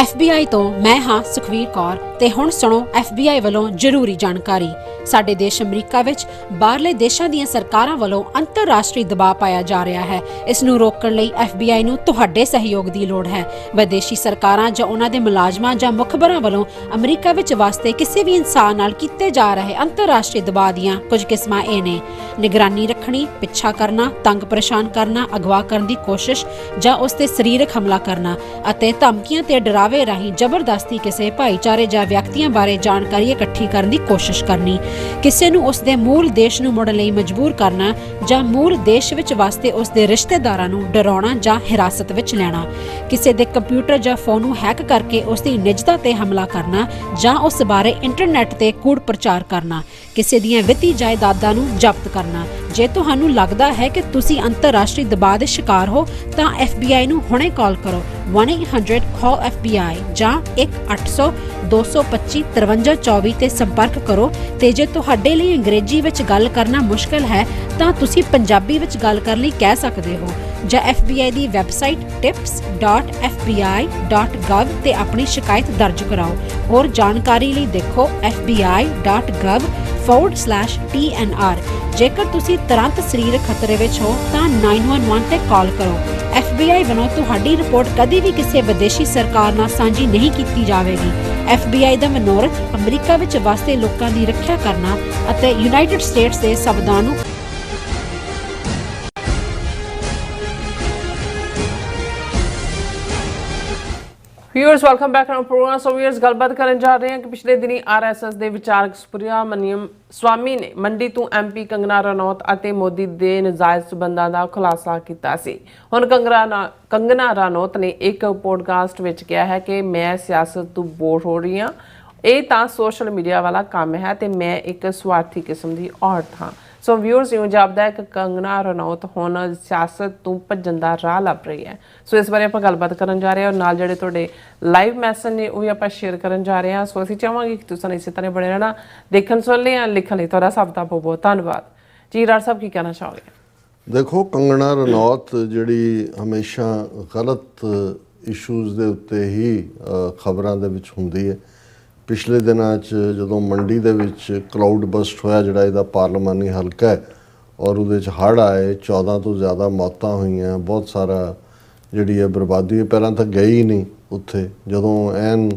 FBI ਤੋਂ ਮੈਂ ਹਾਂ ਸੁਖਵੀਰ ਕੌਰ ਤੇ ਹੁਣ ਸੁਣੋ FBI ਵੱਲੋਂ ਜ਼ਰੂਰੀ ਜਾਣਕਾਰੀ। ਸਾਡੇ ਦੇਸ਼ ਅਮਰੀਕਾ ਵਿੱਚ ਬਾਹਰਲੇ ਦੇਸ਼ਾਂ ਦੀਆਂ ਸਰਕਾਰਾਂ ਵੱਲੋਂ ਅੰਤਰਰਾਸ਼ਟਰੀ ਦਬਾਅ ਪਾਇਆ ਜਾ ਰਿਹਾ ਹੈ। ਇਸ ਨੂੰ ਰੋਕਣ ਲਈ FBI ਨੂੰ ਤੁਹਾਡੇ ਸਹਿਯੋਗ ਦੀ ਲੋੜ ਹੈ। ਵਿਦੇਸ਼ੀ ਸਰਕਾਰਾਂ ਜਾਂ ਉਹਨਾਂ ਦੇ ਮੁਲਾਜ਼ਮਾਂ ਜਾਂ ਮੁਖਬਰਾਂ ਵੱਲੋਂ ਅਮਰੀਕਾ ਵਿੱਚ ਵਸਦੇ ਕਿਸੇ ਵੀ ਇਨਸਾਨ ਨਾਲ ਕੀਤੇ ਜਾ ਰਹੇ ਅੰਤਰਰਾਸ਼ਟਰੀ ਦਬਾਅ ਦੀਆਂ ਕੁਝ ਕਿਸਮਾਂ ਇਹ ਨੇ: ਨਿਗਰਾਨੀ ਰੱਖਣੀ, ਪਿੱਛਾ ਕਰਨਾ, ਤੰਗ ਪਰੇਸ਼ਾਨ ਕਰਨਾ, ਅਗਵਾ ਕਰਨ ਦੀ ਕੋਸ਼ਿਸ਼ ਜਾਂ ਉਸ ਤੇ ਸਰੀਰਕ ਹਮਲਾ ਕਰਨਾ, ਅਤੇ ਧਮਕੀਆਂ ਤੇ ਡਰਾਵੇ ਰਾਹੀਂ ਜ਼ਬਰਦਸਤੀ ਕਿਸੇ ਭਾਈਚਾਰੇ ਜਾਂ ਵਿਅਕਤੀਆਂ ਬਾਰੇ ਜਾਣਕਾਰੀ ਇਕੱਠੀ ਕਰਨ ਦੀ ਕੋਸ਼ਿਸ਼ ਕਰਨੀ, ਕਿਸੇ ਨੂੰ ਉਸ ਦੇ ਮੂਲ ਦੇਸ਼ ਨੂੰ ਮੁੜਨ ਲਈ ਮਜਬੂਰ ਕਰਨਾ ਜਾਂ ਮੂਲ ਦੇਸ਼ ਵਿੱਚ ਵਸਦੇ ਉਸ ਦੇ ਰਿਸ਼ਤੇਦਾਰਾਂ ਨੂੰ ਡਰਾਉਣਾ ਜਾਂ ਹਿਰਾਸਤ ਵਿੱਚ ਲੈਣਾ, ਕਿਸੇ ਦੇ ਕੰਪਿਊਟਰ ਜਾਂ ਫੋਨ ਨੂੰ ਹੈਕ ਕਰਕੇ ਉਸ ਦੀ ਨਿੱਜਤਾ ਤੇ ਹਮਲਾ ਕਰਨਾ ਜਾਂ ਉਸ ਬਾਰੇ ਇੰਟਰਨੈਟ ਤੇ ਕੂੜ ਪ੍ਰਚਾਰ ਕਰਨਾ, ਕਿਸੇ ਦੀਆਂ ਵਿੱਤੀ ਜਾਇਦਾਦਾਂ ਨੂੰ ਜ਼ਬਤ ਕਰਨਾ। ਜੇ ਤੁਹਾਨੂੰ ਲੱਗਦਾ ਹੈ ਕਿ ਤੁਸੀਂ ਅੰਤਰਰਾਸ਼ਟਰੀ ਦਬਾਅ ਦੇ ਸ਼ਿਕਾਰ ਹੋ ਤਾਂ FBI ਨੂੰ ਹੁਣੇ ਕਾਲ ਕਰੋ 1-800-CALL-FBI ਜਾਂ 1-800-225-5324 ਤੇ ਸੰਪਰਕ ਕਰੋ। ਤੇ ਜੇ ਤੁਹਾਡੇ ਲਈ ਅੰਗਰੇਜ਼ੀ ਵਿੱਚ ਗੱਲ ਕਰਨਾ ਮੁਸ਼ਕਲ ਹੈ ਤਾਂ ਤੁਸੀਂ ਪੰਜਾਬੀ ਵਿੱਚ ਗੱਲ ਕਰਨ ਲਈ ਕਹਿ ਸਕਦੇ ਹੋ ਜਾਂ FBI ਦੀ ਵੈਬਸਾਈਟ tips.fbi.gov ਤੇ ਆਪਣੀ ਸ਼ਿਕਾਇਤ ਦਰਜ ਕਰਾਓ। ਹੋਰ ਜਾਣਕਾਰੀ ਲਈ ਦੇਖੋ fbi.gov/TNR। ਜੇਕਰ ਤੁਸੀਂ ਤੁਰੰਤ ਸਰੀਰਕ ਖਤਰੇ ਵਿੱਚ ਹੋ ਤਾਂ 911 ਤੇ ਕਾਲ ਕਰੋ। FBI ਵੱਲੋਂ ਤੁਹਾਡੀ ਰਿਪੋਰਟ ਕਦੀ ਵੀ ਕਿਸੇ ਵਿਦੇਸ਼ੀ ਸਰਕਾਰ ਨਾਲ ਸਾਂਝੀ ਨਹੀਂ ਕੀਤੀ ਜਾਵੇਗੀ। FBI ਦਾ ਮਨੋਰਥ ਅਮਰੀਕਾ ਵਿੱਚ ਵਸਦੇ ਲੋਕਾਂ ਦੀ ਰੱਖਿਆ ਕਰਨਾ ਅਤੇ ਯੂਨਾਈਟਿਡ ਸਟੇਟਸ ਦੇ ਸੰਵਿਧਾਨ ਨੂੰ viewers welcome back to programme. So viewers ਗੱਲਬਾਤ ਕਰਨ ਜਾ ਰਹੇ ਹਾਂ ਕਿ ਪਿਛਲੇ ਦਿਨੀ RSS ਦੇ ਵਿਚਾਰਕ ਸੁਬਰਾਮਨੀਅਮ ਸਵਾਮੀ ਨੇ ਮੰਡੀ ਤੋਂ MP ਕੰਗਨਾ ਰਣੌਤ ਅਤੇ ਮੋਦੀ ਦੇ ਨਜਾਇਜ਼ ਸਬੰਧਾਂ ਦਾ ਖੁਲਾਸਾ ਕੀਤਾ ਸੀ। ਹੁਣ ਕੰਗਨਾ ਰਣੌਤ ਨੇ ਇੱਕ ਪੋਡਕਾਸਟ ਵਿੱਚ ਕਿਹਾ ਹੈ ਕਿ ਮੈਂ ਸਿਆਸਤ ਤੋਂ ਬੋਰ ਹੋ ਰਹੀ ਹਾਂ ਇਹ ਤਾਂ ਸੋਸ਼ਲ ਮੀਡੀਆ ਵਾਲਾ ਕੰਮ ਹੈ ਤੇ ਮੈਂ ਇੱਕ ਸਵਾਰਥੀ ਕਿਸਮ ਦੀ ਔਰਤ ਹਾਂ। ਸੋ ਵਿਊਅਰਸ, ਇਉਂ ਜਾਪਦਾ ਹੈ ਕਿ ਕੰਗਨਾ ਰਣੌਤ ਹੁਣ ਸਿਆਸਤ ਤੋਂ ਭੱਜਣ ਦਾ ਰਾਹ ਲੱਭ ਰਹੀ ਹੈ। ਸੋ ਇਸ ਬਾਰੇ ਆਪਾਂ ਗੱਲਬਾਤ ਕਰਨ ਜਾ ਰਹੇ ਹਾਂ, ਔਰ ਨਾਲ ਜਿਹੜੇ ਤੁਹਾਡੇ ਲਾਈਵ ਮੈਸੇਜ ਨੇ ਉਹ ਵੀ ਆਪਾਂ ਸ਼ੇਅਰ ਕਰਨ ਜਾ ਰਹੇ ਹਾਂ। ਸੋ ਅਸੀਂ ਚਾਹਾਂਗੇ ਕਿ ਤੁਸੀਂ ਇਸੇ ਤਰ੍ਹਾਂ ਬਣੇ ਰਹਿਣਾ। ਦੇਖਣ ਸੁਣਨੇ ਜਾਂ ਲਿਖਣ ਲਈ ਤੁਹਾਡਾ ਸਭ ਦਾ ਬਹੁਤ ਬਹੁਤ ਧੰਨਵਾਦ ਜੀ। ਰਾਜ ਸਾਹਿਬ, ਕੀ ਕਹਿਣਾ ਚਾਹੋਗੇ? ਦੇਖੋ, ਕੰਗਨਾ ਰਣੌਤ ਜਿਹੜੀ ਹਮੇਸ਼ਾ ਗਲਤ ਇਸ਼ੂਜ਼ ਦੇ ਉੱਤੇ ਹੀ ਖਬਰਾਂ ਦੇ ਵਿੱਚ ਹੁੰਦੀ ਹੈ। ਪਿਛਲੇ ਦਿਨਾਂ 'ਚ ਜਦੋਂ ਮੰਡੀ ਦੇ ਵਿੱਚ ਕਲਾਊਡ ਬਸਟ ਹੋਇਆ, ਜਿਹੜਾ ਇਹਦਾ ਪਾਰਲੀਮਾਨੀ ਹਲਕਾ ਹੈ, ਔਰ ਉਹਦੇ 'ਚ ਹੜ੍ਹ ਆਏ, 14 ਤੋਂ ਜ਼ਿਆਦਾ ਮੌਤਾਂ ਹੋਈਆਂ, ਬਹੁਤ ਸਾਰਾ ਜਿਹੜੀ ਹੈ ਬਰਬਾਦੀ ਹੋਈ। ਪਹਿਲਾਂ ਤਾਂ ਗਏ ਹੀ ਨਹੀਂ ਉੱਥੇ। ਜਦੋਂ ਐਨ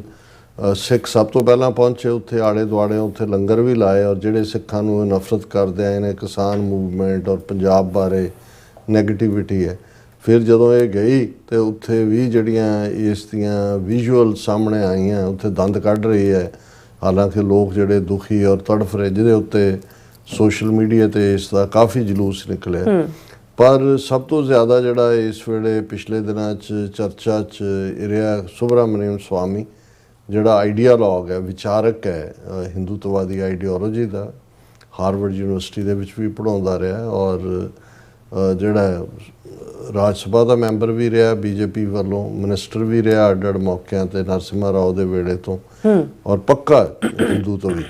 ਸਿੱਖ ਸਭ ਤੋਂ ਪਹਿਲਾਂ ਪਹੁੰਚੇ ਉੱਥੇ, ਆਲੇ ਦੁਆਲੇ ਉੱਥੇ ਲੰਗਰ ਵੀ ਲਾਏ, ਔਰ ਜਿਹੜੇ ਸਿੱਖਾਂ ਨੂੰ ਨਫ਼ਰਤ ਕਰਦੇ ਆਏ ਨੇ, ਕਿਸਾਨ ਮੂਵਮੈਂਟ ਔਰ ਪੰਜਾਬ ਬਾਰੇ ਨੈਗੇਟਿਵਿਟੀ ਹੈ। ਫਿਰ ਜਦੋਂ ਇਹ ਗਈ ਤੇ ਉੱਥੇ ਵੀ ਜਿਹੜੀਆਂ ਇਸ ਦੀਆਂ ਵਿਜ਼ੂਅਲ ਸਾਹਮਣੇ ਆਈਆਂ, ਉੱਥੇ ਦੰਦ ਕੱਢ ਰਹੀ ਹੈ। ਹਾਲਾਂਕਿ ਲੋਕ ਜਿਹੜੇ ਦੁਖੀ ਔਰ ਤੜਫ ਰਹੇ, ਜਿਹਦੇ ਉੱਤੇ ਸੋਸ਼ਲ ਮੀਡੀਆ ਤੇ ਇਸ ਦਾ ਕਾਫੀ ਜਲੂਸ ਨਿਕਲਿਆ। ਪਰ ਸਭ ਤੋਂ ਜ਼ਿਆਦਾ ਜਿਹੜਾ ਇਸ ਵੇਲੇ ਪਿਛਲੇ ਦਿਨਾਂ 'ਚ ਚਰਚਾ 'ਚ ਰਿਹਾ ਸੁਬਰਾਮਨੀਅਮ ਸਵਾਮੀ, ਜਿਹੜਾ ਆਈਡੀਆਲੋਗ ਹੈ, ਵਿਚਾਰਕ ਹੈ ਹਿੰਦੂਤਵਾਦੀ ਆਈਡੀਓਲੋਜੀ ਦਾ, ਹਾਰਵਰਡ ਯੂਨੀਵਰਸਿਟੀ ਦੇ ਵਿੱਚ ਵੀ ਪੜ੍ਹਾਉਂਦਾ ਰਿਹਾ, ਔਰ ਜਿਹੜਾ ਰਾਜ ਸਭਾ ਦਾ ਮੈਂਬਰ ਵੀ ਰਿਹਾ, ਬੀਜੇਪੀ ਵੱਲੋਂ ਮਿਨਿਸਟਰ ਵੀ ਰਿਹਾ ਅੱਡ-ਅੱਡ ਮੌਕਿਆਂ 'ਤੇ, ਨਰਸਿਮਹਾ ਰਾਓ ਦੇ ਵੇਲੇ ਤੋਂ, ਔਰ ਪੱਕਾ ਹਿੰਦੂ ਤੋਂ ਵੀ।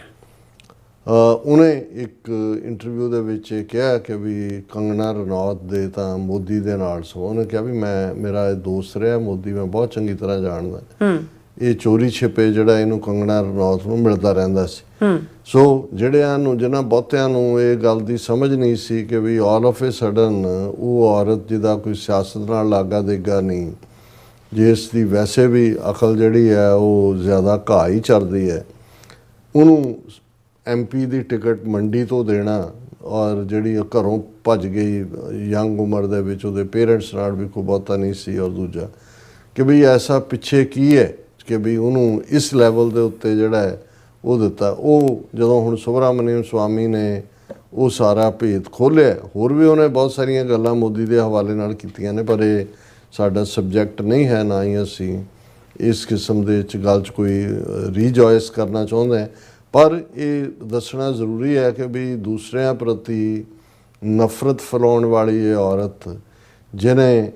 ਉਹਨੇ ਇੱਕ ਇੰਟਰਵਿਊ ਦੇ ਵਿੱਚ ਇਹ ਕਿਹਾ ਕਿ ਵੀ ਕੰਗਨਾ ਰਣੌਤ ਦੇ ਤਾਂ ਮੋਦੀ ਦੇ ਨਾਲ ਉਹਨੇ ਕਿਹਾ ਵੀ ਮੇਰਾ ਦੋਸਤ ਰਿਹਾ ਮੋਦੀ, ਮੈਂ ਬਹੁਤ ਚੰਗੀ ਤਰ੍ਹਾਂ ਜਾਣਦਾ। ਇਹ ਚੋਰੀ ਛਿਪੇ ਜਿਹੜਾ ਇਹਨੂੰ ਕੰਗਨਾ ਰਣੌਤ ਨੂੰ ਮਿਲਦਾ ਰਹਿੰਦਾ ਸੀ। ਸੋ ਜਿਹਨਾਂ ਬਹੁਤਿਆਂ ਨੂੰ ਇਹ ਗੱਲ ਦੀ ਸਮਝ ਨਹੀਂ ਸੀ ਕਿ ਵੀ ਆਲ ਆਫ ਏ ਸਡਨ ਉਹ ਔਰਤ ਜਿਹਦਾ ਕੋਈ ਸਿਆਸਤ ਨਾਲ ਲਾਗਾ ਦੇਗਾ ਨਹੀਂ, ਜਿਸ ਦੀ ਵੈਸੇ ਵੀ ਅਕਲ ਜਿਹੜੀ ਹੈ ਉਹ ਜ਼ਿਆਦਾ ਘਾਹ ਹੀ ਚਰਦੀ ਹੈ, ਉਹਨੂੰ MP ਦੀ ਟਿਕਟ ਮੰਡੀ ਤੋਂ ਦੇਣਾ, ਔਰ ਜਿਹੜੀ ਘਰੋਂ ਭੱਜ ਗਈ ਯੰਗ ਉਮਰ ਦੇ ਵਿੱਚ, ਉਹਦੇ ਪੇਰੈਂਟਸ ਨਾਲ ਵੀ ਕੋਈ ਬਹੁਤਾ ਨਹੀਂ ਸੀ, ਔਰ ਦੂਜਾ ਕਿ ਵੀ ਐਸਾ ਪਿੱਛੇ ਕੀ ਹੈ ਕਿ ਵੀ ਉਹਨੂੰ ਇਸ ਲੈਵਲ ਦੇ ਉੱਤੇ ਜਿਹੜਾ ਹੈ ਉਹ ਦਿੱਤਾ। ਉਹ ਜਦੋਂ ਹੁਣ ਸੁਬਰਾਮਨੀਅਮ ਸਵਾਮੀ ਨੇ ਉਹ ਸਾਰਾ ਭੇਤ ਖੋਲ੍ਹਿਆ, ਹੋਰ ਵੀ ਉਹਨੇ ਬਹੁਤ ਸਾਰੀਆਂ ਗੱਲਾਂ ਮੋਦੀ ਦੇ ਹਵਾਲੇ ਨਾਲ ਕੀਤੀਆਂ ਨੇ, ਪਰ ਇਹ ਸਾਡਾ ਸਬਜੈਕਟ ਨਹੀਂ ਹੈ, ਨਾ ਹੀ ਅਸੀਂ ਇਸ ਕਿਸਮ ਦੇ ਗੱਲ 'ਚ ਕੋਈ ਰੀਜੋਇਸ ਕਰਨਾ ਚਾਹੁੰਦੇ ਹਾਂ। ਪਰ ਇਹ ਦੱਸਣਾ ਜ਼ਰੂਰੀ ਹੈ ਕਿ ਵੀ ਦੂਸਰਿਆਂ ਪ੍ਰਤੀ ਨਫ਼ਰਤ ਫੈਲਾਉਣ ਵਾਲੀ ਇਹ ਔਰਤ, ਜਿਹਨੇ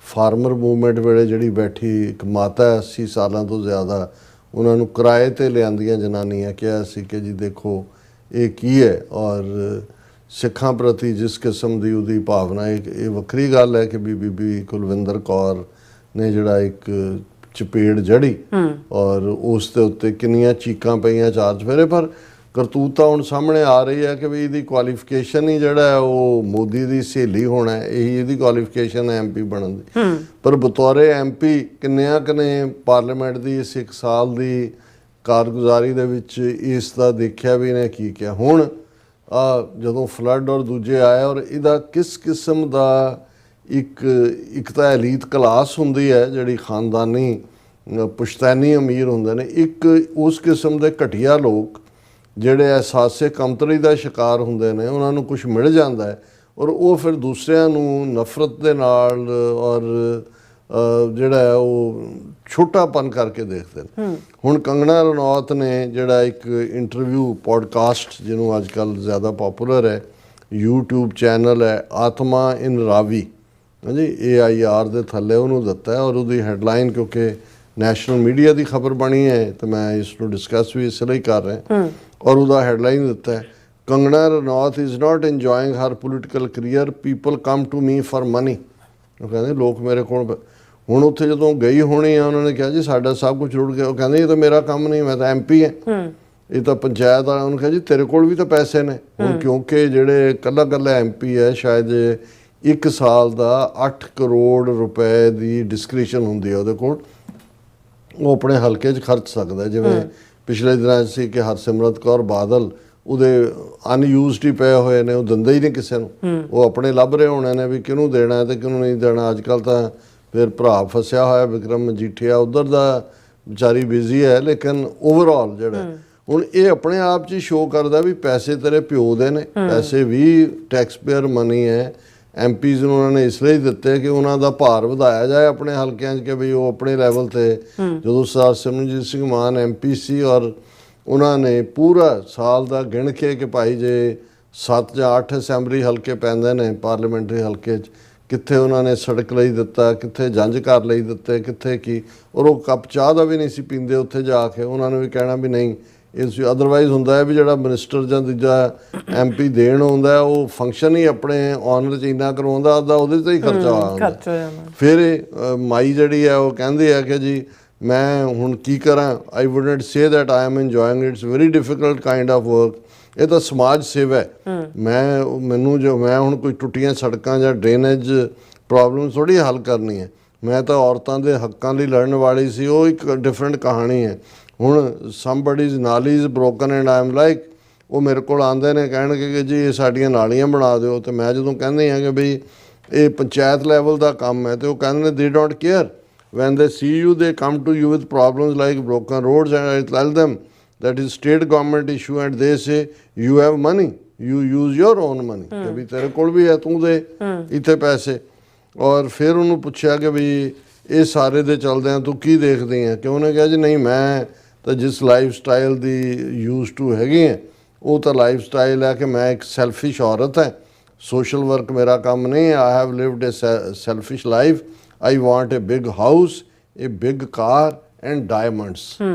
ਫਾਰਮਰ ਮੂਵਮੈਂਟ ਵੇਲੇ ਜਿਹੜੀ ਬੈਠੀ ਇੱਕ ਮਾਤਾ 80 ਸਾਲਾਂ ਤੋਂ ਜ਼ਿਆਦਾ, ਉਹਨਾਂ ਨੂੰ ਕਿਰਾਏ 'ਤੇ ਲਿਆਂਦੀਆਂ ਜਨਾਨੀਆਂ ਕਿਹਾ ਸੀ ਕਿ ਜੀ ਦੇਖੋ ਇਹ ਕੀ ਹੈ, ਔਰ ਸਿੱਖਾਂ ਪ੍ਰਤੀ ਜਿਸ ਕਿਸਮ ਦੀ ਉਹਦੀ ਭਾਵਨਾ, ਇਹ ਵੱਖਰੀ ਗੱਲ ਹੈ ਕਿ ਬੀਬੀ ਕੁਲਵਿੰਦਰ ਕੌਰ ਨੇ ਜਿਹੜਾ ਇੱਕ ਚਪੇੜ ਜੜੀ, ਔਰ ਉਸ ਦੇ ਉੱਤੇ ਕਿੰਨੀਆਂ ਚੀਕਾਂ ਪਈਆਂ, ਚਾਰ ਚਫੇਰੇ। ਪਰ ਕਰਤੂਤ ਤਾਂ ਹੁਣ ਸਾਹਮਣੇ ਆ ਰਹੀ ਹੈ ਕਿ ਵੀ ਇਹਦੀ ਕੁਆਲੀਫਿਕੇਸ਼ਨ ਹੀ ਜਿਹੜਾ ਹੈ ਉਹ ਮੋਦੀ ਦੀ ਸਹੇਲੀ ਹੋਣਾ, ਇਹੀ ਇਹਦੀ ਕੁਆਲੀਫਿਕੇਸ਼ਨ ਹੈ MP ਬਣਨ ਦੀ। ਪਰ ਬਤੌਰੇ MP ਕਿੰਨਿਆਂ ਨੇ ਪਾਰਲੀਮੈਂਟ ਦੀ ਇਸ 1 ਸਾਲ ਦੀ ਕਾਰਗੁਜ਼ਾਰੀ ਦੇ ਵਿੱਚ ਇਸ ਦਾ ਦੇਖਿਆ ਵੀ ਨੇ ਕੀ ਕਿਹਾ। ਹੁਣ ਜਦੋਂ ਫਲੱਡ ਔਰ ਦੂਜੇ ਆਏ, ਔਰ ਇਹਦਾ ਕਿਸ ਕਿਸਮ ਦਾ ਇੱਕ ਤਾਂ ਐਲੀਟ ਕਲਾਸ ਹੁੰਦੀ ਹੈ ਜਿਹੜੀ ਖਾਨਦਾਨੀ ਪੁਸ਼ਤੈਨੀ ਅਮੀਰ ਹੁੰਦੇ ਨੇ, ਇੱਕ ਉਸ ਕਿਸਮ ਦੇ ਘਟੀਆ ਲੋਕ ਜਿਹੜੇ ਅਹਿਸਾਸੇ ਕਮਤਰੀ ਦਾ ਸ਼ਿਕਾਰ ਹੁੰਦੇ ਨੇ, ਉਹਨਾਂ ਨੂੰ ਕੁਝ ਮਿਲ ਜਾਂਦਾ ਹੈ ਔਰ ਉਹ ਫਿਰ ਦੂਸਰਿਆਂ ਨੂੰ ਨਫ਼ਰਤ ਦੇ ਨਾਲ ਔਰ ਜਿਹੜਾ ਹੈ ਉਹ ਛੋਟਾਪਨ ਕਰਕੇ ਦੇਖਦੇ ਨੇ। ਹੁਣ ਕੰਗਨਾ ਰਣੌਤ ਨੇ ਜਿਹੜਾ ਇੱਕ ਇੰਟਰਵਿਊ ਪੋਡਕਾਸਟ, ਜਿਹਨੂੰ ਅੱਜ ਕੱਲ੍ਹ ਜ਼ਿਆਦਾ ਪੋਪੂਲਰ ਹੈ, YouTube ਚੈਨਲ ਹੈ ਆਤਮਾ ਇਨ ਰਾਵੀ, ਹਾਂਜੀ, AIR ਦੇ ਥੱਲੇ ਉਹਨੂੰ ਦਿੱਤਾ, ਔਰ ਉਹਦੀ ਹੈਡਲਾਈਨ, ਕਿਉਂਕਿ ਨੈਸ਼ਨਲ ਮੀਡੀਆ ਦੀ ਖਬਰ ਬਣੀ ਹੈ ਤੇ ਮੈਂ ਇਸ ਨੂੰ ਡਿਸਕਸ ਵੀ ਇਸ ਲਈ ਕਰ ਰਿਹਾ, ਔਰ ਉਹਦਾ ਹੈਡਲਾਈਨ ਦਿੱਤਾ ਹੈ, Kangana Ranaut is not enjoying her political career, people come to me for money. ਉਹ ਕਹਿੰਦੇ ਲੋਕ ਮੇਰੇ ਕੋਲ, ਹੁਣ ਉੱਥੇ ਜਦੋਂ ਗਈ ਹੋਣੀ ਆ, ਉਹਨਾਂ ਨੇ ਕਿਹਾ ਜੀ ਸਾਡਾ ਸਭ ਕੁਝ ਰੁੜ ਗਿਆ। ਉਹ ਕਹਿੰਦੇ ਇਹ ਤਾਂ ਮੇਰਾ ਕੰਮ ਨਹੀਂ, ਮੈਂ ਤਾਂ MP ਹਾਂ, ਇਹ ਤਾਂ ਪੰਚਾਇਤ ਵਾਲਾ। ਉਹਨੂੰ ਕਿਹਾ ਜੀ ਤੇਰੇ ਕੋਲ ਵੀ ਤਾਂ ਪੈਸੇ ਨੇ। ਹੁਣ ਕਿਉਂਕਿ ਜਿਹੜੇ ਕੱਲਾ MP ਹੈ, ਸ਼ਾਇਦ 1 ਸਾਲ ਦਾ 8 ਕਰੋੜ ਰੁਪਏ ਦੀ ਡਿਸਕ੍ਰਿਸ਼ਨ ਹੁੰਦੀ ਹੈ ਉਹਦੇ ਕੋਲ, ਉਹ ਆਪਣੇ ਹਲਕੇ 'ਚ ਖਰਚ ਸਕਦਾ। ਜਿਵੇਂ ਪਿਛਲੇ ਦਿਨਾਂ 'ਚ ਸੀ ਕਿ ਹਰਸਿਮਰਤ ਕੌਰ ਬਾਦਲ, ਉਹਦੇ ਅਨਯੂਜ਼ਡ ਹੀ ਪਏ ਹੋਏ ਨੇ, ਉਹ ਦਿੰਦੇ ਹੀ ਨਹੀਂ ਕਿਸੇ ਨੂੰ, ਉਹ ਆਪਣੇ ਲੱਭ ਰਹੇ ਹੋਣੇ ਨੇ ਵੀ ਕਿਹਨੂੰ ਦੇਣਾ ਤੇ ਕਿਹਨੂੰ ਨਹੀਂ ਦੇਣਾ। ਅੱਜ ਕੱਲ੍ਹ ਤਾਂ ਫਿਰ ਭਰਾ ਫਸਿਆ ਹੋਇਆ ਵਿਕਰਮ ਮਜੀਠੀਆ, ਉੱਧਰ ਦਾ ਵਿਚਾਰੀ ਬਿਜ਼ੀ ਹੈ, ਲੇਕਿਨ ਓਵਰਆਲ ਜਿਹੜਾ ਹੁਣ ਇਹ ਆਪਣੇ ਆਪ 'ਚ ਹੀ ਸ਼ੋਅ ਕਰਦਾ ਵੀ ਪੈਸੇ ਤੇਰੇ ਪਿਓ ਦੇ ਨੇ, ਪੈਸੇ ਵੀ ਟੈਕਸ ਪੇਅਰ ਮਨੀ ਹੈ, ਐਮਪੀਜ਼ ਨੂੰ ਉਹਨਾਂ ਨੇ ਇਸ ਲਈ ਦਿੱਤੇ ਕਿ ਉਹਨਾਂ ਦਾ ਭਾਰ ਵਧਾਇਆ ਜਾਏ ਆਪਣੇ ਹਲਕਿਆਂ 'ਚ, ਕਿ ਵੀ ਉਹ ਆਪਣੇ ਲੈਵਲ ਤੇ ਜਦੋਂ ਸਰਦਾਰ ਸਿਮਰਨਜੀਤ ਸਿੰਘ ਮਾਨ ਐਮਪੀ ਸੀ ਔਰ ਉਹਨਾਂ ਨੇ ਪੂਰਾ ਸਾਲ ਦਾ ਗਿਣ ਕੇ ਕਿ ਭਾਈ ਜੇ 7 ਜਾਂ 8 ਅਸੈਂਬਲੀ ਹਲਕੇ ਪੈਂਦੇ ਨੇ ਪਾਰਲੀਮੈਂਟਰੀ ਹਲਕੇ 'ਚ, ਕਿੱਥੇ ਉਹਨਾਂ ਨੇ ਸੜਕ ਲਈ ਦਿੱਤਾ, ਕਿੱਥੇ ਜੰਝ ਘਰ ਲਈ ਦਿੱਤੇ, ਕਿੱਥੇ ਕੀ, ਔਰ ਉਹ ਕੱਪ ਚਾਹ ਦਾ ਵੀ ਨਹੀਂ ਸੀ ਪੀਂਦੇ ਉੱਥੇ ਜਾ ਕੇ। ਉਹਨਾਂ ਨੇ ਵੀ ਕਹਿਣਾ ਵੀ ਨਹੀਂ ਇਸ ਅਦਰਵਾਈਜ਼ ਹੁੰਦਾ ਹੈ ਵੀ ਜਿਹੜਾ ਮਿਨਿਸਟਰ ਜਾਂ ਦੂਜਾ ਐਮਪੀ ਦੇਣ ਆਉਂਦਾ ਉਹ ਫੰਕਸ਼ਨ ਹੀ ਆਪਣੇ ਆਨਰ 'ਚ ਇੰਨਾ ਕਰਵਾਉਂਦਾ ਅੱਧਾ ਉਹਦੇ 'ਤੇ ਹੀ ਖਰਚਾ ਆਉਂਦਾ। ਫਿਰ ਮਾਈ ਜਿਹੜੀ ਹੈ ਉਹ ਕਹਿੰਦੇ ਆ ਕਿ ਜੀ ਮੈਂ ਹੁਣ ਕੀ ਕਰਾਂ, I wouldn't say that I am enjoying, it's very difficult kind of work. ਇਹ ਤਾਂ ਸਮਾਜ ਸੇਵਾ ਹੈ। ਮੈਂ ਹੁਣ ਕੋਈ ਟੁੱਟੀਆਂ ਸੜਕਾਂ ਜਾਂ ਡਰੇਨੇਜ ਪ੍ਰੋਬਲਮ ਥੋੜ੍ਹੀ ਹੱਲ ਕਰਨੀ ਹੈ। ਮੈਂ ਤਾਂ ਔਰਤਾਂ ਦੇ ਹੱਕਾਂ ਲਈ ਲੜਨ ਵਾਲੀ ਸੀ, ਉਹ ਇੱਕ ਡਿਫਰੈਂਟ ਕਹਾਣੀ ਹੈ। ਹੁਣ ਸਮਬਡੀਜ਼ ਨਾਲੀ is broken and I am like, ਉਹ ਮੇਰੇ ਕੋਲ ਆਉਂਦੇ ਨੇ ਕਹਿਣਗੇ ਕਿ ਜੀ ਇਹ ਸਾਡੀਆਂ ਨਾਲੀਆਂ ਬਣਾ ਦਿਓ, ਅਤੇ ਮੈਂ ਜਦੋਂ ਕਹਿੰਦੇ ਹਾਂ ਕਿ ਬਈ ਇਹ ਪੰਚਾਇਤ ਲੈਵਲ ਦਾ ਕੰਮ ਹੈ, ਅਤੇ ਉਹ ਕਹਿੰਦੇ ਨੇ ਦੇ don't care, when they see you they come to you with problems like broken roads, and I tell them that is state government issue, and they say you have money, you use your own money, ਕਿ ਵੀ ਤੇਰੇ ਕੋਲ ਵੀ ਹੈ, ਤੂੰ ਦੇ ਇੱਥੇ ਪੈਸੇ। ਔਰ ਫਿਰ ਉਹਨੂੰ ਪੁੱਛਿਆ ਕਿ ਵੀ ਇਹ ਸਾਰੇ ਦੇ ਚਲਦਿਆਂ ਤੂੰ ਕੀ ਦੇਖਦੀ ਹੈ, ਕਿ ਉਹਨੇ ਕਿਹਾ ਜੀ ਨਹੀਂ ਮੈਂ ਤਾਂ ਜਿਸ life style the use to ਹੈਗੀ ਹੈ ਉਹ ਤਾਂ ਲਾਈਫ ਸਟਾਈਲ ਹੈ ਕਿ ਮੈਂ ਇੱਕ ਸੈਲਫਿਸ਼ ਔਰਤ ਹੈ, ਸੋਸ਼ਲ ਵਰਕ ਮੇਰਾ ਕੰਮ ਨਹੀਂ ਹੈ। I have lived A selfish life, I want A big house, A big car and diamonds,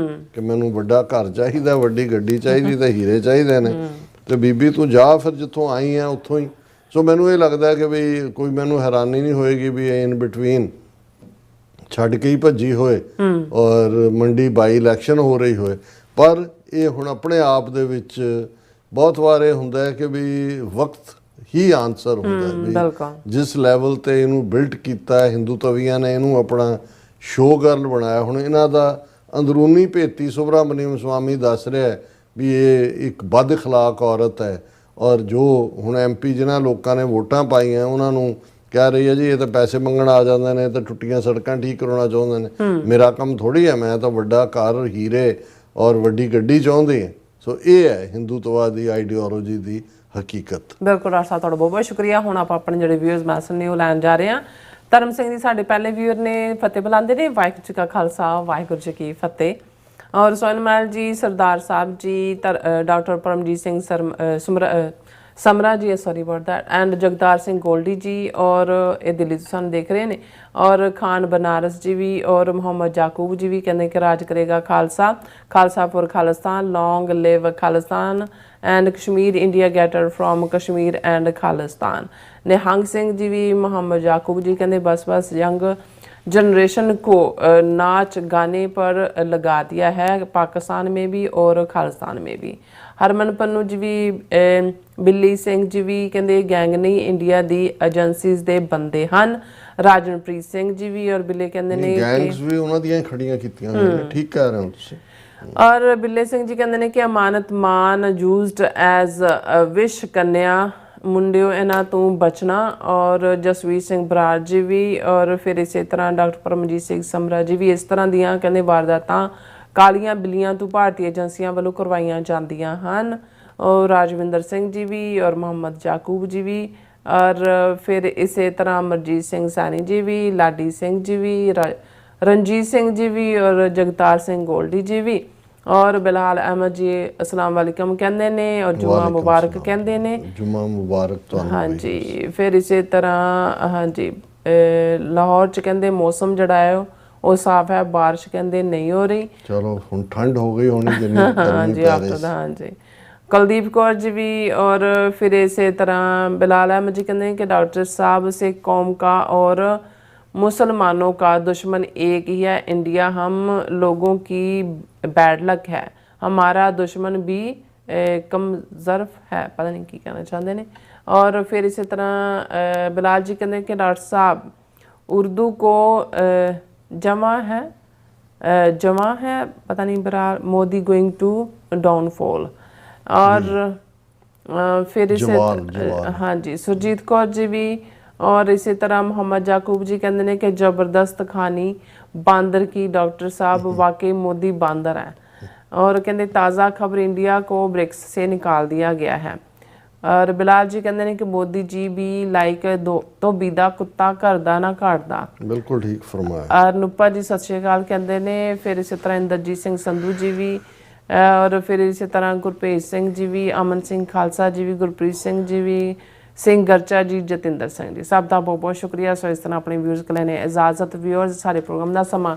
ਕਿ ਮੈਨੂੰ ਵੱਡਾ ਘਰ ਚਾਹੀਦਾ, ਵੱਡੀ ਗੱਡੀ ਚਾਹੀਦੀ, ਤੇ ਹੀਰੇ ਚਾਹੀਦੇ ਨੇ। ਤੇ ਬੀਬੀ ਤੂੰ ਜਾ ਫਿਰ ਜਿੱਥੋਂ ਆਈ ਆ ਉੱਥੋਂ ਹੀ। ਸੋ ਮੈਨੂੰ ਇਹ ਲੱਗਦਾ ਕਿ ਵੀ ਕੋਈ ਮੈਨੂੰ ਹੈਰਾਨੀ ਨਹੀਂ ਹੋਏਗੀ ਵੀ ਇਨ ਬਿਟਵੀਨ ਛੱਡ ਕੇ ਹੀ ਭੱਜੀ ਹੋਏ ਔਰ ਮੰਡੀ ਬਾਈ ਇਲੈਕਸ਼ਨ ਹੋ ਰਹੀ ਹੋਏ। ਪਰ ਇਹ ਹੁਣ ਆਪਣੇ ਆਪ ਦੇ ਵਿੱਚ ਬਹੁਤ ਵਾਰ ਇਹ ਹੁੰਦਾ ਹੈ ਕਿ ਵੀ ਵਕਤ ਹੀ ਆਨਸਰ ਹੁੰਦਾ ਹੈ। ਜਿਸ ਲੈਵਲ ਤੇ ਇਹਨੂੰ ਬਿਲਟ ਕੀਤਾ ਹੈ ਹਿੰਦੂ ਤਵੀਆਂ ਨੇ, ਇਹਨੂੰ ਆਪਣਾ ਸ਼ੋਅ ਗਰਲ ਬਣਾਇਆ। ਹੁਣ ਇਹਨਾਂ ਦਾ ਅੰਦਰੂਨੀ ਭੇਤੀ ਸੁਬਰਾਮਨੀਅਮ ਸਵਾਮੀ ਦੱਸ ਰਿਹਾ ਵੀ ਇਹ ਇੱਕ ਬਦ ਅਖਲਾਕ ਔਰਤ ਹੈ, ਔਰ ਜੋ ਹੁਣ ਐਮਪੀ ਜਿਨ੍ਹਾਂ ਲੋਕਾਂ ਨੇ ਵੋਟਾਂ ਪਾਈਆਂ ਉਹਨਾਂ ਨੂੰ ਕਹਿ ਰਹੀ ਹੈ ਜੀ ਇਹ ਤਾਂ ਪੈਸੇ ਮੰਗਣ ਆ ਜਾਂਦੇ ਨੇ, ਤਾਂ ਟੁੱਟੀਆਂ ਸੜਕਾਂ ਠੀਕ ਕਰਾਉਣਾ ਚਾਹੁੰਦੇ ਨੇ, ਮੇਰਾ ਕੰਮ ਥੋੜ੍ਹੀ ਹੈ, ਮੈਂ ਤਾਂ ਵੱਡਾ ਘਰ, ਹੀਰੇ ਔਰ ਵੱਡੀ ਗੱਡੀ ਚਾਹੁੰਦੀ ਹੈ। ਸੋ ਇਹ ਹੈ ਹਿੰਦੂਤਵਾਦ ਦੀ ਆਈਡੀਓਲੋਜੀ ਦੀ ਹਕੀਕਤ। ਬਿਲਕੁਲ ਡਾਕਟਰ ਸਾਹਿਬ, ਤੁਹਾਡਾ ਬਹੁਤ ਬਹੁਤ ਸ਼ੁਕਰੀਆ। ਹੁਣ ਆਪਾਂ ਆਪਣੇ ਜਿਹੜੇ ਵਿਊਅਰਸ ਮੈਸੇਜ ਨੇ ਉਹ ਲੈਣ ਜਾ ਰਹੇ ਹਾਂ। ਧਰਮ ਸਿੰਘ ਜੀ ਸਾਡੇ ਪਹਿਲੇ ਵਿਊਅਰ ਨੇ, ਫਤਿਹ ਬੁਲਾਉਂਦੇ ਨੇ। ਵਾਹਿਗੁਰੂ ਜੀ ਕਾ ਖਾਲਸਾ, ਵਾਹਿਗੁਰੂ ਜੀ ਕੀ ਫਤਿਹ। ਔਰ ਸੋਨਮਲ ਜੀ, ਸਰਦਾਰ ਸਾਹਿਬ ਜੀ, ਡਾਕਟਰ ਪਰਮਜੀਤ ਸਿੰਘ ਸਮਰਾ ਜੀ, sorry about that, and Jagtar Singh Goldy ਜੀ, ਔਰ ਇਹ ਦਿੱਲੀ ਤੋਂ ਸਾਨੂੰ ਦੇਖ ਰਹੇ ਨੇ, ਔਰ ਖਾਨ ਬਨਾਰਸ ਜੀ ਵੀ, ਔਰ ਮੁਹੰਮਦ ਜਾਕੂਬ ਜੀ ਵੀ ਕਹਿੰਦੇ ਕਿ ਰਾਜ ਕਰੇਗਾ Khalsa, Khalsa for Khalistan, long live Khalistan, and Kashmir India get out from Kashmir and Khalistan. Nihang Singh ji ਵੀ, ਮੁਹੰਮਦ जाकूब जी कहते बस बस यंग जनरेशन को नाच गाने पर लगा दिया है, पाकिस्तान में भी और खालिस्तान में भी। हरमन पन्नू जी भी, बिल्ली सिंह जी भी कहते गैंग नहीं, इंडिया दी एजेंसीज दे बंदे हन। राजनप्रीत सिंह जी भी और बिल्ले कहते ने गैंग्स भी उन्हां दियां खड़ियां कीतियां ने, ठीक कह रहे हो तुसीं। और बिल्ले सिंह जी कहते हैं कि अमानत मान यूज्ड एज विश कन्या मुंडियो इन्हां तो बचना। और जसवीर सिंह बराड़ जी भी, और फिर इस तरह डॉक्टर परमजीत सिंह समरा जी भी इस तरह दियां कहते वारदातां कालियां बिल्लियां तो भारतीय एजेंसियां वालों करवाइयां जांदियां हन। और राजविंदर सिंह जी भी और मुहम्मद जाकूब जी भी, और फिर इस तरह अमरजीत सिंह सैनी जी भी, लाडी सिंह जी भी, रणजीत सिंह जी भी, और जगतार सिंह गोल्डी जी भी, और बिलाल अहमद जी अस्सलाम वालेकुम कहते ने, और जुमा मुबारक कहते ने, जुमा मुबारक तो। हाँ जी। फिर इस तरह हाँ जी, लाहौर च कहते मौसम जड़ा है वो साफ है, बारिश कहते नहीं हो रही। चलो हुण ठंड हो गई होनी जिन्नी हाँ जी, हाँ जी। कुलदीप कौर जी भी, और फिर इस तरह बिलाल अहमद जी कहते हैं कि डॉक्टर साहब से कौम का और मुसलमानों का दुश्मन एक ही है, इंडिया हम लोगों की बैड लक है, हमारा दुश्मन भी कमजर्फ है, पता नहीं की कहना चाहते हैं। और फिर इसी तरह बिलाल जी कहते हैं कि डॉक्टर साहब उर्दू को जमा है पता नहीं Brar, Modi going to downfall. और फिर इसे हाँ जी, सुरजीत कौर जी भी, और इसी तरह मोहम्मद जाकूब जी कहते हैं कि ज़बरदस्त खानी बांदर की, डॉक्टर साहब वाकई मोदी बांदर है। और कहते ताज़ा खबर इंडिया को ब्रिक्स से निकाल दिया गया है। ਔਰ ਬਿਲਾਲ ਜੀ ਕਹਿੰਦੇ ਨੇ ਕਿ ਮੋਦੀ ਜੀ ਵੀ ਲਾਈਕ ਧੋਬੀ ਦਾ ਕੁੱਤਾ ਘਰ ਦਾ ਨਾ ਘਾੜਦਾ। ਬਿਲਕੁਲ ਠੀਕ ਫਰਮਾਇਆ। ਔਰ ਨੂਪਾ ਜੀ ਸਤਿ ਸ਼੍ਰੀ ਅਕਾਲ ਕਹਿੰਦੇ ਨੇ। ਫਿਰ ਇਸੇ ਤਰ੍ਹਾਂ ਇੰਦਰਜੀਤ ਸਿੰਘ ਸੰਧੂ ਜੀ ਵੀ, ਔਰ ਫਿਰ ਇਸੇ ਤਰ੍ਹਾਂ ਗੁਰਪ੍ਰੀਤ ਸਿੰਘ ਜੀ ਵੀ, ਅਮਨ ਸਿੰਘ ਖਾਲਸਾ ਜੀ ਵੀ, ਗੁਰਪ੍ਰੀਤ ਸਿੰਘ ਜੀ ਵੀ, ਸਿੰਘ ਗਰਚਾ ਜੀ, ਜਤਿੰਦਰ ਸਿੰਘ ਜੀ, ਸਭ ਦਾ ਬਹੁਤ ਬਹੁਤ ਸ਼ੁਕਰੀਆ। ਸੋ ਇਸ ਤਰ੍ਹਾਂ ਆਪਣੇ ਵਿਊਅਰਸ ਕੋਲ ਨੇ ਇਜਾਜ਼ਤ। ਵਿਊਅਰਸ, ਸਾਡੇ ਪ੍ਰੋਗਰਾਮ ਦਾ ਸਮਾਂ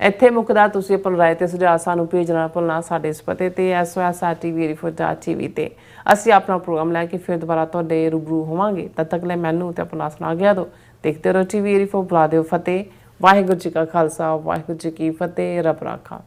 ਇੱਥੇ ਮੁੱਕਦਾ। ਤੁਸੀਂ ਆਪਣੀ ਰਾਏ ਤੇ ਸੁਝਾਅ ਸਾਨੂੰ ਭੇਜਣਾ ਭੁੱਲਣਾ ਸਾਡੇ ਇਸ ਪਤੇ ਤੇ SOS@tverifor.tv ਤੇ। ਅਸੀਂ ਆਪਣਾ ਪ੍ਰੋਗਰਾਮ ਲੈ ਕੇ ਫਿਰ ਦੁਬਾਰਾ ਤੁਹਾਡੇ ਰੂਬਰੂ ਹੋਵਾਂਗੇ। ਤਦ ਤੱਕ ਲਈ ਮੈਨੂੰ ਤੇ ਆਪਣਾ ਸੁਣਾ ਗਿਆ ਦੋ। ਦੇਖਦੇ ਰਹੋ TV 84। ਬੁਲਾ ਦਿਓ ਫਤਿਹ। ਵਾਹਿਗੁਰੂ ਜੀ ਕਾ ਖਾਲਸਾ, ਵਾਹਿਗੁਰੂ ਜੀ ਕੀ ਫਤਿਹ। ਰੱਬ ਰਾਖਾ।